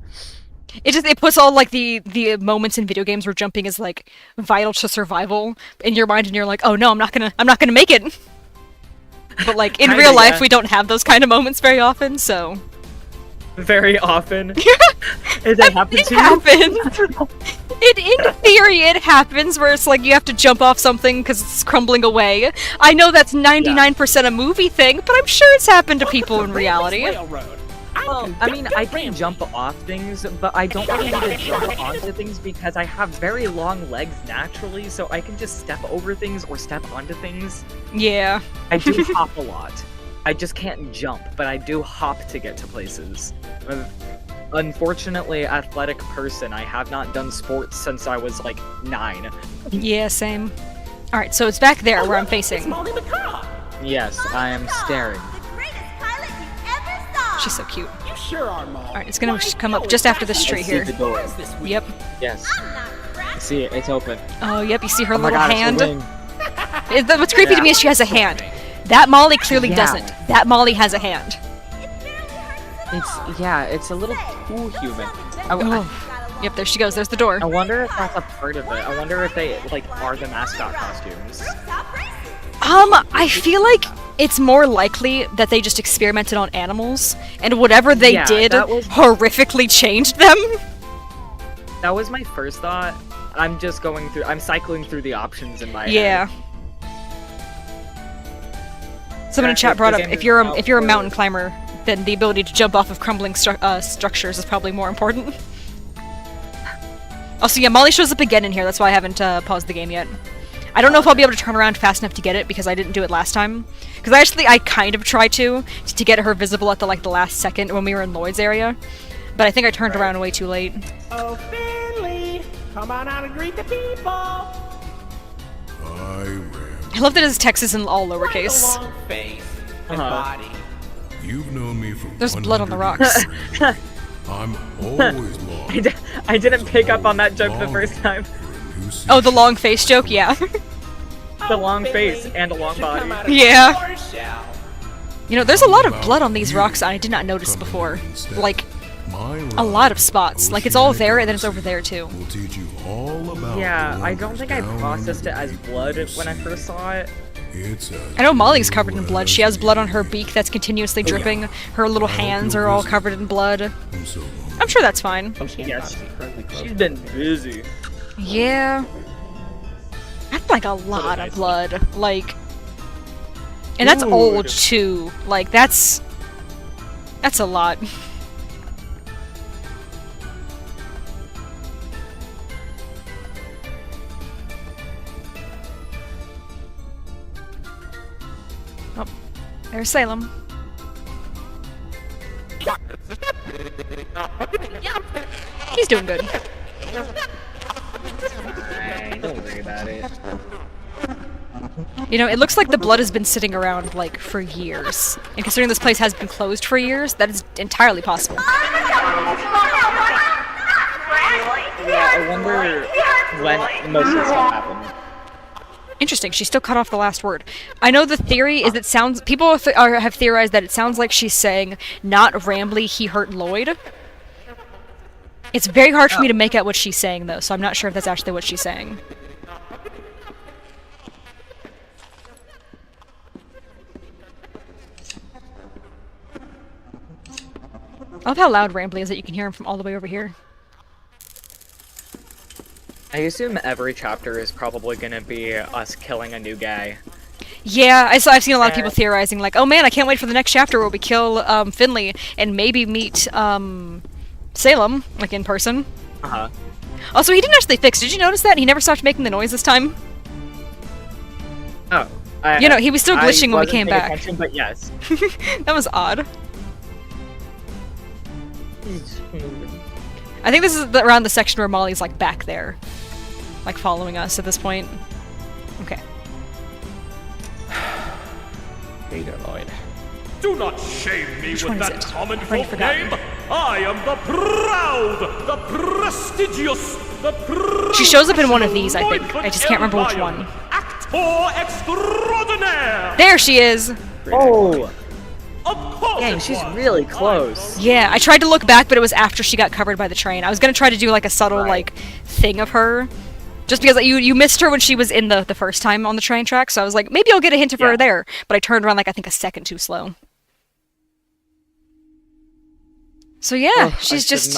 It puts all, like, the moments in video games where jumping is, like, vital to survival in your mind, and you're like, oh no, I'm not gonna make it. But, like, in Kinda, real life, yeah. we don't have those kind of moments very often, so... Very often. Does that happen It to you? happens! In theory, it happens where it's like you have to jump off something because it's crumbling away. I know that's 99% a movie thing, but I'm sure it's happened to people in reality. Well, I mean, I can jump off things, but I don't really need to jump onto things because I have very long legs naturally, so I can just step over things or step onto things. Yeah. I do hop a lot. I just can't jump, but I do hop to get to places. Unfortunately, athletic person, I have not done sports since I was like 9. Yeah, same. Alright, so it's back there where I'm facing. Yes, I am staring. She's so cute. You sure are, Mom. Alright, it's gonna just come up just after this tree here. The door. Yep. Yes. See, it's open. Oh, yep, you see her Oh my little god, hand? it's a ring. What's creepy to me is she has a hand. That Molly clearly doesn't. That Molly has a hand. It's a little too human. Yep, there she goes. There's the door. I wonder if that's a part of it. I wonder if they, like, are the mascot costumes. I feel like it's more likely that they just experimented on animals, and whatever they did horrifically changed them. That was my first thought. I'm cycling through the options in my head. Yeah. Someone in chat brought up, if you're a mountain climber, then the ability to jump off of crumbling structures is probably more important. Also, yeah, Molly shows up again in here, that's why I haven't paused the game yet. I don't know if I'll be able to turn around fast enough to get it, because I didn't do it last time. Because I kind of tried to get her visible at the last second when we were in Lloyd's area. But I think I turned around way too late. Oh, Finley! Come on out and greet the people! I love that his text is in all lowercase. Right along face and body. You've known me for There's blood on the rocks. I'm always lost. I didn't pick up on that joke the first time. Oh, the long face joke? Yeah. The long face and a long body. Yeah. You know, there's a lot of blood on these rocks I did not notice before. Like, a lot of spots. Like, it's all there and then it's over there too. We'll teach you all about I don't think I processed it as blood when I first saw it. I know Molly's covered in blood. She has blood on her beak that's continuously dripping. Her little hands are all covered in blood. I'm sure that's fine. Yes. She's been busy. Yeah. That's like a lot of blood. Like, and that's old too. Like, that's a lot. Oh, there's Salem. He's doing good. Don't worry about it. You know, it looks like the blood has been sitting around, like, for years. And considering this place has been closed for years, that is entirely possible. Yeah, I wonder when most of this stuff happened. Interesting, she still cut off the last word. I know the theory is it sounds... People have theorized that it sounds like she's saying, not Rambly, he hurt Lloyd. It's very hard for me to make out what she's saying, though, so I'm not sure if that's actually what she's saying. I love how loud Rambly is that you can hear him from all the way over here. I assume every chapter is probably gonna be us killing a new guy. Yeah, I've seen a lot of people theorizing, like, oh man, I can't wait for the next chapter where we kill Finley and maybe meet Salem, like in person. Uh-huh. Also, he didn't actually fix. Did you notice that? He never stopped making the noise this time. Oh. You know, he was still glitching when we came back. Attention, but yes. That was odd. I think this is around the section where Molly's, like, back there. Like, following us at this point. Okay. Hey there, Lloyd. Do not shame me Which with one is that it? common I've already folk forgotten. name. I am the proud, the prestigious, the She shows up in one of these, I think. I just can't remember which one. Actor extraordinaire. There she is! Oh! Of course Dang, it she's was. really close. Yeah, I tried to look back, but it was after she got covered by the train. I was gonna try to do, like, a subtle, like, thing of her. Just because you missed her when she was in the first time on the train track, so I was like, maybe I'll get a hint of her there. But I turned around, like, I think a second too slow. So yeah, she's just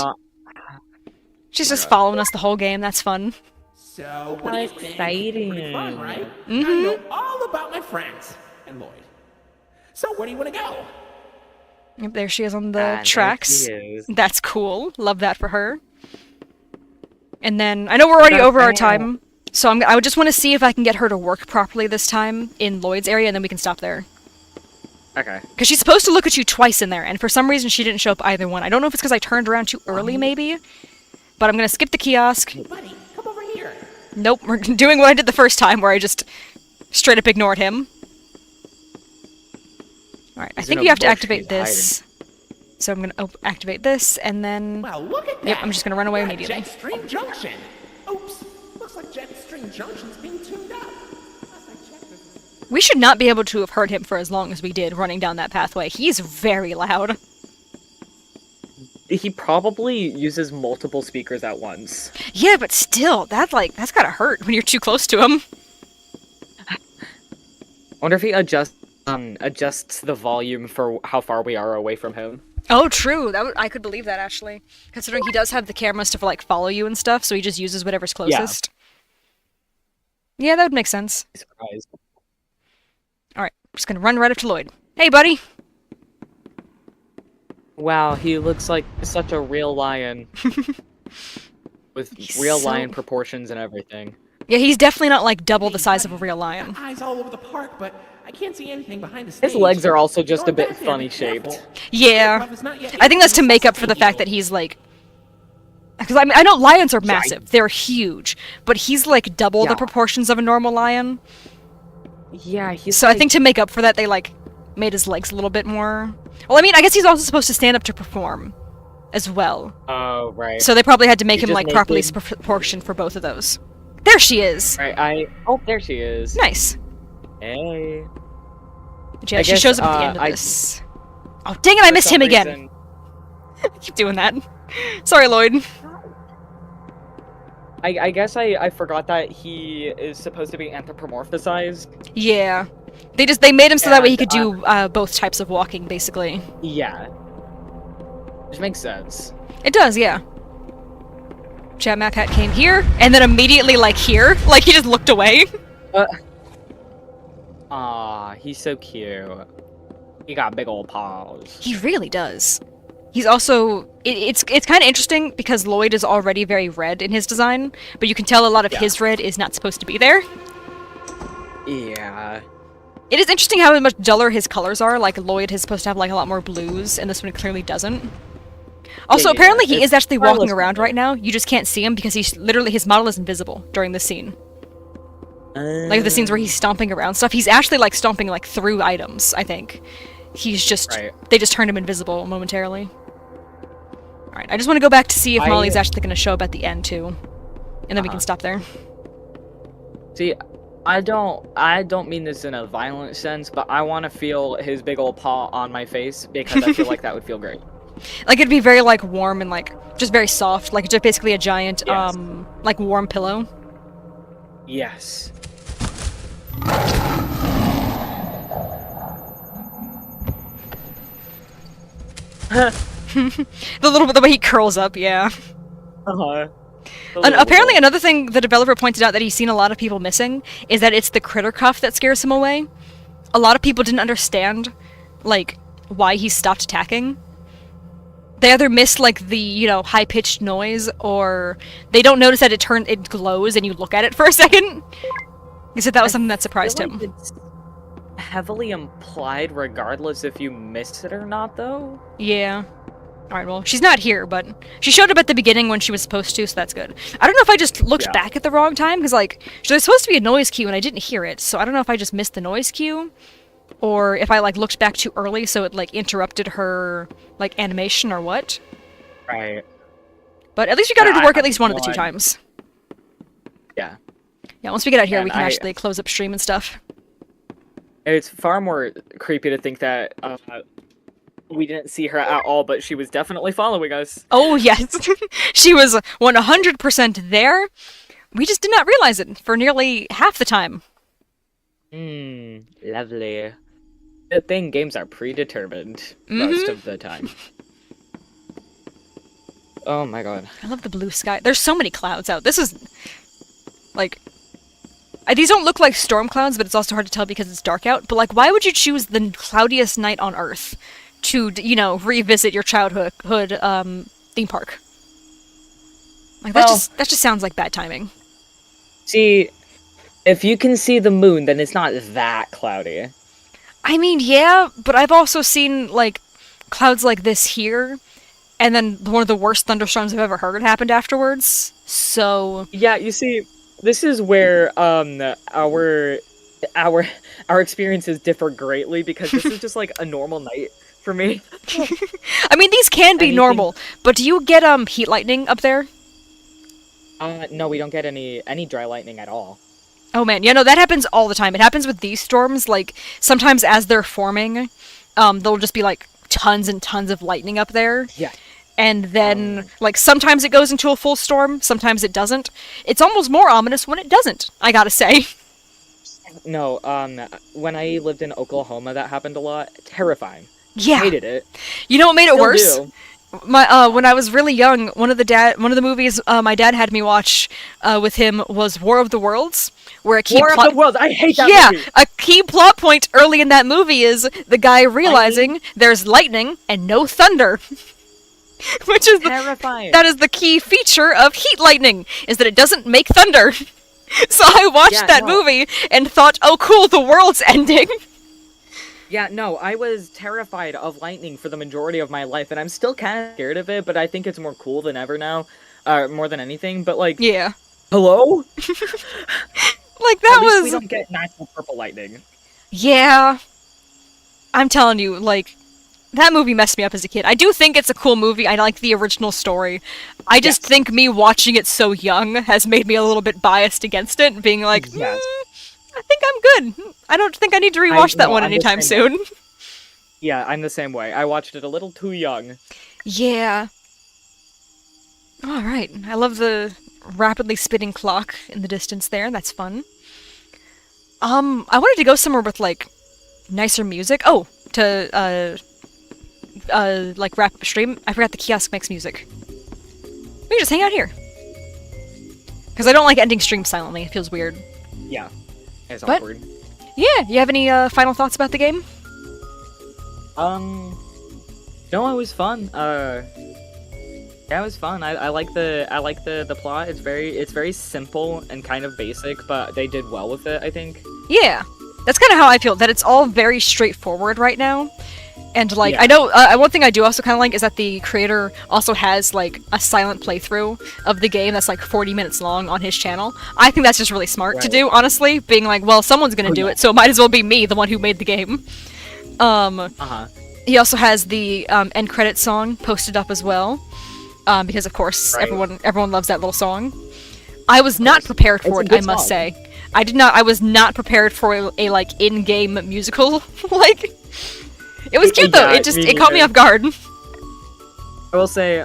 following us the whole game. That's fun. So, what do you think? Exciting. Pretty fun, right? Mm-hmm. I know all about my friends and Lloyd. So, where do you want to go? Yep, there she is on the there tracks. she is. That's cool. Love that for her. And then I know we're already over our time, so I would just want to see if I can get her to work properly this time in Lloyd's area, and then we can stop there. Okay. Because she's supposed to look at you twice in there, and for some reason she didn't show up either one. I don't know if it's because I turned around too early, maybe. But I'm gonna skip the kiosk. Hey, buddy, come over here. Nope, we're doing what I did the first time, where I just straight up ignored him. Alright, I He's think in you a have to bush, activate he's this. So I'm gonna activate this, and then... Well, look at that. Yep, I'm just gonna run away We're at immediately. Jetstream Junction. Oops. Looks like Jetstream Junction's being tuned up. We should not be able to have heard him for as long as we did running down that pathway. He's very loud. He probably uses multiple speakers at once. Yeah, but still, that's gotta hurt when you're too close to him. I wonder if he adjusts the volume for how far we are away from him. Oh, true. I could believe that, actually. Considering he does have the cameras to, like, follow you and stuff, so he just uses whatever's closest. Yeah, that would make sense. Surprise. Alright, I'm just gonna run right up to Lloyd. Hey, buddy! Wow, he looks like such a real lion. With real lion proportions and everything. Yeah, he's definitely not, like, double the size of a real lion. Eyes all over the park, but I can't see anything behind the stage. His legs are also just a bit funny shaped. Yeah. I think that's to make up for the fact that he's, like... Because, I mean, I know lions are massive. They're huge. But he's, like, double the proportions of a normal lion. Yeah, he's So I think to make up for that, they, like, made his legs a little bit more... Well, I mean, I guess he's also supposed to stand up to perform as well. Oh, right. So they probably had to make He him, just like, made properly him- proportioned for both of those. There she is! Right, oh, there she is. Nice. Hey. Yeah, I she guess, shows up at the end of I- this. Oh, dang it, I missed him again! reason- I keep doing that. Sorry, Lloyd. I guess I forgot that he is supposed to be anthropomorphized. Yeah. They made him so that way he could And, do both types of walking, basically. Yeah. Which makes sense. It does, yeah. Chat Map Hat came here, and then immediately, like, here. Like, he just looked away. Aw, he's so cute. He got big old paws. He really does. He's also... It's kind of interesting, because Lloyd is already very red in his design, but you can tell a lot of his red is not supposed to be there. Yeah. It is interesting how much duller his colors are. Like, Lloyd is supposed to have, like, a lot more blues, and this one clearly doesn't. Also, Yeah, apparently he it's is actually walking Carlos around Miller. right now. You just can't see him because he's literally his model is invisible during this scene. Like the scenes where he's stomping around stuff. He's actually like stomping like through items, I think. He's just they just turned him invisible momentarily. Alright, I just want to go back to see if Molly's actually going to show up at the end too. And then we can stop there. See, I don't mean this in a violent sense, but I want to feel his big old paw on my face because I feel like that would feel great. Like it'd be very like warm and like just very soft, like just basically a giant like warm pillow. Yes. The little bit the way he curls up, yeah. And apparently another thing the developer pointed out that he's seen a lot of people missing is that it's the critter cuff that scares him away. A lot of people didn't understand, like, why he stopped attacking. They either miss, like, the, you know, high-pitched noise, or they don't notice that it glows and you look at it for a second. He said that was something that surprised him. It's heavily implied regardless if you missed it or not, though. Yeah. Alright, well, she's not here, but she showed up at the beginning when she was supposed to, so that's good. I don't know if I just looked back at the wrong time, because, like, there's supposed to be a noise cue and I didn't hear it, so I don't know if I just missed the noise cue, or if I, like, looked back too early so it, like, interrupted her, like, animation or what. Right. But at least we got her to work at least one of the two times. Yeah. Yeah, once we get out here, And we can actually close up stream and stuff. It's far more creepy to think that we didn't see her at all, but she was definitely following us. Oh, yes. She was 100% there. We just did not realize it for nearly half the time. Lovely. Good thing games are predetermined most of the time. Oh my god. I love the blue sky. There's so many clouds out. This is, like... These don't look like storm clouds, but it's also hard to tell because it's dark out. But, like, why would you choose the cloudiest night on Earth to, you know, revisit your childhood theme park? Like, that just sounds like bad timing. See, if you can see the moon, then it's not that cloudy. I mean, yeah, but I've also seen, like, clouds like this here, and then one of the worst thunderstorms I've ever heard happened afterwards, so... Yeah, you see, this is where, our experiences differ greatly, because this is just, like, a normal night for me. I mean, these can be normal, but do you get, heat lightning up there? No, we don't get any dry lightning at all. Oh man, yeah, no, that happens all the time. It happens with these storms, like, sometimes as they're forming, there'll just be, like, tons and tons of lightning up there. Yeah. And then, like, sometimes it goes into a full storm, sometimes it doesn't. It's almost more ominous when it doesn't, I gotta say. No, when I lived in Oklahoma, that happened a lot. Terrifying. Yeah. Hated it. You know what made it Still worse? do. When I was really young, one of the movies my dad had me watch with him was War of the Worlds, where a key War of the Worlds, I hate that movie! A key plot point early in that movie is the guy realizing there's lightning and no thunder. Which is terrifying. That is the key feature of heat lightning, is that it doesn't make thunder. So I watched that movie and thought, oh cool, the world's ending. Yeah, no, I was terrified of lightning for the majority of my life, and I'm still kind of scared of it, but I think it's more cool than ever now, more than anything, but like... Yeah. Hello? Like, that At least was... we don't get natural purple lightning. Yeah. I'm telling you, like, that movie messed me up as a kid. I do think it's a cool movie. I like the original story. I just think me watching it so young has made me a little bit biased against it, being like, I think I'm good. I don't think I need to rewatch that one anytime soon. Yeah, I'm the same way. I watched it a little too young. Yeah. Alright. I love the rapidly spinning clock in the distance there. That's fun. I wanted to go somewhere with, like, nicer music. Oh, to, like, wrap up a stream. I forgot the kiosk makes music. We can just hang out here. Because I don't like ending streams silently. It feels weird. Yeah. It's awkward. Yeah, you have any final thoughts about the game? No, it was fun. Yeah, it was fun. I like the plot. It's very simple and kind of basic, but they did well with it, I think. Yeah, that's kind of how I feel. That it's all very straightforward right now, And like Yeah. I know one thing I do also kind of like is that the creator also has like a silent playthrough of the game that's like 40 minutes long on his channel. I think that's just really smart to do, honestly, being like, well, someone's gonna do it, so it might as well be me, the one who made the game. He also has the end credit song posted up as well, because of course everyone loves that little song. I was not prepared for it, I must say. I was not prepared for a like in-game musical. Like, it was cute though. It caught me off guard. I will say,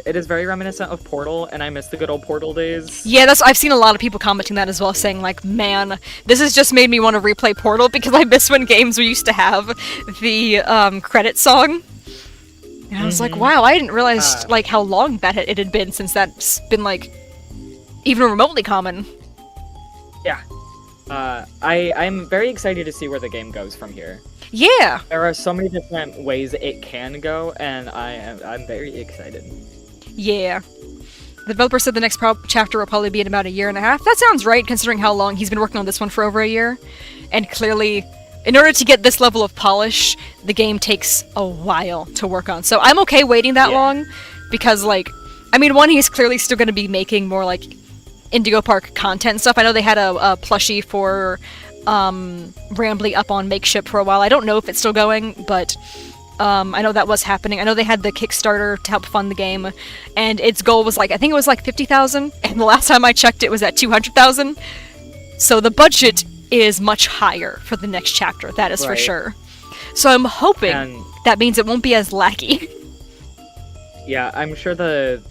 it is very reminiscent of Portal, and I miss the good old Portal days. Yeah, I've seen a lot of people commenting that as well, saying like, man, this has just made me want to replay Portal because I miss when games used to have the credit song. And I was like, wow, I didn't realize like how long that it had been since that's been like even remotely common. Yeah. I'm very excited to see where the game goes from here. Yeah. There are so many different ways it can go, and I'm very excited. Yeah. The developer said the next chapter will probably be in about a year and a half. That sounds right, considering how long he's been working on this one for over a year. And clearly, in order to get this level of polish, the game takes a while to work on. So I'm okay waiting that long, because, like, I mean, one, he's clearly still going to be making more, like, Indigo Park content stuff. I know they had a plushie for Rambly up on Makeship for a while. I don't know if it's still going, but I know that was happening. I know they had the Kickstarter to help fund the game, and its goal was like, I think it was like 50,000, and the last time I checked it was at 200,000. So the budget is much higher for the next chapter, that is for sure. So I'm hoping that means it won't be as laggy. Yeah, I'm sure the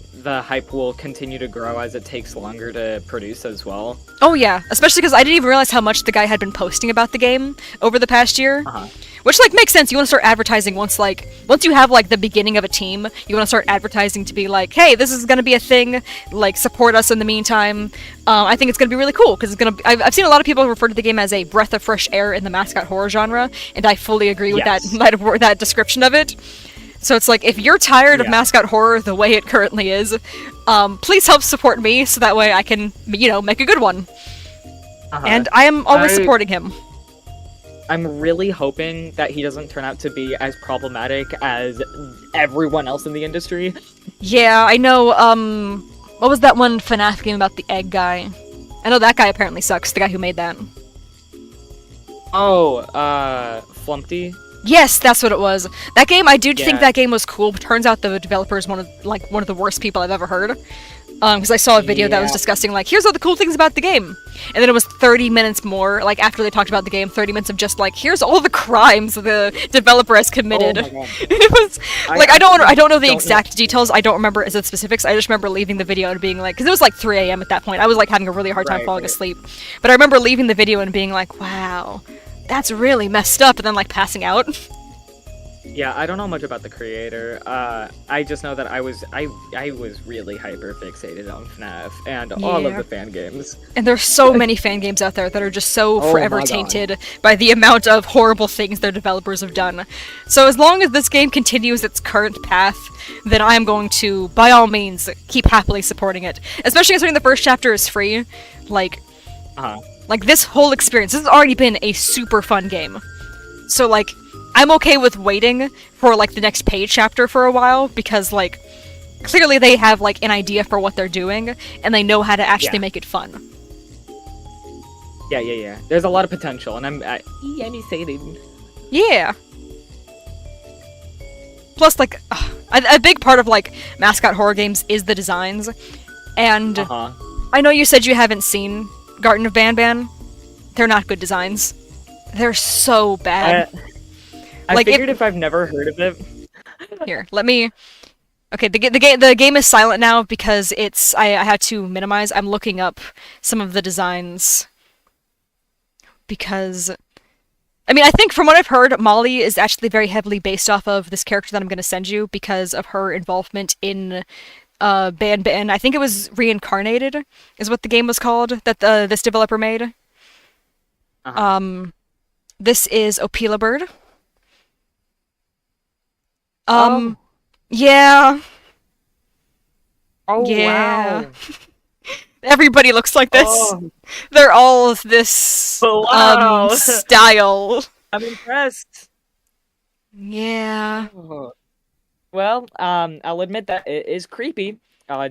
hype will continue to grow as it takes longer to produce as well. Oh yeah, especially because I didn't even realize how much the guy had been posting about the game over the past year. Which, like, makes sense. You want to start advertising once you have, like, the beginning of a team, you want to start advertising to be like, hey, this is gonna be a thing, like, support us in the meantime. I think it's gonna be really cool, because it's gonna I've seen a lot of people refer to the game as a breath of fresh air in the mascot horror genre, and I fully agree with that description of it. So it's like, if you're tired of mascot horror the way it currently is, please help support me, so that way I can, make a good one. And I am always supporting him. I'm really hoping that he doesn't turn out to be as problematic as everyone else in the industry. Yeah, I know, what was that one FNAF game about the egg guy? I know that guy apparently sucks, the guy who made that. Oh, Flumpty? Yes, that's what it was. That game, I do think that game was cool, but turns out the developer is one of the worst people I've ever heard. Because I saw a video that was discussing, like, here's all the cool things about the game. And then it was 30 minutes more, like, after they talked about the game, 30 minutes of just, like, here's all the crimes the developer has committed. Oh my God. It was, like, I don't know the exact details, I don't remember the specifics, I just remember leaving the video and being like, because it was like 3 a.m. at that point, I was, like, having a really hard time falling asleep. But I remember leaving the video and being like, wow, that's really messed up, and then, like, passing out. Yeah, I don't know much about the creator. I just know that I was really hyper fixated on FNAF and all of the fan games. And there's so many fan games out there that are just so forever tainted by the amount of horrible things their developers have done. So as long as this game continues its current path, then I am going to, by all means, keep happily supporting it. Especially considering the first chapter is free. Like this whole experience, this has already been a super fun game. So, like, I'm okay with waiting for, like, the next paid chapter for a while, because, like, clearly they have, like, an idea for what they're doing, and they know how to actually make it fun. Yeah. There's a lot of potential, and I'm excited. Yeah. Plus, like, a big part of, like, mascot horror games is the designs, and I know you said you haven't seen Garden of Banban. They're not good designs. They're so bad. I figured if I've never heard of it. Here, let me. Okay, the game is silent now because I had to minimize. I'm looking up some of the designs because, I mean, I think from what I've heard, Molly is actually very heavily based off of this character that I'm going to send you because of her involvement in Ban. I think it was Reincarnated, is what the game was called that this developer made. This is Opila Bird. Yeah. Oh, yeah. wow. Everybody looks like this. Oh. They're all this Wow. style. I'm impressed. Yeah. Well, I'll admit that it is creepy,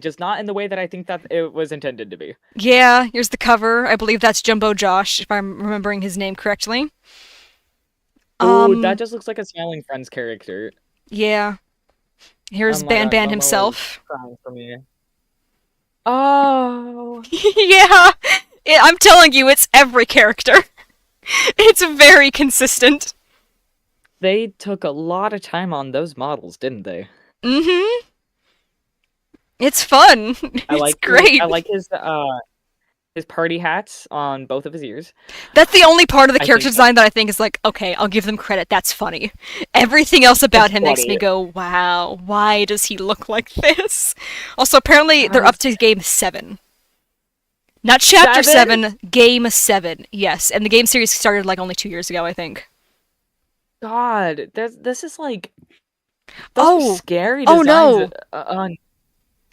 just not in the way that I think that it was intended to be. Yeah, here's the cover. I believe that's Jumbo Josh, if I'm remembering his name correctly. Oh, that just looks like a Smiling Friends character. Yeah. Here's my Ban God, Ban Momo is himself. crying for me. Oh. Yeah! I'm telling you, it's every character. It's very consistent. They took a lot of time on those models, didn't they? Mm-hmm. It's fun. It's great. I like his party hats on both of his ears. That's the only part of the character design that I think is like, okay, I'll give them credit, that's funny. Everything else about him makes me go, wow, why does he look like this? Also, apparently, they're up to game 7. Not chapter 7, game 7, yes. And the game series started like only 2 years ago, I think. God, this is like... Those are scary designs. Oh, no!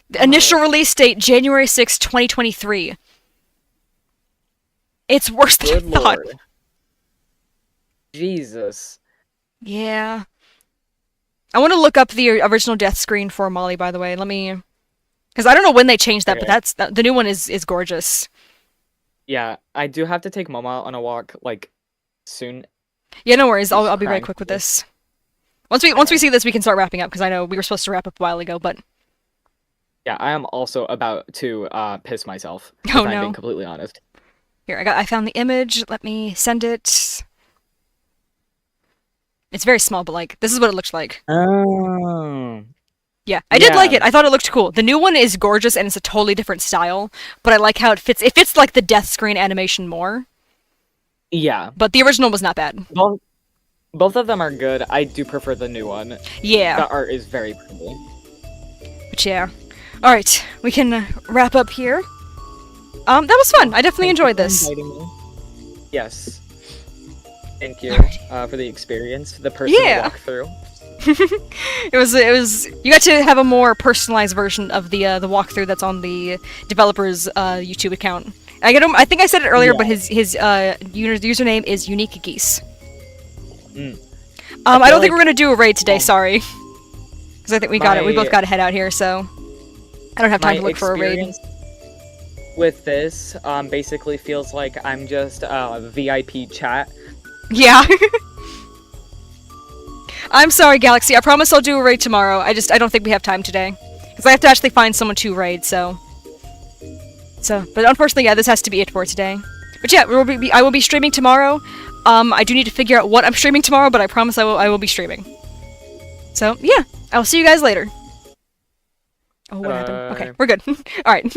The initial release date, January 6, 2023. It's worse than I thought. Lord. Jesus. Yeah. I want to look up the original death screen for Molly, by the way. Let me... Because I don't know when they changed that, but the new one is gorgeous. Yeah, I do have to take Mama on a walk, like, soon. Yeah, no worries. I'll be very quick with this. Once we see this, we can start wrapping up, because I know we were supposed to wrap up a while ago, but... Yeah, I am also about to piss myself, if Oh, I'm no. being completely honest. Here, I found the image. Let me send it. It's very small, but like, this is what it looks like. Oh. Yeah, I did like it. I thought it looked cool. The new one is gorgeous, and it's a totally different style, but I like how it fits. It fits like the death screen animation more. Yeah. But the original was not bad. Both of them are good. I do prefer the new one. Yeah. The art is very pretty. But yeah. Alright, we can wrap up here. That was fun. I definitely enjoyed this. Yes. Thank you for the experience, the personal walkthrough. It was. You got to have a more personalized version of the walkthrough that's on the developer's YouTube account. I think I said it earlier, but his username is Unique Geese. I don't think we're gonna do a raid today. Sorry, because I think we both got to head out here, so I don't have time to look for a raid. With this, basically feels like I'm just VIP chat. Yeah. I'm sorry, Galaxy. I promise I'll do a raid tomorrow. I don't think we have time today. Because I have to actually find someone to raid, so... But unfortunately, yeah, this has to be it for today. But yeah, I will be streaming tomorrow. I do need to figure out what I'm streaming tomorrow, but I promise I will be streaming. So, yeah. I will see you guys later. Oh, what happened? Okay, we're good. Alright.